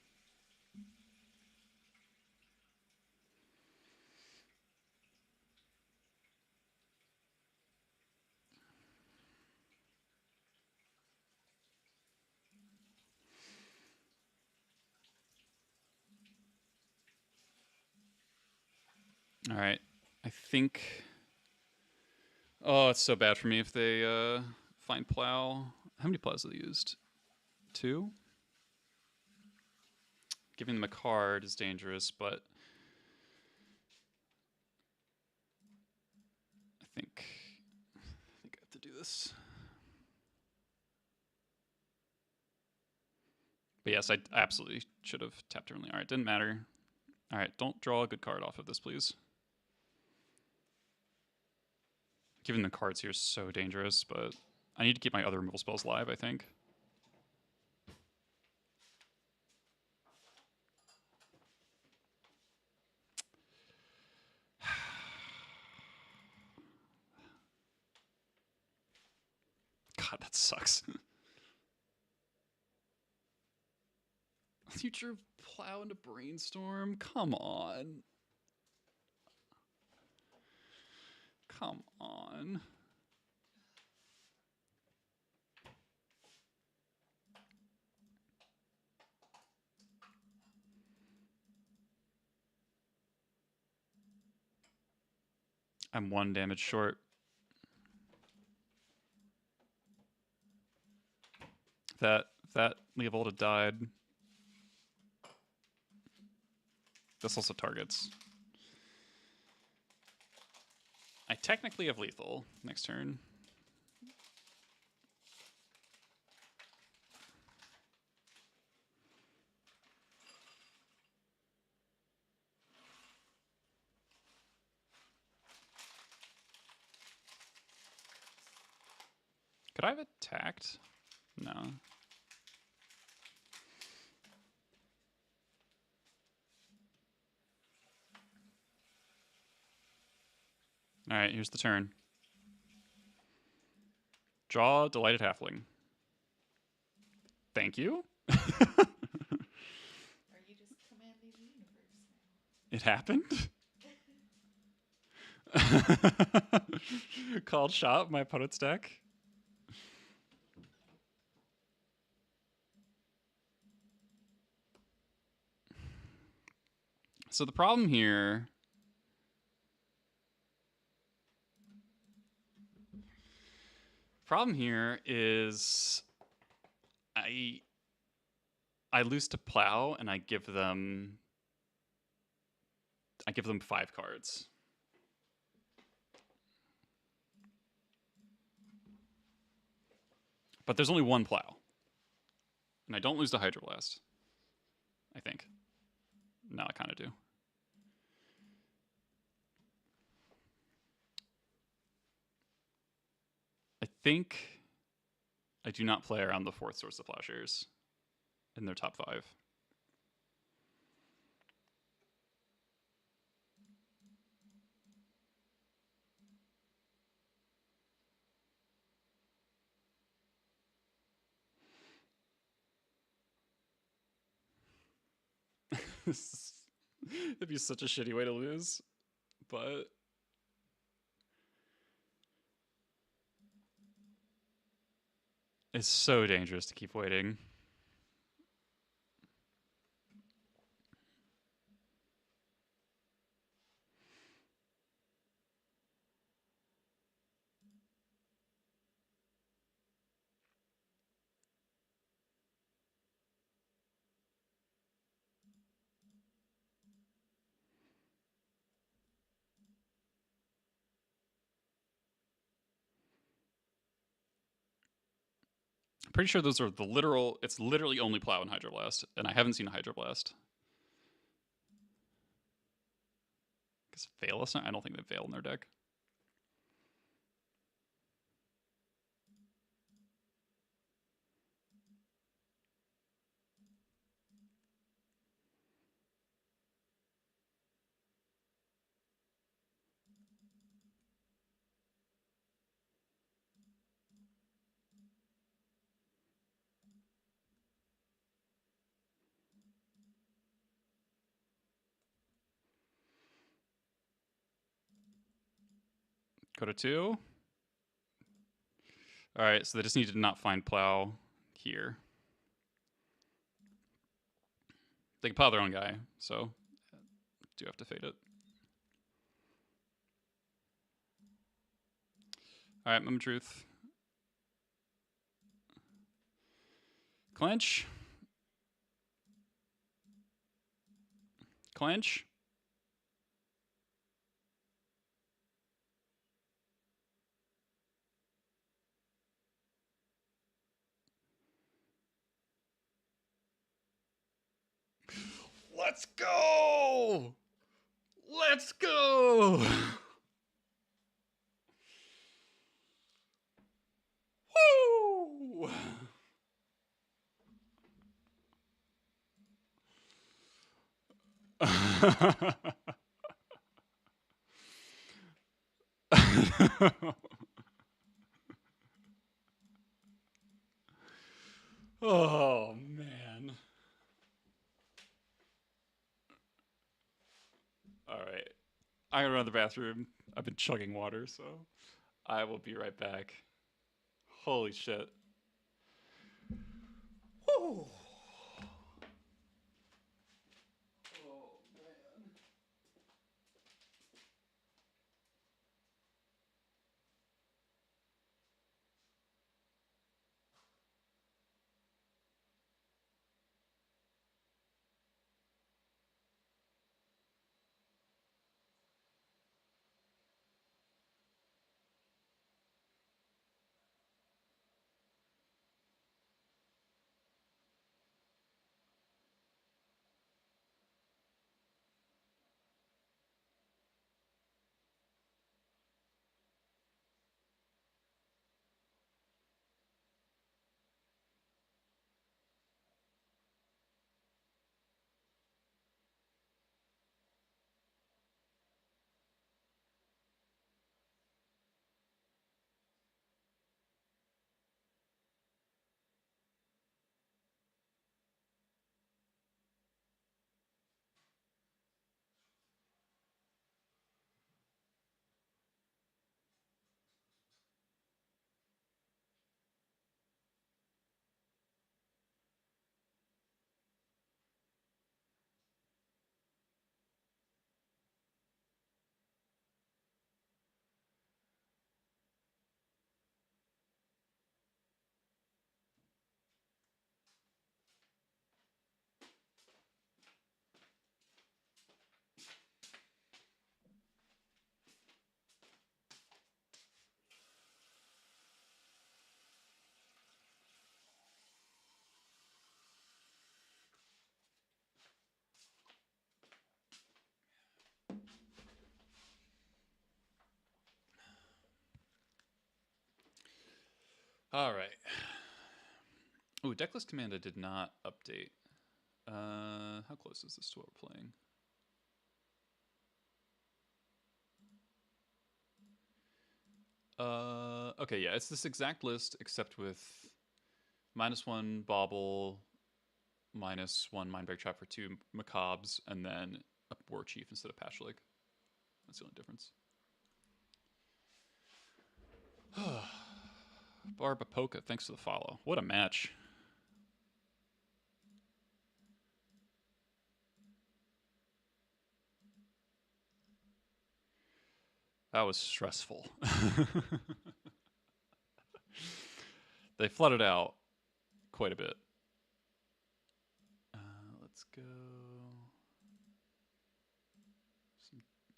Alright. I think... Oh, it's so bad for me if they find Plow. How many plows have they used? 2? Giving them a card is dangerous, but I think I have to do this. But yes, I absolutely should have tapped differently. All right, didn't matter. All right, don't draw a good card off of this, please. Giving the cards here is so dangerous, but I need to keep my other removal spells live, I think. God, that sucks. You drew Plow into Brainstorm? Come on. Come on. I'm 1 damage short. If that Leovolta died, this also targets. I technically have lethal next turn. Could I have attacked? No. All right, here's the turn. Draw Delighted Halfling. Thank you. Are you just commanding the universe now? It happened. Called shot my opponent's deck. So the problem here is I lose to Plow and I give them 5 cards. But there's only 1 Plow. And I don't lose to Hydroblast. I think. No, I kind of do. I think I do not play around the 4th Source of Plowshares in their top 5. It'd be such a shitty way to lose, but it's so dangerous to keep waiting. I'm pretty sure those are the literal. It's literally only Plow and Hydroblast, and I haven't seen a Hydroblast. Because Veil, I don't think they Veil in their deck. Go to 2. All right, so they just need to not find Plow here. They can plow their own guy, so do have to fade it. All right, Moment Truth. Clench. Clench. Let's go! Let's go! Woo! Oh, man. All right. I gotta run to the bathroom. I've been chugging water, so I will be right back. Holy shit. Whew. Oh, man. All right. Ooh, Decklist Commando did not update. How close is this to what we're playing? Okay, yeah, it's this exact list except with -1 Bauble, -1 Mindbreak Trap for 2 Macabres, and then a War Chief instead of Pashlik. That's the only difference. Barbapoka, thanks for the follow. What a match. That was stressful. They flooded out quite a bit. Let's go.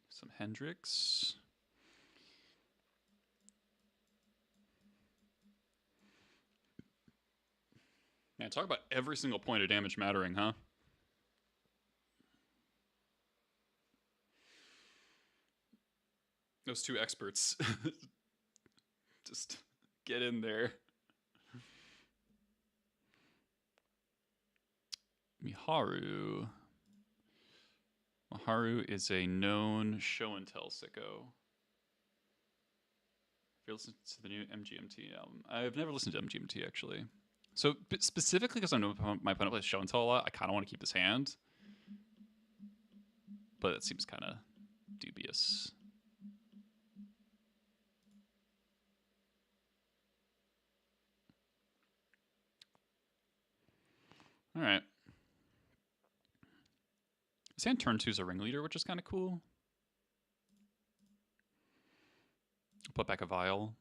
Some Hendrix. Man, talk about every single point of damage mattering, huh? Those two experts. Just get in there. Miharu. Miharu is a known show and tell sicko. If you listen to the new MGMT album, I've never listened to MGMT actually. So specifically because I know my opponent plays show and tell a lot, I kind of want to keep his hand, but it seems kind of dubious. All right. His hand turn 2 is a ringleader, which is kind of cool. Put back a vial.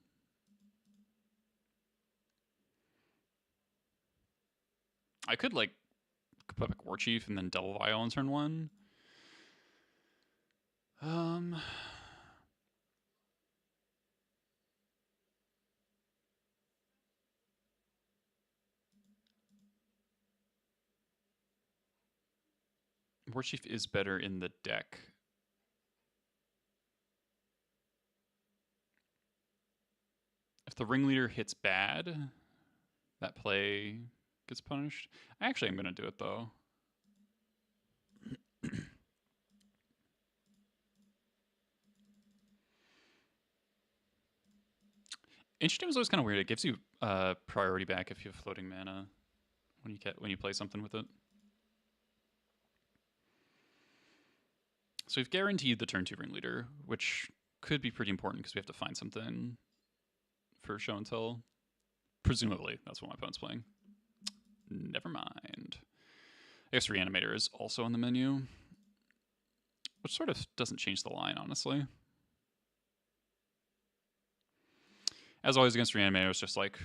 I could like put back War Chief and then double vial on turn 1. War Chief is better in the deck. If the ringleader hits bad, that play gets punished. Actually, I'm going to do it, though. Interesting is always kind of weird. It gives you priority back if you have floating mana when you play something with it. So we've guaranteed the turn 2 ringleader, which could be pretty important because we have to find something for show and tell. Presumably, that's what my opponent's playing. Never mind. I guess Reanimator is also on the menu, which sort of doesn't change the line, honestly. As always against Reanimator, it's just like,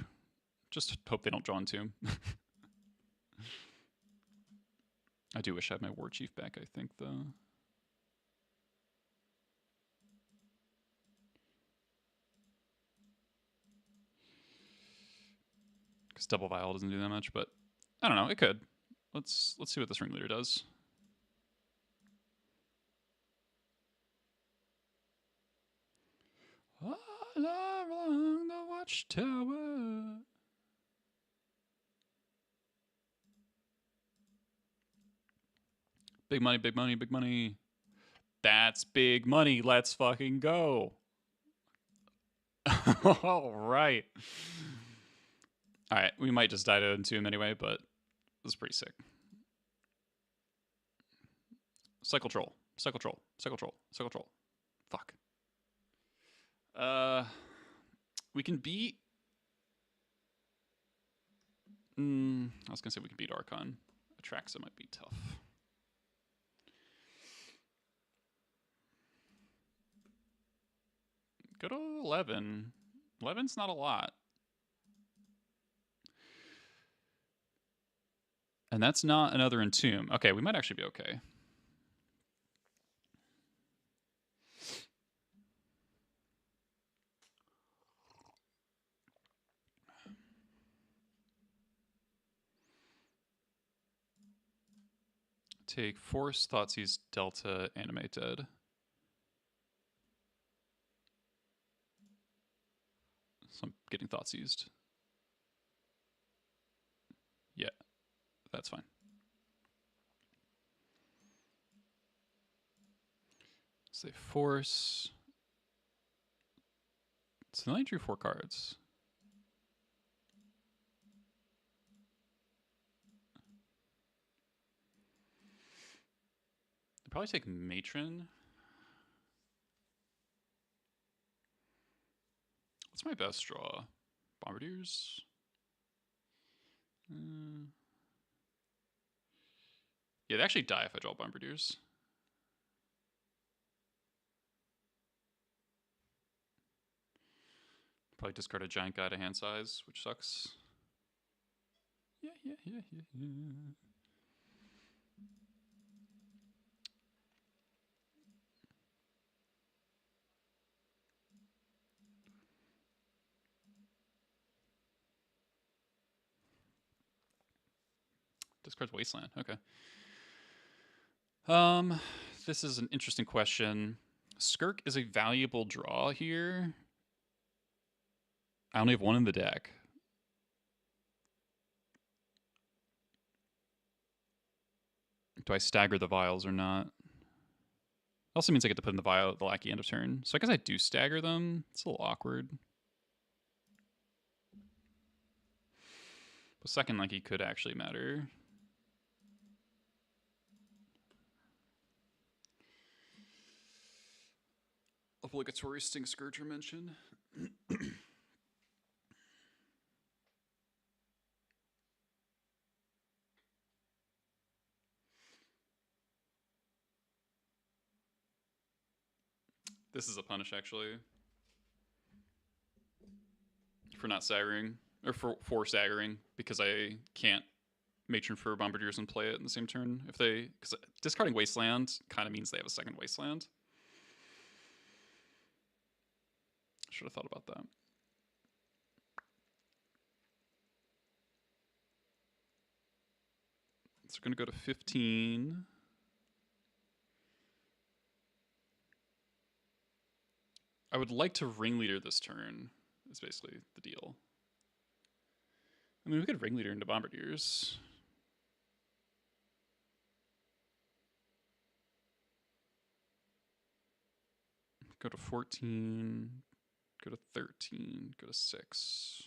just hope they don't draw in Tomb. I do wish I had my War Chief back, I think, though. Because Double Vial doesn't do that much, but I don't know, it could. Let's see what this ringleader does. All along the watchtower. Big money, big money, big money. That's big money. Let's fucking go. All right. All right, we might just die to Entomb anyway, but it was pretty sick. Cycle Troll, Cycle Troll, Cycle Troll, Cycle Troll. Fuck. We can beat... I was going to say we can beat Archon. Atraxa might be tough. Go to 11. 11's not a lot. And that's not another Entomb. Okay, we might actually be okay. Take Force, Thoughtseize, Delta, Animate Dead. So I'm getting Thoughtseize. Yeah, that's fine. Say Force. So then I drew 4 cards. I'd probably take Matron. What's my best draw? Bombardiers? Yeah, they actually die if I draw Bombardiers. Probably discard a giant guy to hand size, which sucks. Yeah. Discards Wasteland. Okay. This is an interesting question. Skirk is a valuable draw here. I only have 1 in the deck. Do I stagger the vials or not? Also means I get to put in the vial at the lackey end of turn. So I guess I do stagger them. It's a little awkward. But second lackey could actually matter. Obligatory Sting Scourger mention. This is a punish, actually. For not staggering. Or for staggering. Because I can't Matron for Bombardiers and play it in the same turn. If they... Because discarding Wasteland kind of means they have a second Wasteland. Should have thought about that. So we're going to go to 15. I would like to ringleader this turn, is basically the deal. I mean, we could ringleader into bombardiers. Go to 14, go to 13, go to 6.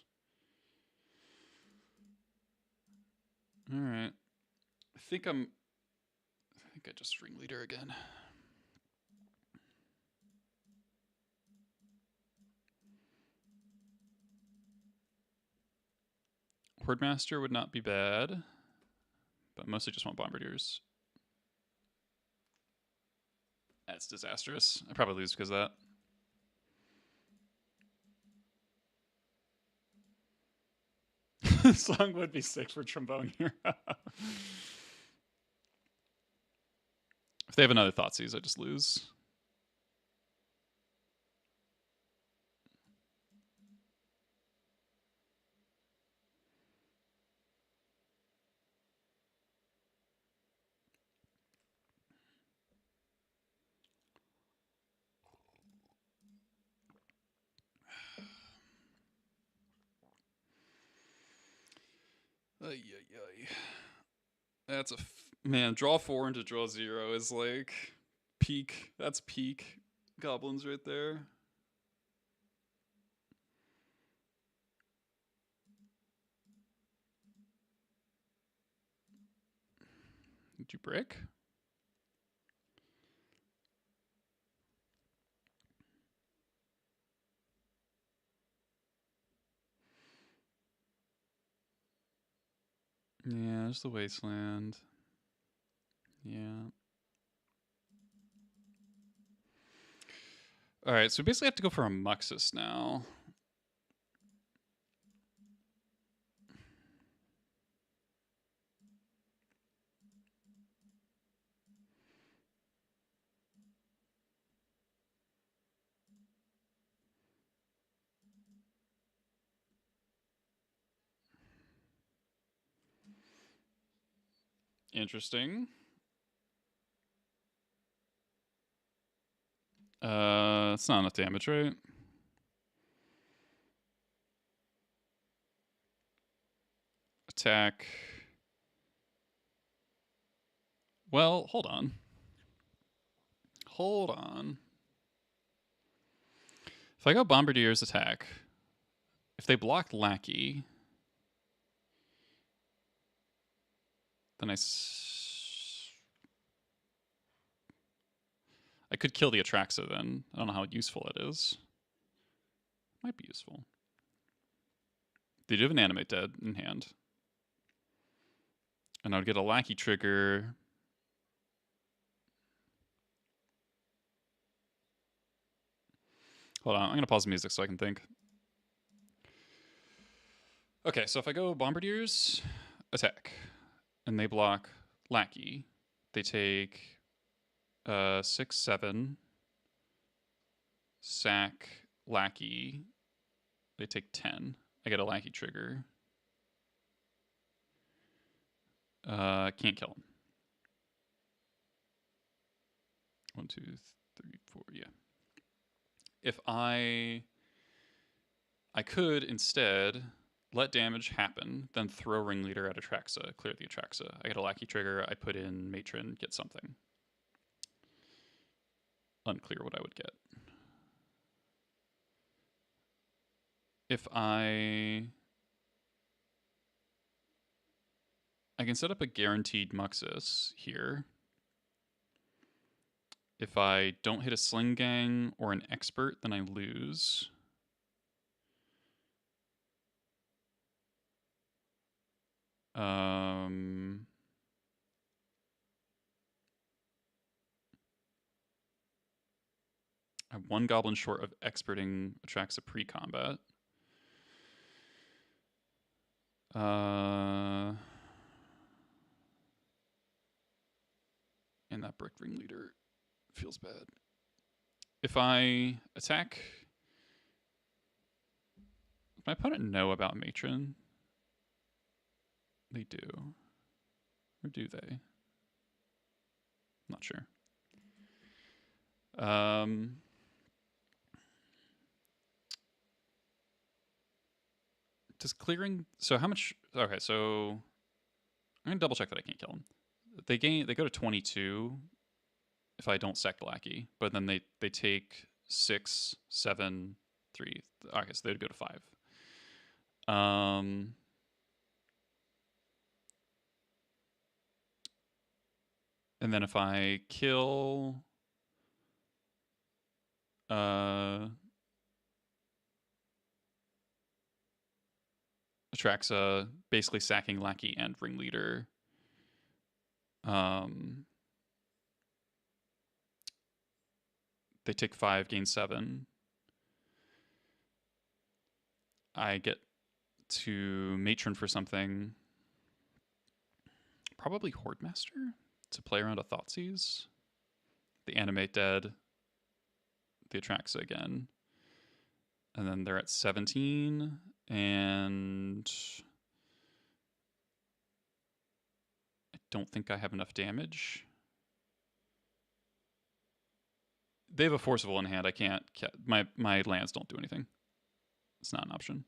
All right. I think I just ringleader again. Hordemaster would not be bad, but mostly just want bombardiers. That's disastrous. I probably lose because of that. Song would be sick for trombone here. If they have another Thoughtseize, I just lose. Ay, ay, ay. That's man. Draw 4 into draw 0 is like peak. That's peak goblins right there. Did you brick? Yeah, there's the wasteland. Yeah. All right, so we basically have to go for a Muxus now. Interesting. It's not enough damage, right? Attack. Well, hold on. Hold on. If I go Bombardier's attack, if they block Lackey, then I could kill the Atraxa then. I don't know how useful it is. Might be useful. They do have an Animate Dead in hand. And I would get a Lackey trigger. Hold on, I'm going to pause the music so I can think. Okay, so if I go Bombardiers, attack, and they block Lackey, they take 6, 7, sack, Lackey, they take 10. I get a Lackey trigger. Can't kill him. 1, 2, 3, 4, yeah. If I could instead let damage happen, then throw Ringleader at Atraxa, clear the Atraxa. I get a Lackey trigger, I put in Matron, get something. Unclear what I would get. If I can set up a guaranteed Muxus here. If I don't hit a Sling Gang or an Expert, then I lose. I'm 1 Goblin short of Experting Atraxa pre-combat. And that Brick Ringleader feels bad. If I attack, does my opponent know about Matron? They do. Or do they? Not sure. Does clearing? So how much? Okay, so I'm gonna double check that I can't kill him. They go to 22 if I don't sack the lackey, but then they take 6, 7, 3. Okay, so they'd go to 5. Um, and then if I kill Atraxa, basically sacking lackey and ringleader. They take 5, gain 7. I get to matron for something. Probably Hordemaster to play around a Thoughtseize. The animate dead. The Atraxa again. And then they're at 17. And I don't think I have enough damage. They have a Forcible in hand. I can't. My lands don't do anything. It's not an option.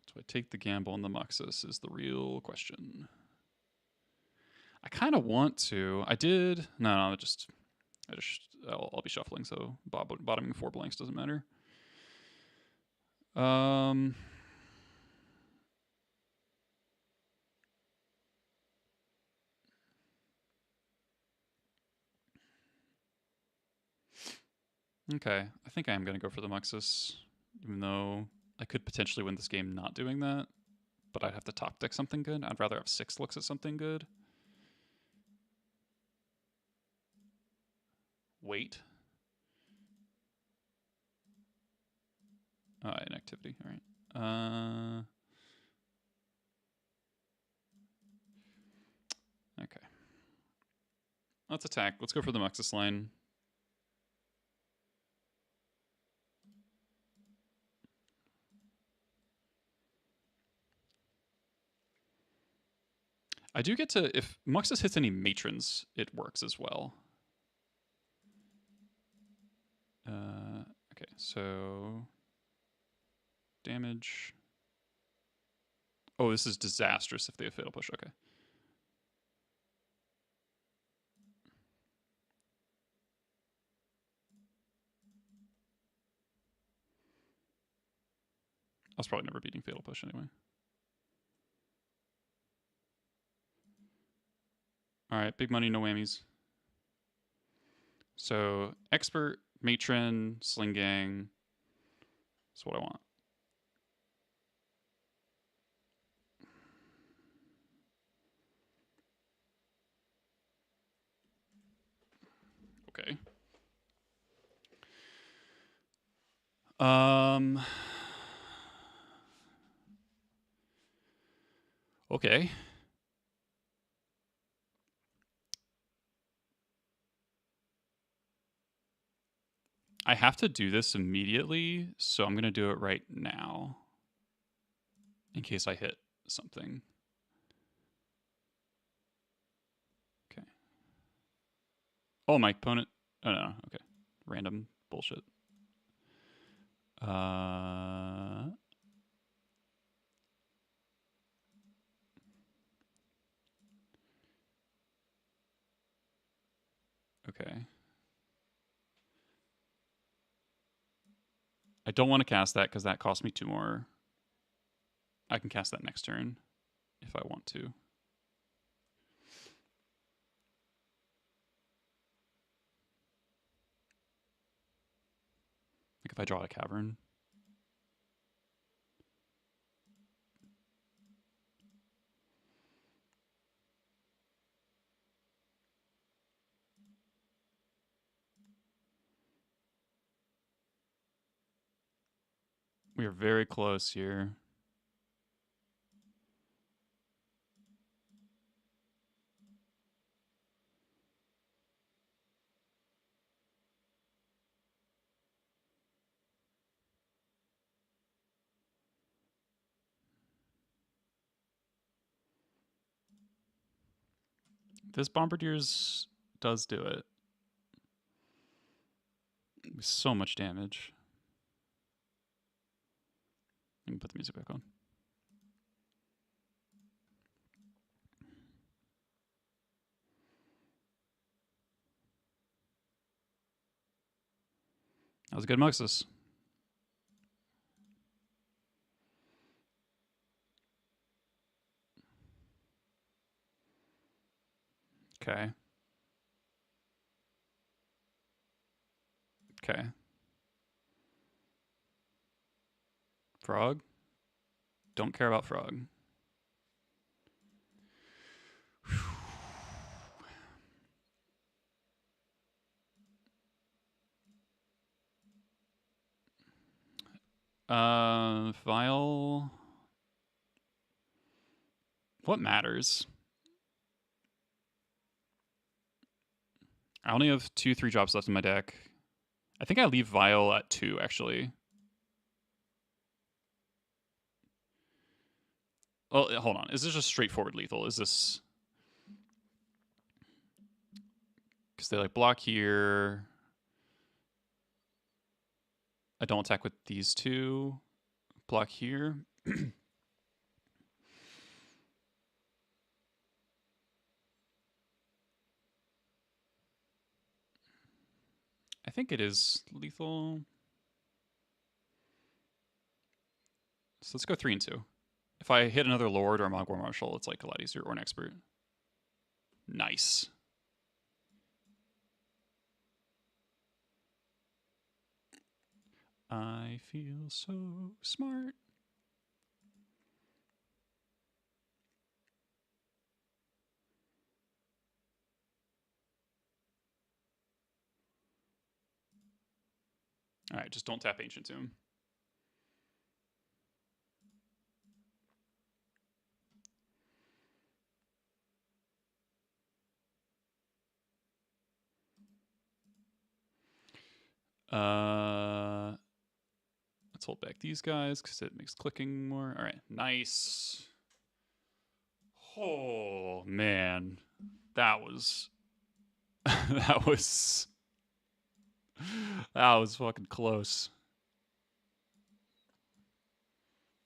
Do I take the gamble on the Muxus is the real question. I kind of want to. I did. No, I'll be shuffling, so bottoming 4 blanks doesn't matter. Okay, I think I am going to go for the Muxus, even though I could potentially win this game not doing that, but I'd have to top deck something good. I'd rather have 6 looks at something good. Wait. Inactivity, all right. Okay. Let's attack. Let's go for the Muxus line. I do get to, if Muxus hits any matrons, it works as well. Okay, so damage. Oh, this is disastrous if they have fatal push. Okay. I was probably never beating fatal push anyway. All right, big money, no whammies. So expert, matron, sling gang. That's what I want. Okay. Okay. I have to do this immediately, so I'm going to do it right now in case I hit something. Okay. Oh, my opponent. Oh, no. Okay. Random bullshit. Okay. I don't want to cast that because that costs me 2 more. I can cast that next turn if I want to. Like if I draw a cavern. We are very close here. This Bombardier's does do it. So much damage. Let me put the music back on. That was a good Muxus. Okay. Okay. Frog? Don't care about Frog. Vial. What matters? I only have 2 3-drops left in my deck. I think I leave Vial at 2, actually. Well, hold on. Is this just straightforward lethal? Is this... Because they, like, block here. I don't attack with these 2. Block here. I think it is lethal. So let's go 3 and 2. If I hit another Lord or a Mogwai Marshal, it's like a lot easier, or an Expert. Nice. I feel so smart. All right, just don't tap Ancient Tomb. Let's hold back these guys because it makes clicking more. All right, nice. Oh man, that was that was fucking close.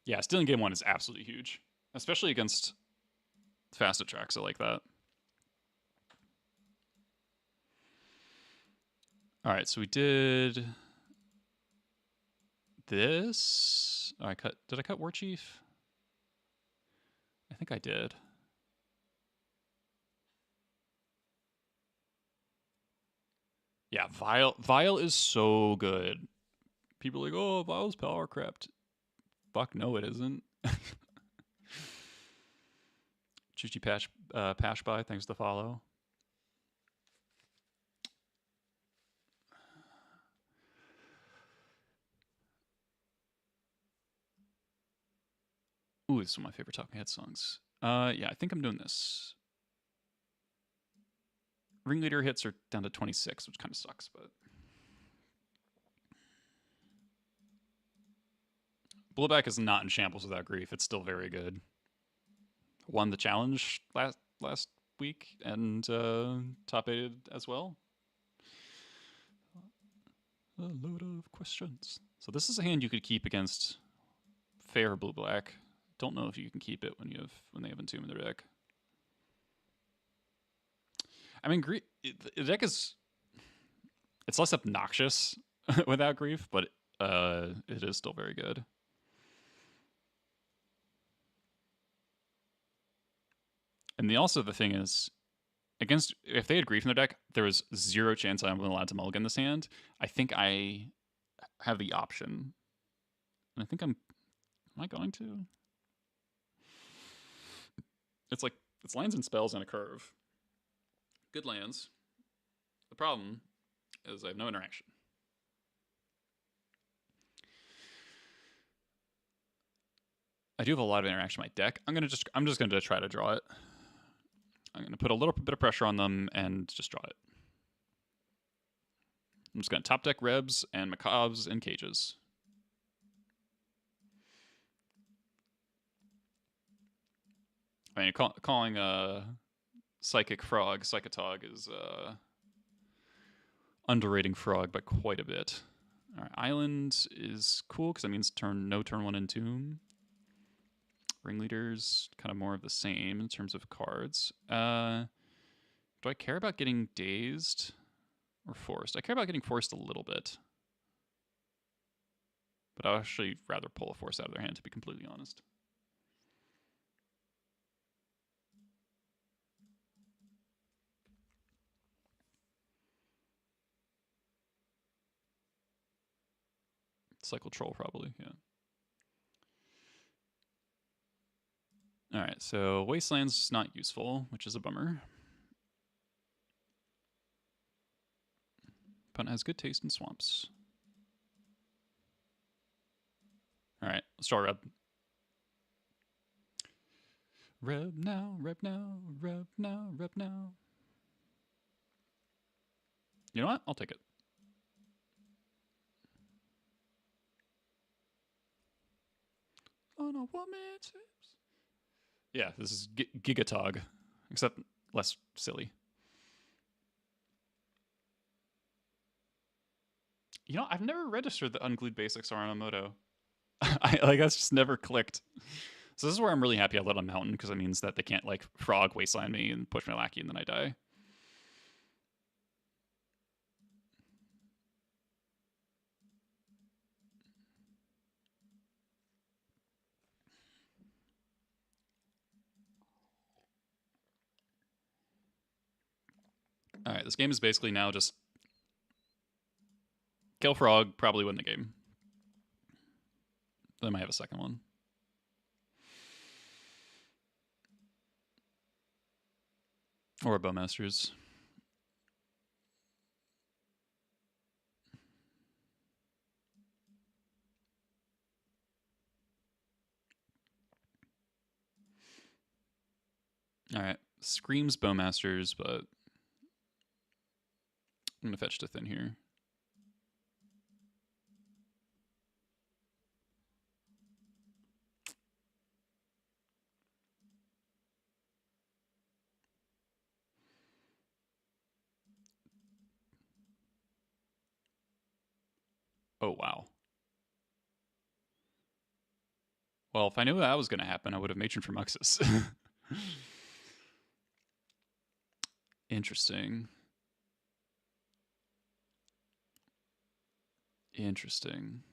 Yeah, stealing game 1 is absolutely huge, especially against fast attacks like that. All right, so we did this. Oh, did I cut War Chief? I think I did. Yeah, Vial is so good. People are like, oh, Vial's power crept. Fuck no, it isn't. Chuchi Pash by, thanks to follow. Ooh, this is one of my favorite Talking Head songs. Yeah, I think I'm doing this. Ringleader hits are down to 26, which kind of sucks, but Blowback is not in shambles without grief. It's still very good. Won the challenge last week and top 8 as well. A load of questions. So this is a hand you could keep against fair blue-black. Don't know if you can keep it when they have Entomb in their deck. I mean, the deck it's less obnoxious without grief, but it is still very good. And the thing is, if they had grief in their deck, there was 0 chance I'm allowed to mulligan this hand. I think I have the option. And I think am I going to? It's lands and spells and a curve. Good lands. The problem is I have no interaction. I do have a lot of interaction in my deck. I'm just gonna try to draw it. I'm gonna put a little bit of pressure on them and just draw it. I'm just gonna top deck Rebs and Macabres and Cages. I mean, calling Psychic Frog. Psychotog is underrating Frog by quite a bit. All right, Island is cool because that means no turn 1 Entomb. Ringleader's kind of more of the same in terms of cards. Do I care about getting Dazed or Forced? I care about getting Forced a little bit. But I'd actually rather pull a Force out of their hand, to be completely honest. Cycle Troll, probably, yeah. Alright, so Wasteland's not useful, which is a bummer. Opponent has good taste in swamps. Alright, let's draw Reb. Reb now, Reb now, Reb now, Reb now. You know what? I'll take it. On a woman's hips. Yeah, this is Gigatog, except less silly. You know, I've never registered that unglued basics are on a Moto. That's just never clicked. So this is where I'm really happy I let on Mountain, because it means that they can't like Frog Wasteland me and push my Lackey and then I die. All right, this game is basically now just kill Frog, probably win the game. Then I might have a second one. Or a Bowmasters. All right, screams Bowmasters, but I'm gonna fetch to thin here. Oh, wow. Well, if I knew that was going to happen, I would have matroned for Muxus. Interesting. Interesting.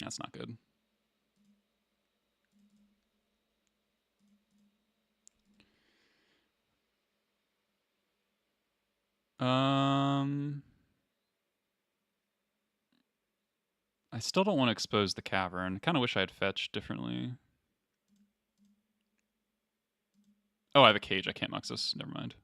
That's not good. I still don't want to expose the cavern. I kind of wish I had fetched differently. Oh, I have a cage. I can't Muxus. Never mind.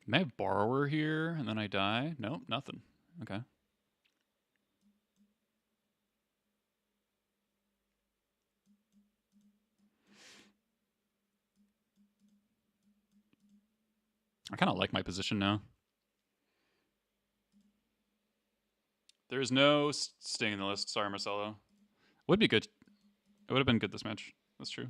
May I have Borrower here and then I die? Nope, nothing. Okay. I kind of like my position now. There's no Sting in the list. Sorry, Marcelo. Would be good. It would have been good this match. That's true.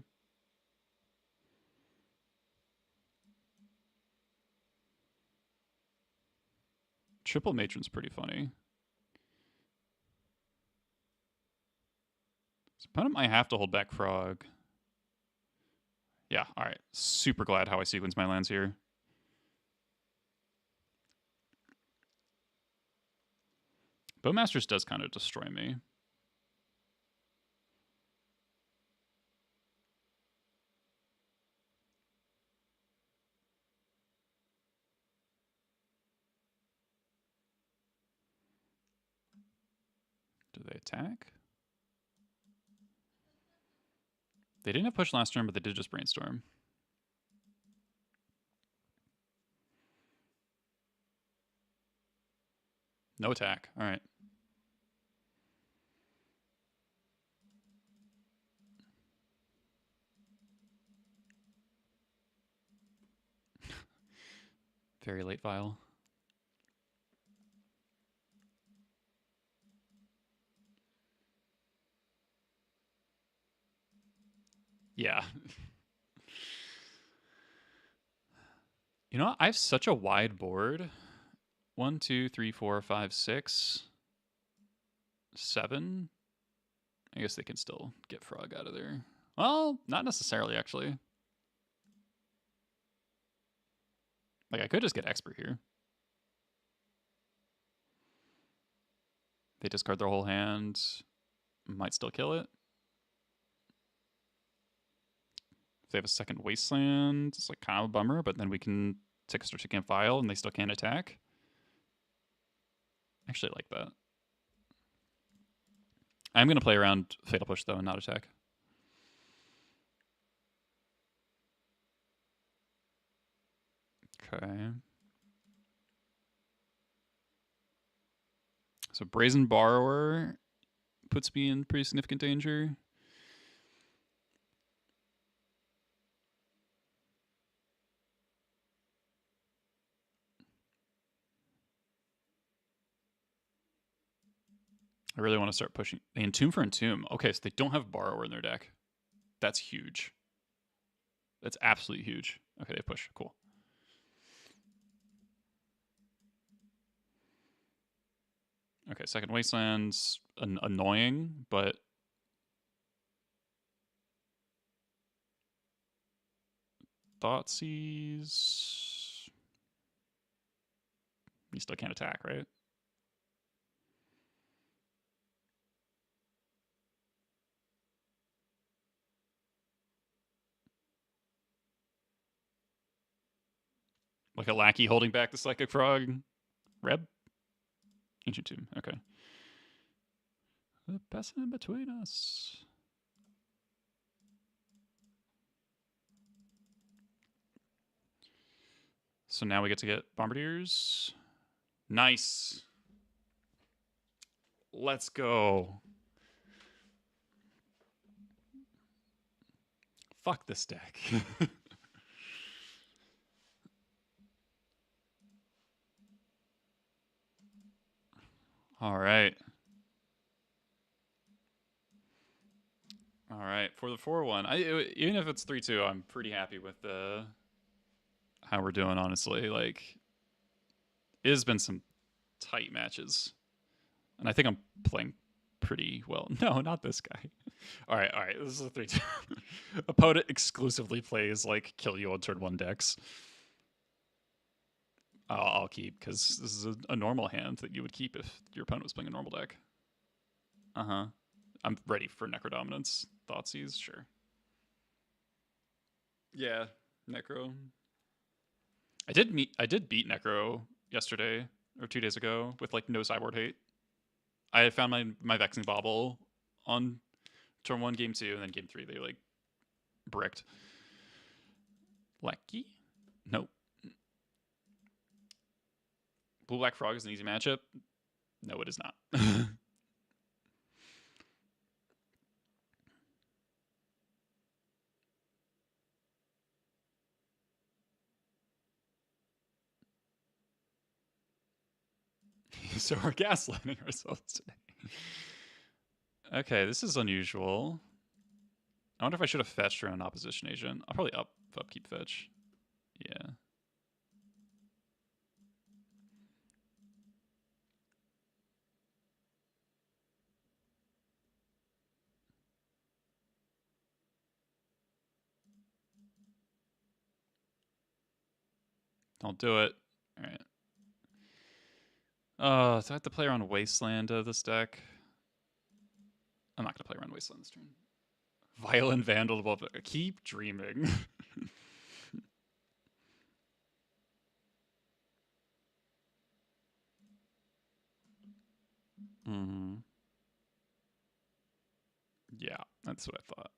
Triple Matron's pretty funny. So opponent might have to hold back Frog. Yeah, alright. Super glad how I sequence my lands here. Bowmasters does kind of destroy me. Do they attack? They didn't have push last turn, but they did just brainstorm. No attack. Alright. Very late vial. Yeah. You know what? I have such a wide board. 1, 2, 3, 4, 5, 6, 7. I guess they can still get Frog out of there. Well, not necessarily, actually. Like, I could just get Expert here. They discard their whole hand. Might still kill it. If they have a second Wasteland, it's like kind of a bummer, but then we can take a certificate file and they still can't attack. I actually like that. I'm going to play around Fatal Push, though, and not attack. Okay. So Brazen Borrower puts me in pretty significant danger. I really want to start pushing. They Entomb for Entomb. Okay, so they don't have Borrower in their deck. That's huge. That's absolutely huge. Okay, they push. Cool. Okay, second Wasteland's annoying, but Thoughtseize. You still can't attack, right? Like a lackey holding back the Psychic Frog. Reb? Ancient Tomb. Okay. The passing in between us. So now we get to get Bombardiers. Nice. Let's go. Fuck this deck. All right. All right. For the 4-1, even if it's 3-2, I'm pretty happy with how we're doing, honestly. Like, it has been some tight matches. And I think I'm playing pretty well. No, not this guy. All right. This is a 3-2. Opponent exclusively plays, like, kill you on turn 1 decks. I'll keep, because this is a normal hand that you would keep if your opponent was playing a normal deck. Uh-huh. I'm ready for Necrodominance. Thoughtseize, sure. Yeah, Necro. I did beat Necro yesterday or 2 days ago with like no sideboard hate. I had found my Vexing Bauble on turn 1, game 2, and then game 3 they like bricked. Lucky? Nope. Blue Black Frog is an easy matchup. No, it is not. So we're gaslighting ourselves today. Okay, this is unusual. I wonder if I should have fetched around opposition agent. I'll probably upkeep fetch. Yeah. I'll do it. All right. So I have to play around Wasteland of this deck. I'm not going to play around Wasteland this turn. Violent Vandal above. Keep dreaming. Mm-hmm. Yeah, that's what I thought.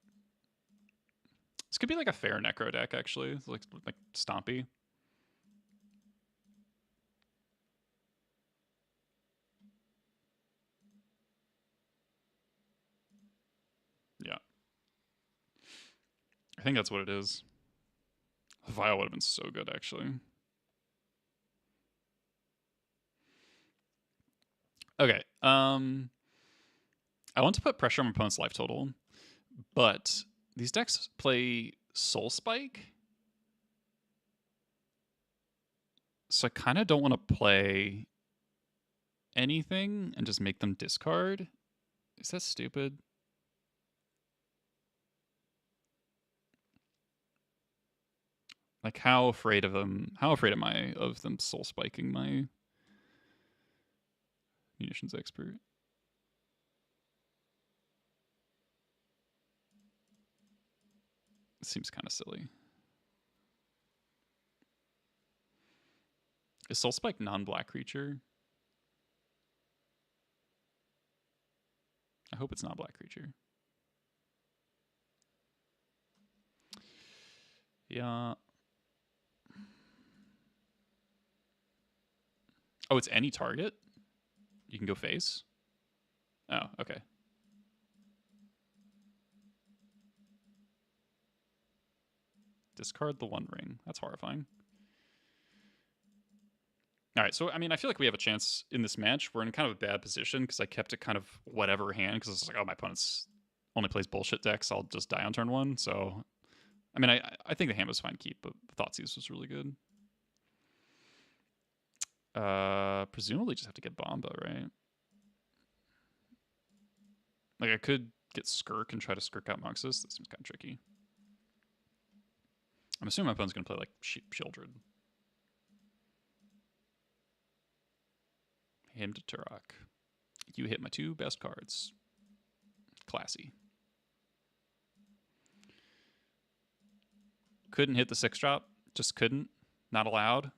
This could be like a fair Necro deck, actually. It's like Stompy. Yeah. I think that's what it is. Vial would have been so good, actually. Okay. I want to put pressure on my opponent's life total, but these decks play Soul Spike, so I kind of don't want to play anything and just make them discard. Is that stupid? Like, how afraid of them? How afraid am I of them soul spiking my munitions expert? It seems kind of silly. Is soul spike non-black creature? I hope it's not black creature. Yeah. Oh, it's any target? You can go face? Oh, okay. Discard the One Ring. That's horrifying. All right, so I mean, I feel like we have a chance in this match. We're in kind of a bad position because I kept it kind of whatever hand because it's like, oh, my opponent's only plays bullshit decks. I'll just die on turn one. So, I mean, I think the hand was fine to keep, but Thoughtseize was really good. Presumably just have to get Bomba, right? Like I could get Skirk and try to Skirk out Moxus. That seems kind of tricky. I'm assuming my opponent's gonna play like Shieldred. Him to Turok. You hit my two best cards. Classy. Couldn't hit the 6-drop. Just couldn't. Not allowed.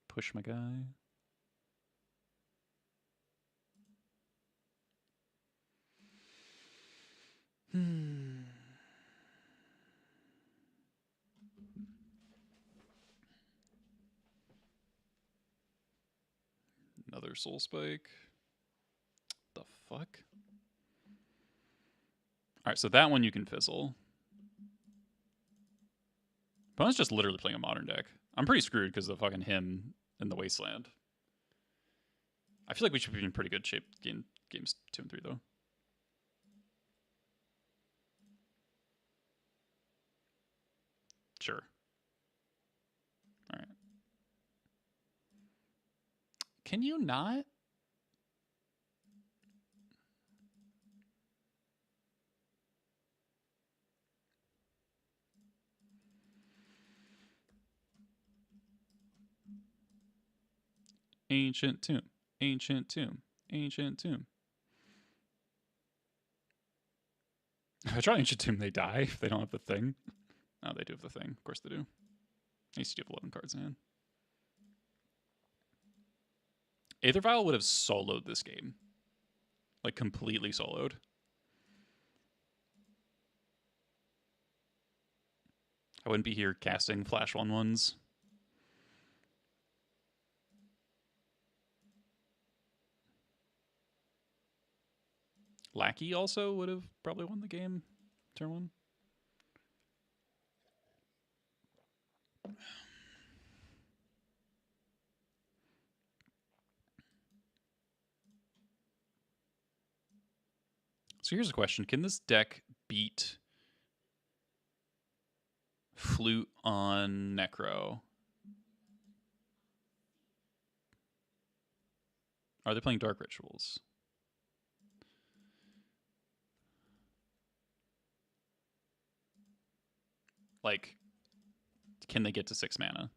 Push my guy. Another Soul Spike. The fuck? Alright, so that one you can fizzle. Opponent's just literally playing a modern deck. I'm pretty screwed because of fucking him in the Wasteland. I feel like we should be in pretty good shape games 2 and 3, though. Sure. Alright. Can you not? Ancient Tomb. Ancient Tomb. Ancient Tomb. If I try Ancient Tomb, they die if they don't have the thing. Oh, they do have the thing. Of course they do. At least you have 11 cards in hand. Aether Vial would have soloed this game. Like, completely soloed. I wouldn't be here casting Flash 1/1s. Lackey also would have probably won the game turn 1. So here's a question. Can this deck beat Flute on Necro? Are they playing Dark Rituals? Like, can they get to 6 mana?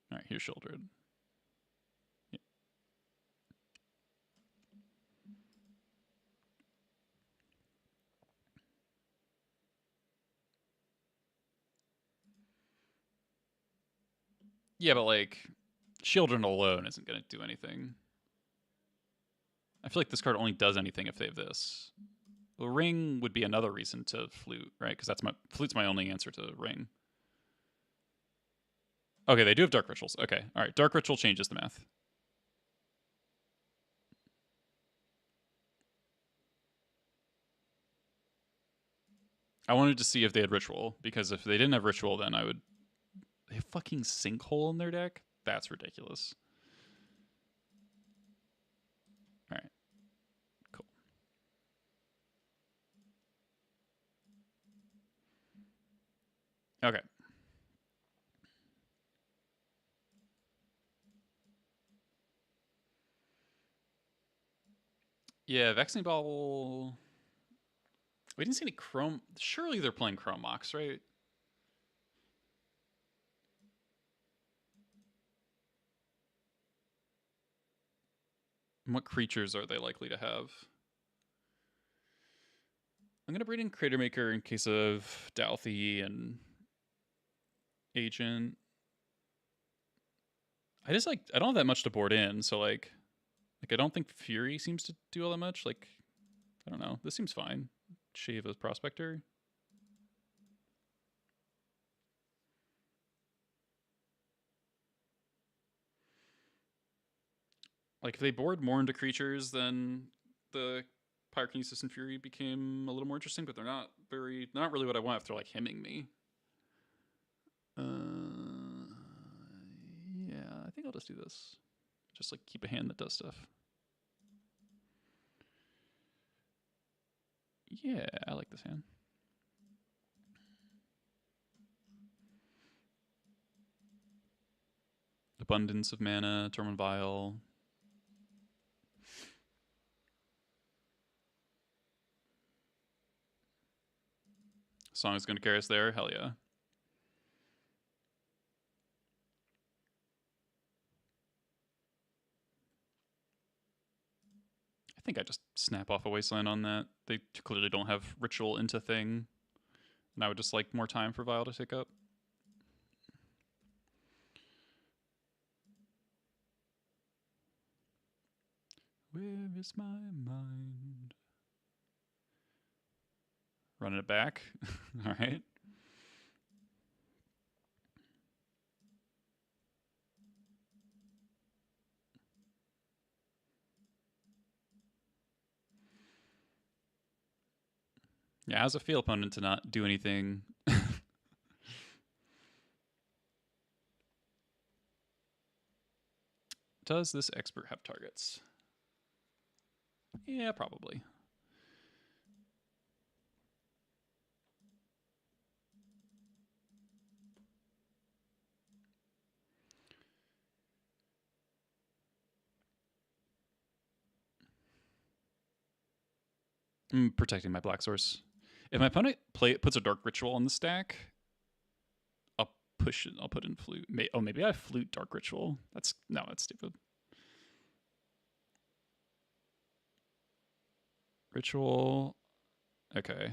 All right, here's Shieldred. Yeah. Yeah, but like, Shieldred alone isn't going to do anything. I feel like this card only does anything if they have this. Well, Ring would be another reason to Flute, right? Because that's Flute's my only answer to Ring. Okay, they do have Dark Rituals. Okay, all right. Dark Ritual changes the math. I wanted to see if they had ritual, because if they didn't have ritual, then I would. They have fucking sinkhole in their deck? That's ridiculous. All right, cool. Okay. Yeah, Vaccine Ball. We didn't see any Chrome. Surely they're playing Chrome Mox, right? And what creatures are they likely to have? I'm gonna breed in Crater Maker in case of Dalthy and Agent. I don't have that much to board in, so I don't think Fury seems to do all that much. Like I don't know. This seems fine. Shave as Prospector. Like if they board more into creatures, then the Pyrokinesis and Fury became a little more interesting, but they're not really what I want if they're like hemming me. Yeah, I think I'll just do this. Just like keep a hand that does stuff. Yeah, I like this hand. Abundance of mana, Torment Vial. Song is going to carry us there. Hell yeah. I think I just snap off a Wasteland on that. They clearly don't have Ritual into thing. And I would just like more time for Vial to take up. Where is my mind? Running it back. All right. Yeah, how's it feel, opponent, to not do anything? Does this expert have targets? Yeah, probably. I'm protecting my black source. If my opponent puts a Dark Ritual on the stack, I'll push it. I'll put in Flute. Maybe I Flute Dark Ritual. That's stupid. Ritual. Okay.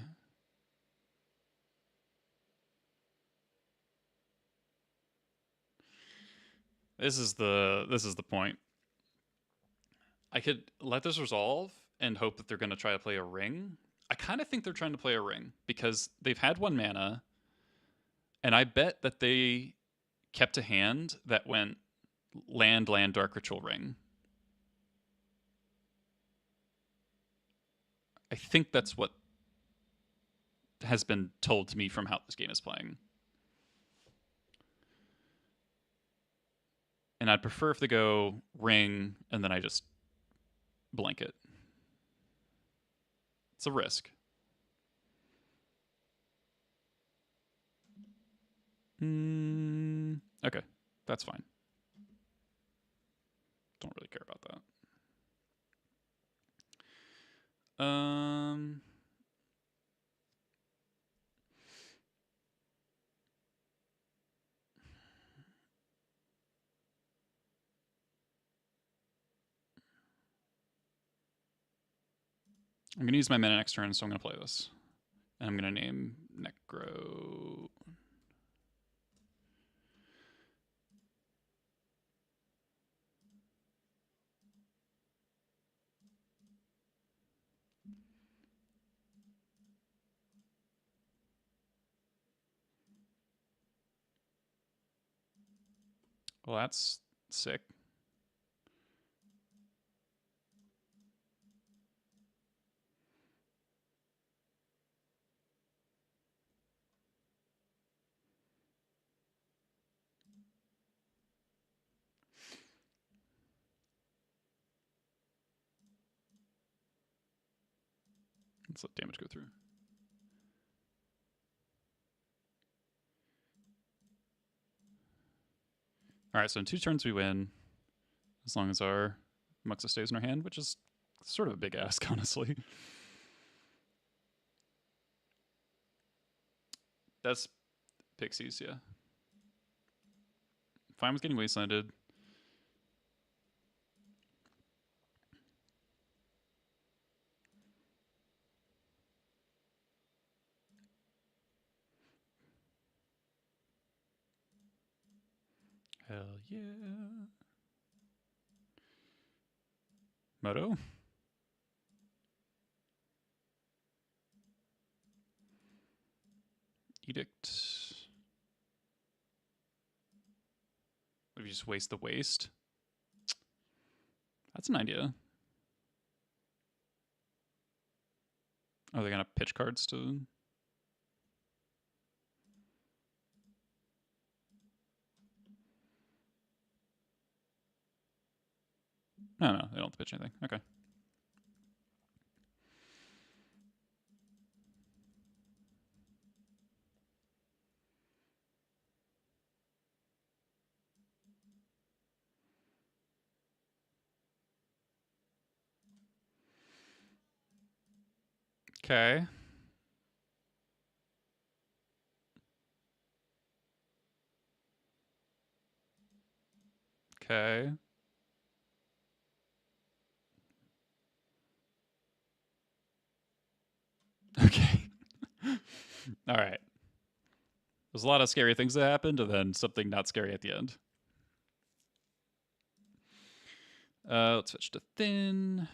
This is the point. I could let this resolve and hope that they're going to try to play a ring. I kind of think they're trying to play a ring because they've had 1 mana, and I bet that they kept a hand that went land, Dark Ritual, ring. I think that's what has been told to me from how this game is playing. And I'd prefer if they go ring and then I just blanket. It's a risk. Okay, that's fine. Don't really care about that. I'm going to use my mana next turn, so I'm going to play this. And I'm going to name Necro. Well, that's sick. Let's let damage go through. All right, so in 2 turns we win, as long as our Muxa stays in our hand, which is sort of a big ask, honestly. That's Pixies, yeah. Fine was getting wastelanded. Hell yeah. Moto. Edict. What if you just waste the waste? That's an idea. Oh, they're gonna pitch cards to. No, they don't have to pitch anything. Okay. Okay. Okay. Okay. All right. There's a lot of scary things that happened, and then something not scary at the end. Let's switch to thin.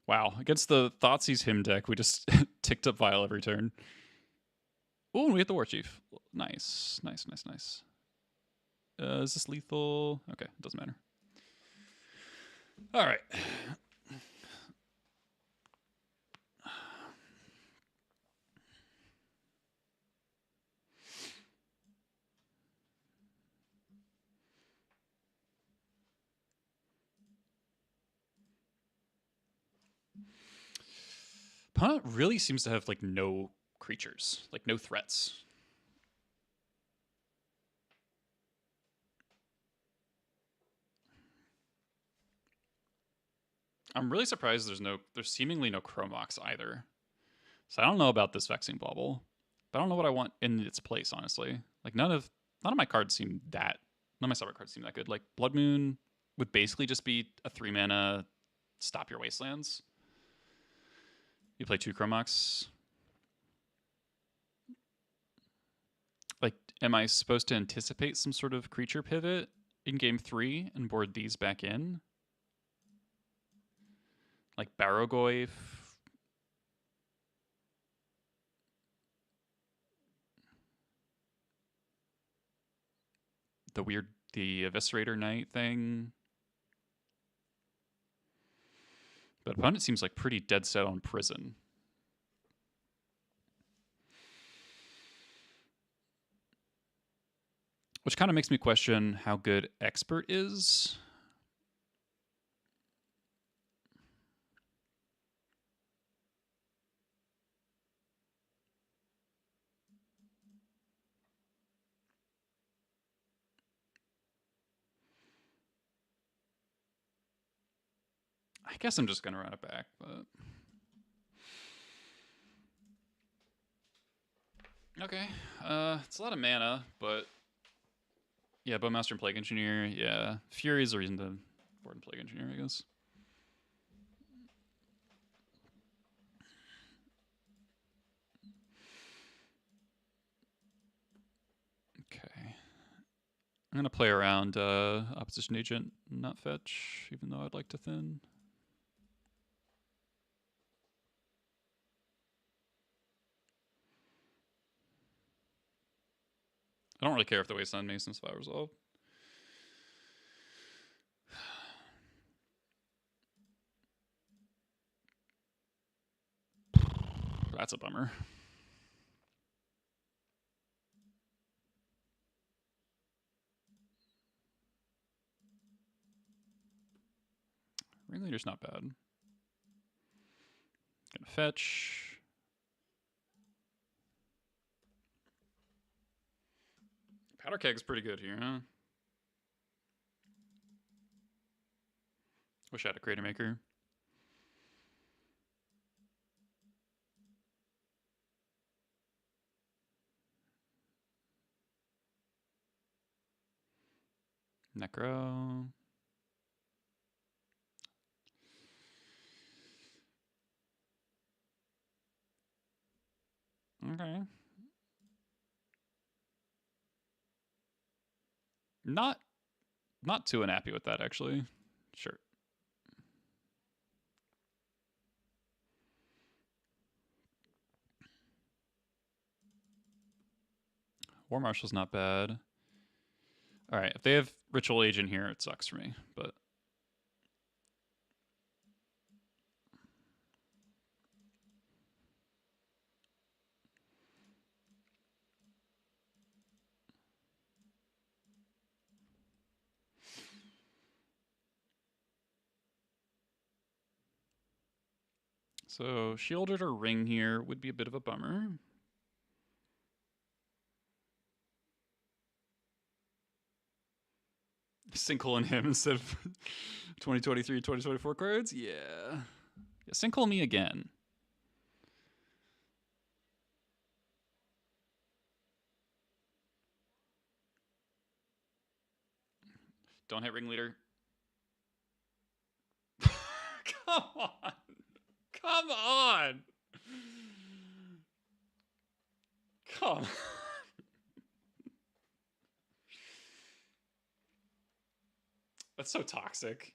Wow, against the Thoughtseize him deck, we just ticked up Vile every turn. Oh, and we hit the War Chief. Nice. Is this lethal? Okay, it doesn't matter. All right. Opponent really seems to have like no creatures, like no threats. I'm really surprised there's seemingly no Chromox either. So I don't know about this Vexing Bauble, but I don't know what I want in its place, honestly. Like none of my cards seem that. None of my separate cards seem that good. Like Blood Moon would basically just be a 3-mana stop your wastelands. You play 2 Chromox. Like, am I supposed to anticipate some sort of creature pivot in game 3 and board these back in? Like Barrogoyf. The Eviscerator Knight thing. But opponent seems like pretty dead set on Prison. Which kind of makes me question how good Expert is. I guess I'm just going to run it back, but... Okay, it's a lot of mana, but... Yeah, Bowmaster and Plague Engineer, yeah. Fury is a reason to board and Plague Engineer, I guess. Okay. I'm going to play around Opposition Agent, not fetch, even though I'd like to thin. I don't really care if the Wasteland Mason's Fire Resolve. That's a bummer. Ringleader's not bad. Gonna fetch. Powder keg's pretty good here, huh? Wish I had a Crater Maker. Necro. Okay. Not too unhappy with that, actually. Sure. War Marshal's not bad. All right, if they have Ritual Age in here, it sucks for me, but so Shielded or Ring here would be a bit of a bummer. Sinkhole in him instead of 2023, 2024 cards? Yeah. Sinkhole me again. Don't hit Ringleader. Come on. Come on. Come on. That's so toxic.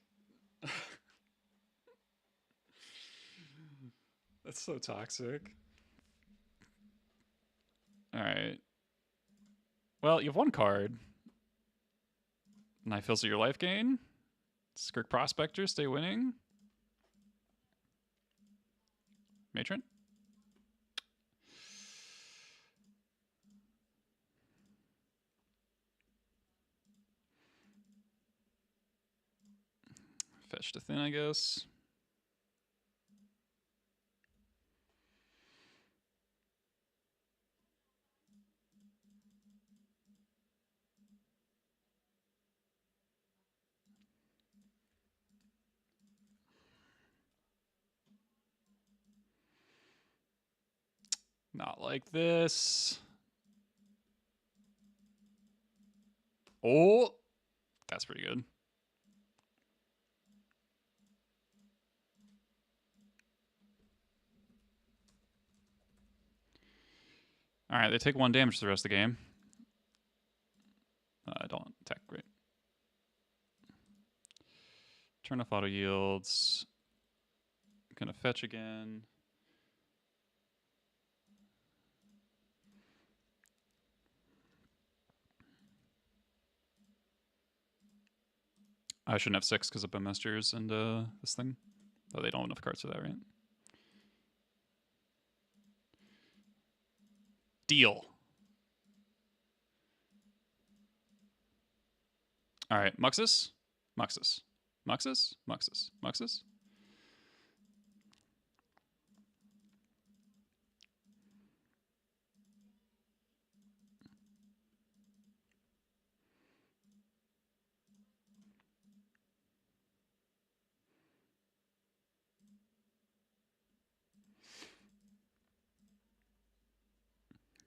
That's so toxic. All right. Well, you have one card. Knife fills your life gain. Skirk Prospector, stay winning. Matron. Fetch to thin, I guess. Not like this. Oh, that's pretty good. All right, they take 1 damage for the rest of the game. Don't attack, great. Turn off auto yields. Gonna fetch again. I shouldn't have 6 because of Bowmasters and this thing. Oh, they don't have enough cards for that, right? Deal. All right, Muxus, Muxus, Muxus, Muxus, Muxus.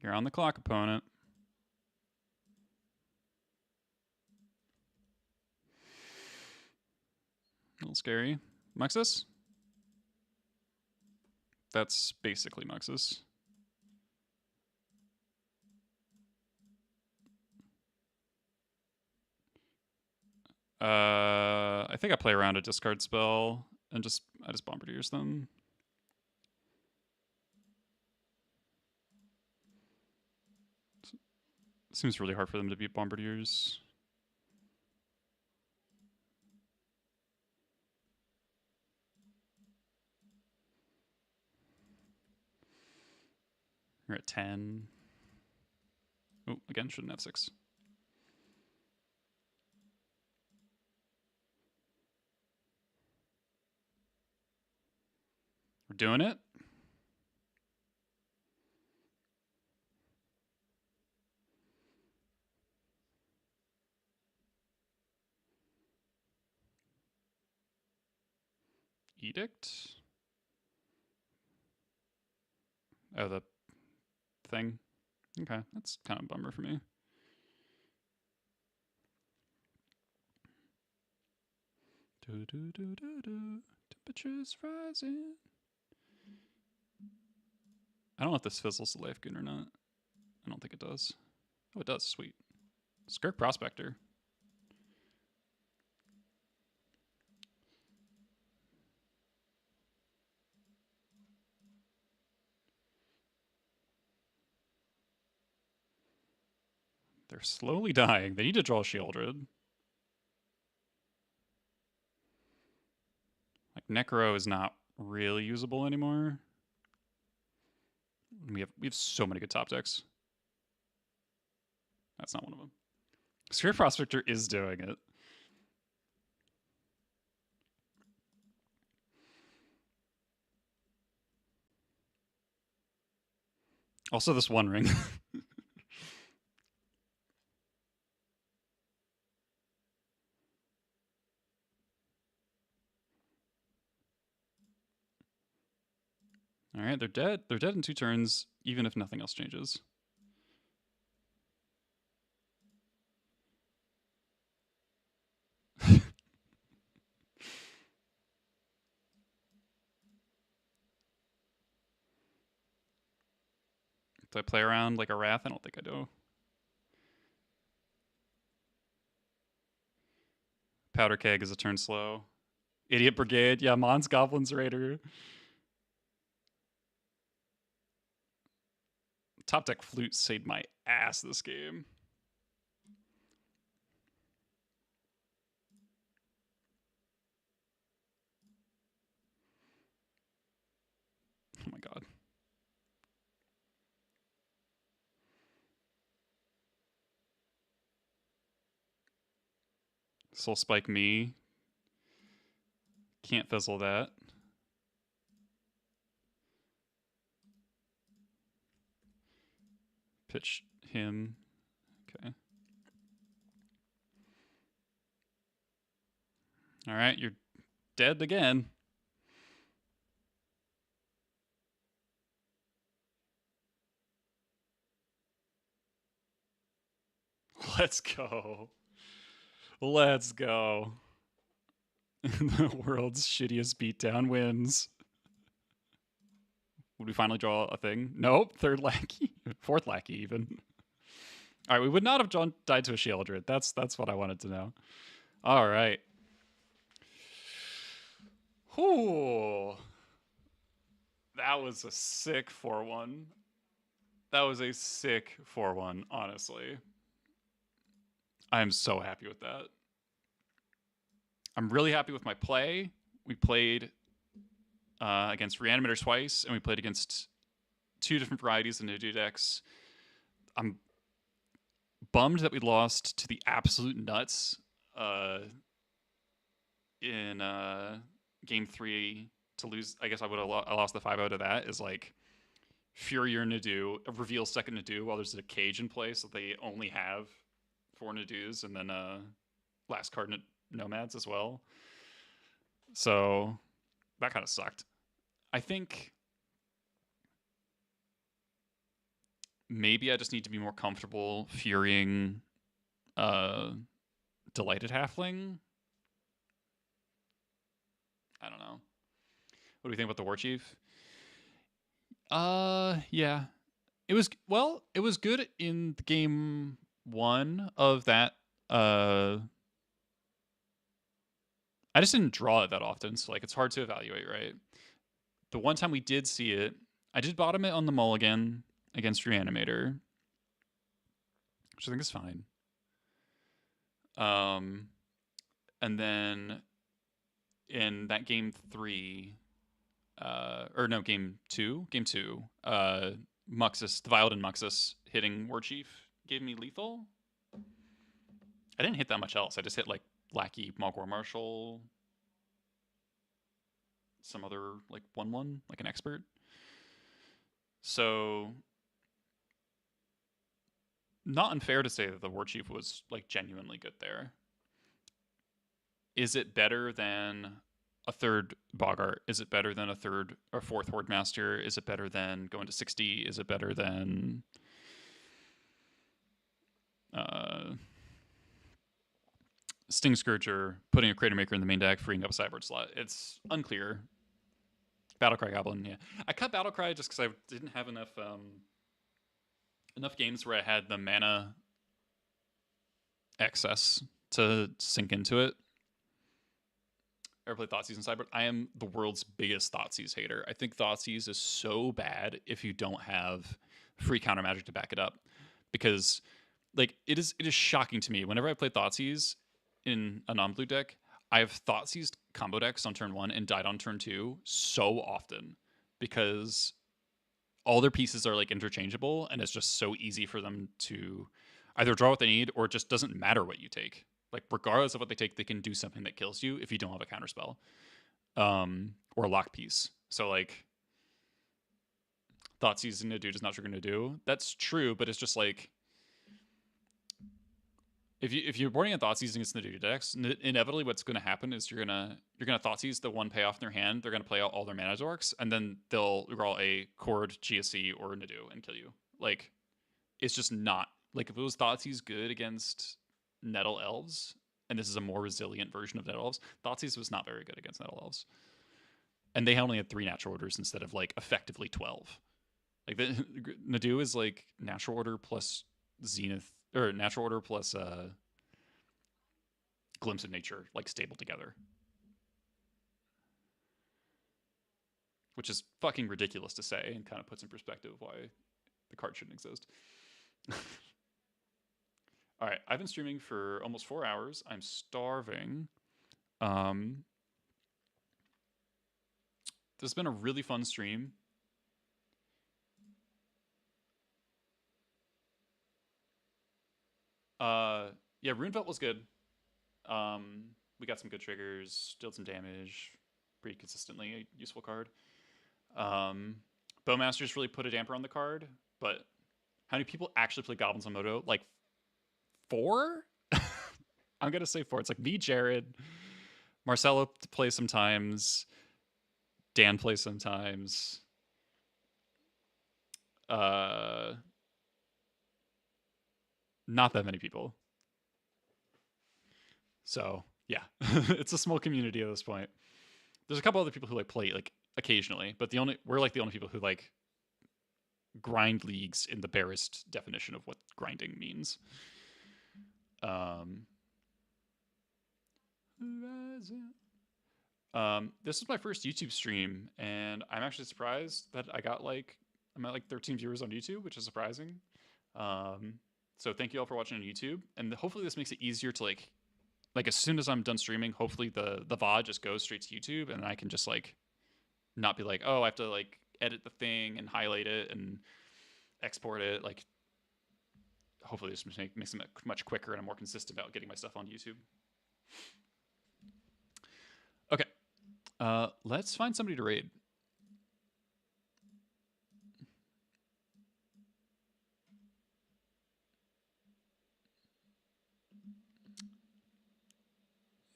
You're on the clock, opponent. A little scary. Muxus? That's basically Muxus. I think I play around a discard spell and I just Bombardiers them. Seems really hard for them to beat Bombardiers. You're at 10. Oh, again, shouldn't have 6. doing it. Edict? Oh, the thing. Okay, that's kind of a bummer for me. Temperatures rising. I don't know if this fizzles the life goon or not. I don't think it does. Oh, it does. Sweet. Skirk Prospector. They're slowly dying. They need to draw Shieldred. Like, Necro is not really usable anymore. We have so many good top decks. That's not one of them. Skirk Prospector is doing it. Also, this One Ring. All right, they're dead. They're dead in 2 turns, even if nothing else changes. Do I play around like a Wrath? I don't think I do. Powder Keg is a turn slow. Idiot Brigade. Yeah, Mons Goblins Raider. Top deck Flute saved my ass this game. Oh my god. Soul Spike me. Can't fizzle that. Pitch him. Okay. All right, you're dead again. Let's go. Let's go. The world's shittiest beatdown wins. Would we finally draw a thing? Nope. 3rd lackey. 4th lackey, even. All right, we would not have died to a Shieldred. That's what I wanted to know. All right. Whew. That was a sick 4-1. That was a sick 4-1, honestly. I am so happy with that. I'm really happy with my play. We played against Reanimator twice, and we played against 2 different varieties of Nidu decks. I'm bummed that we lost to the absolute nuts in game 3 to lose. I guess I would have lost the 5-0 to that. Is like Fury or Nidu, reveal second Nidu while there's a cage in play, so they only have 4 Nidus, and then last card Nomads as well. So that kind of sucked. I think maybe I just need to be more comfortable Furying Delighted Halfling. I don't know. What do you think about the War Chief? Yeah. It was good in the game 1 of that. I just didn't draw it that often, so like it's hard to evaluate, right? The one time we did see it, I did bottom it on the mulligan against Reanimator, which I think is fine. And then in that game 3, or no, game 2, Muxus, the Vilden Muxus hitting War Chief gave me lethal. I didn't hit that much else. I just hit like Lackey, Mogwar Marshal, some other like 1/1, like an expert. So not unfair to say that the War Chief was like genuinely good there. Is it better than a third Bogart? Is it better than a third or fourth Horde Master? Is it better than going to 60? Is it better than Sting Scourger, putting a Crater Maker in the main deck, freeing up a sideboard slot? It's unclear. Battlecry Goblin, yeah. I cut Battlecry just because I didn't have enough games where I had the mana excess to sink into it. Ever play Thoughtseize in Sideboard? I am the world's biggest Thoughtseize hater. I think Thoughtseize is so bad if you don't have free counter magic to back it up, because like it is shocking to me whenever I play Thoughtseize in a non-blue deck. I have Thoughtseized combo decks on turn 1 and died on turn 2 so often because all their pieces are like interchangeable, and it's just so easy for them to either draw what they need or it just doesn't matter what you take. Like regardless of what they take, they can do something that kills you if you don't have a counterspell or a lock piece. So like Thoughtseize into dude is not sure going to do. That's true, but it's just like if you're boarding a Thoughtseize against the duty decks, inevitably what's going to happen is you're gonna Thoughtseize the one payoff in their hand. They're going to play out all their mana dorks, and then they'll draw a Chord, GSC, or Nadu and kill you. Like it's just not like if it was Thoughtseize good against Nettle Elves, and this is a more resilient version of Nettle Elves, Thoughtseize was not very good against Nettle Elves, and they only had 3 natural orders instead of like effectively 12. Like the Nadu is like natural order plus Zenith, or natural order plus Glimpse of Nature, like stable together, which is fucking ridiculous to say and kind of puts in perspective why the card shouldn't exist. All right, I've been streaming for almost 4 hours. I'm starving. This has been a really fun stream. Yeah, Runefelt was good. We got some good triggers, dealt some damage pretty consistently, a useful card. Bowmasters really put a damper on the card, but how many people actually play Goblins on Moto? Like 4? I'm gonna say 4. It's like me, Jared, Marcelo plays sometimes, Dan plays sometimes. Not that many people. So yeah, it's a small community at this point. There's a couple other people who like play like occasionally, but we're like the only people who like grind leagues in the barest definition of what grinding means. This is my first YouTube stream, and I'm actually surprised that I'm at like 13 viewers on YouTube, which is surprising. So thank you all for watching on YouTube, and hopefully this makes it easier to like as soon as I'm done streaming, hopefully the VOD just goes straight to YouTube, and I can just like not be like, oh, I have to like edit the thing and highlight it and export it. Like hopefully this makes it much quicker, and I'm more consistent about getting my stuff on YouTube. Okay, let's find somebody to raid.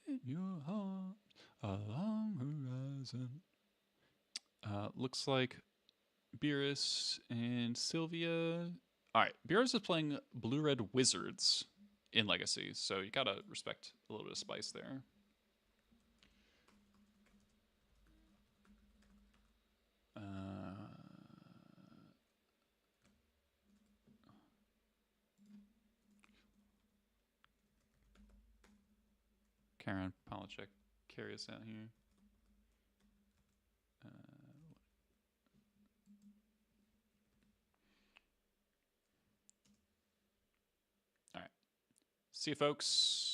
In your heart, a long horizon. Looks like Beerus and Sylvia. All right, Beerus is playing Blue-Red Wizards in Legacy, so you gotta respect a little bit of spice there. Karen Polachek, carry us out here. All right. See you, folks.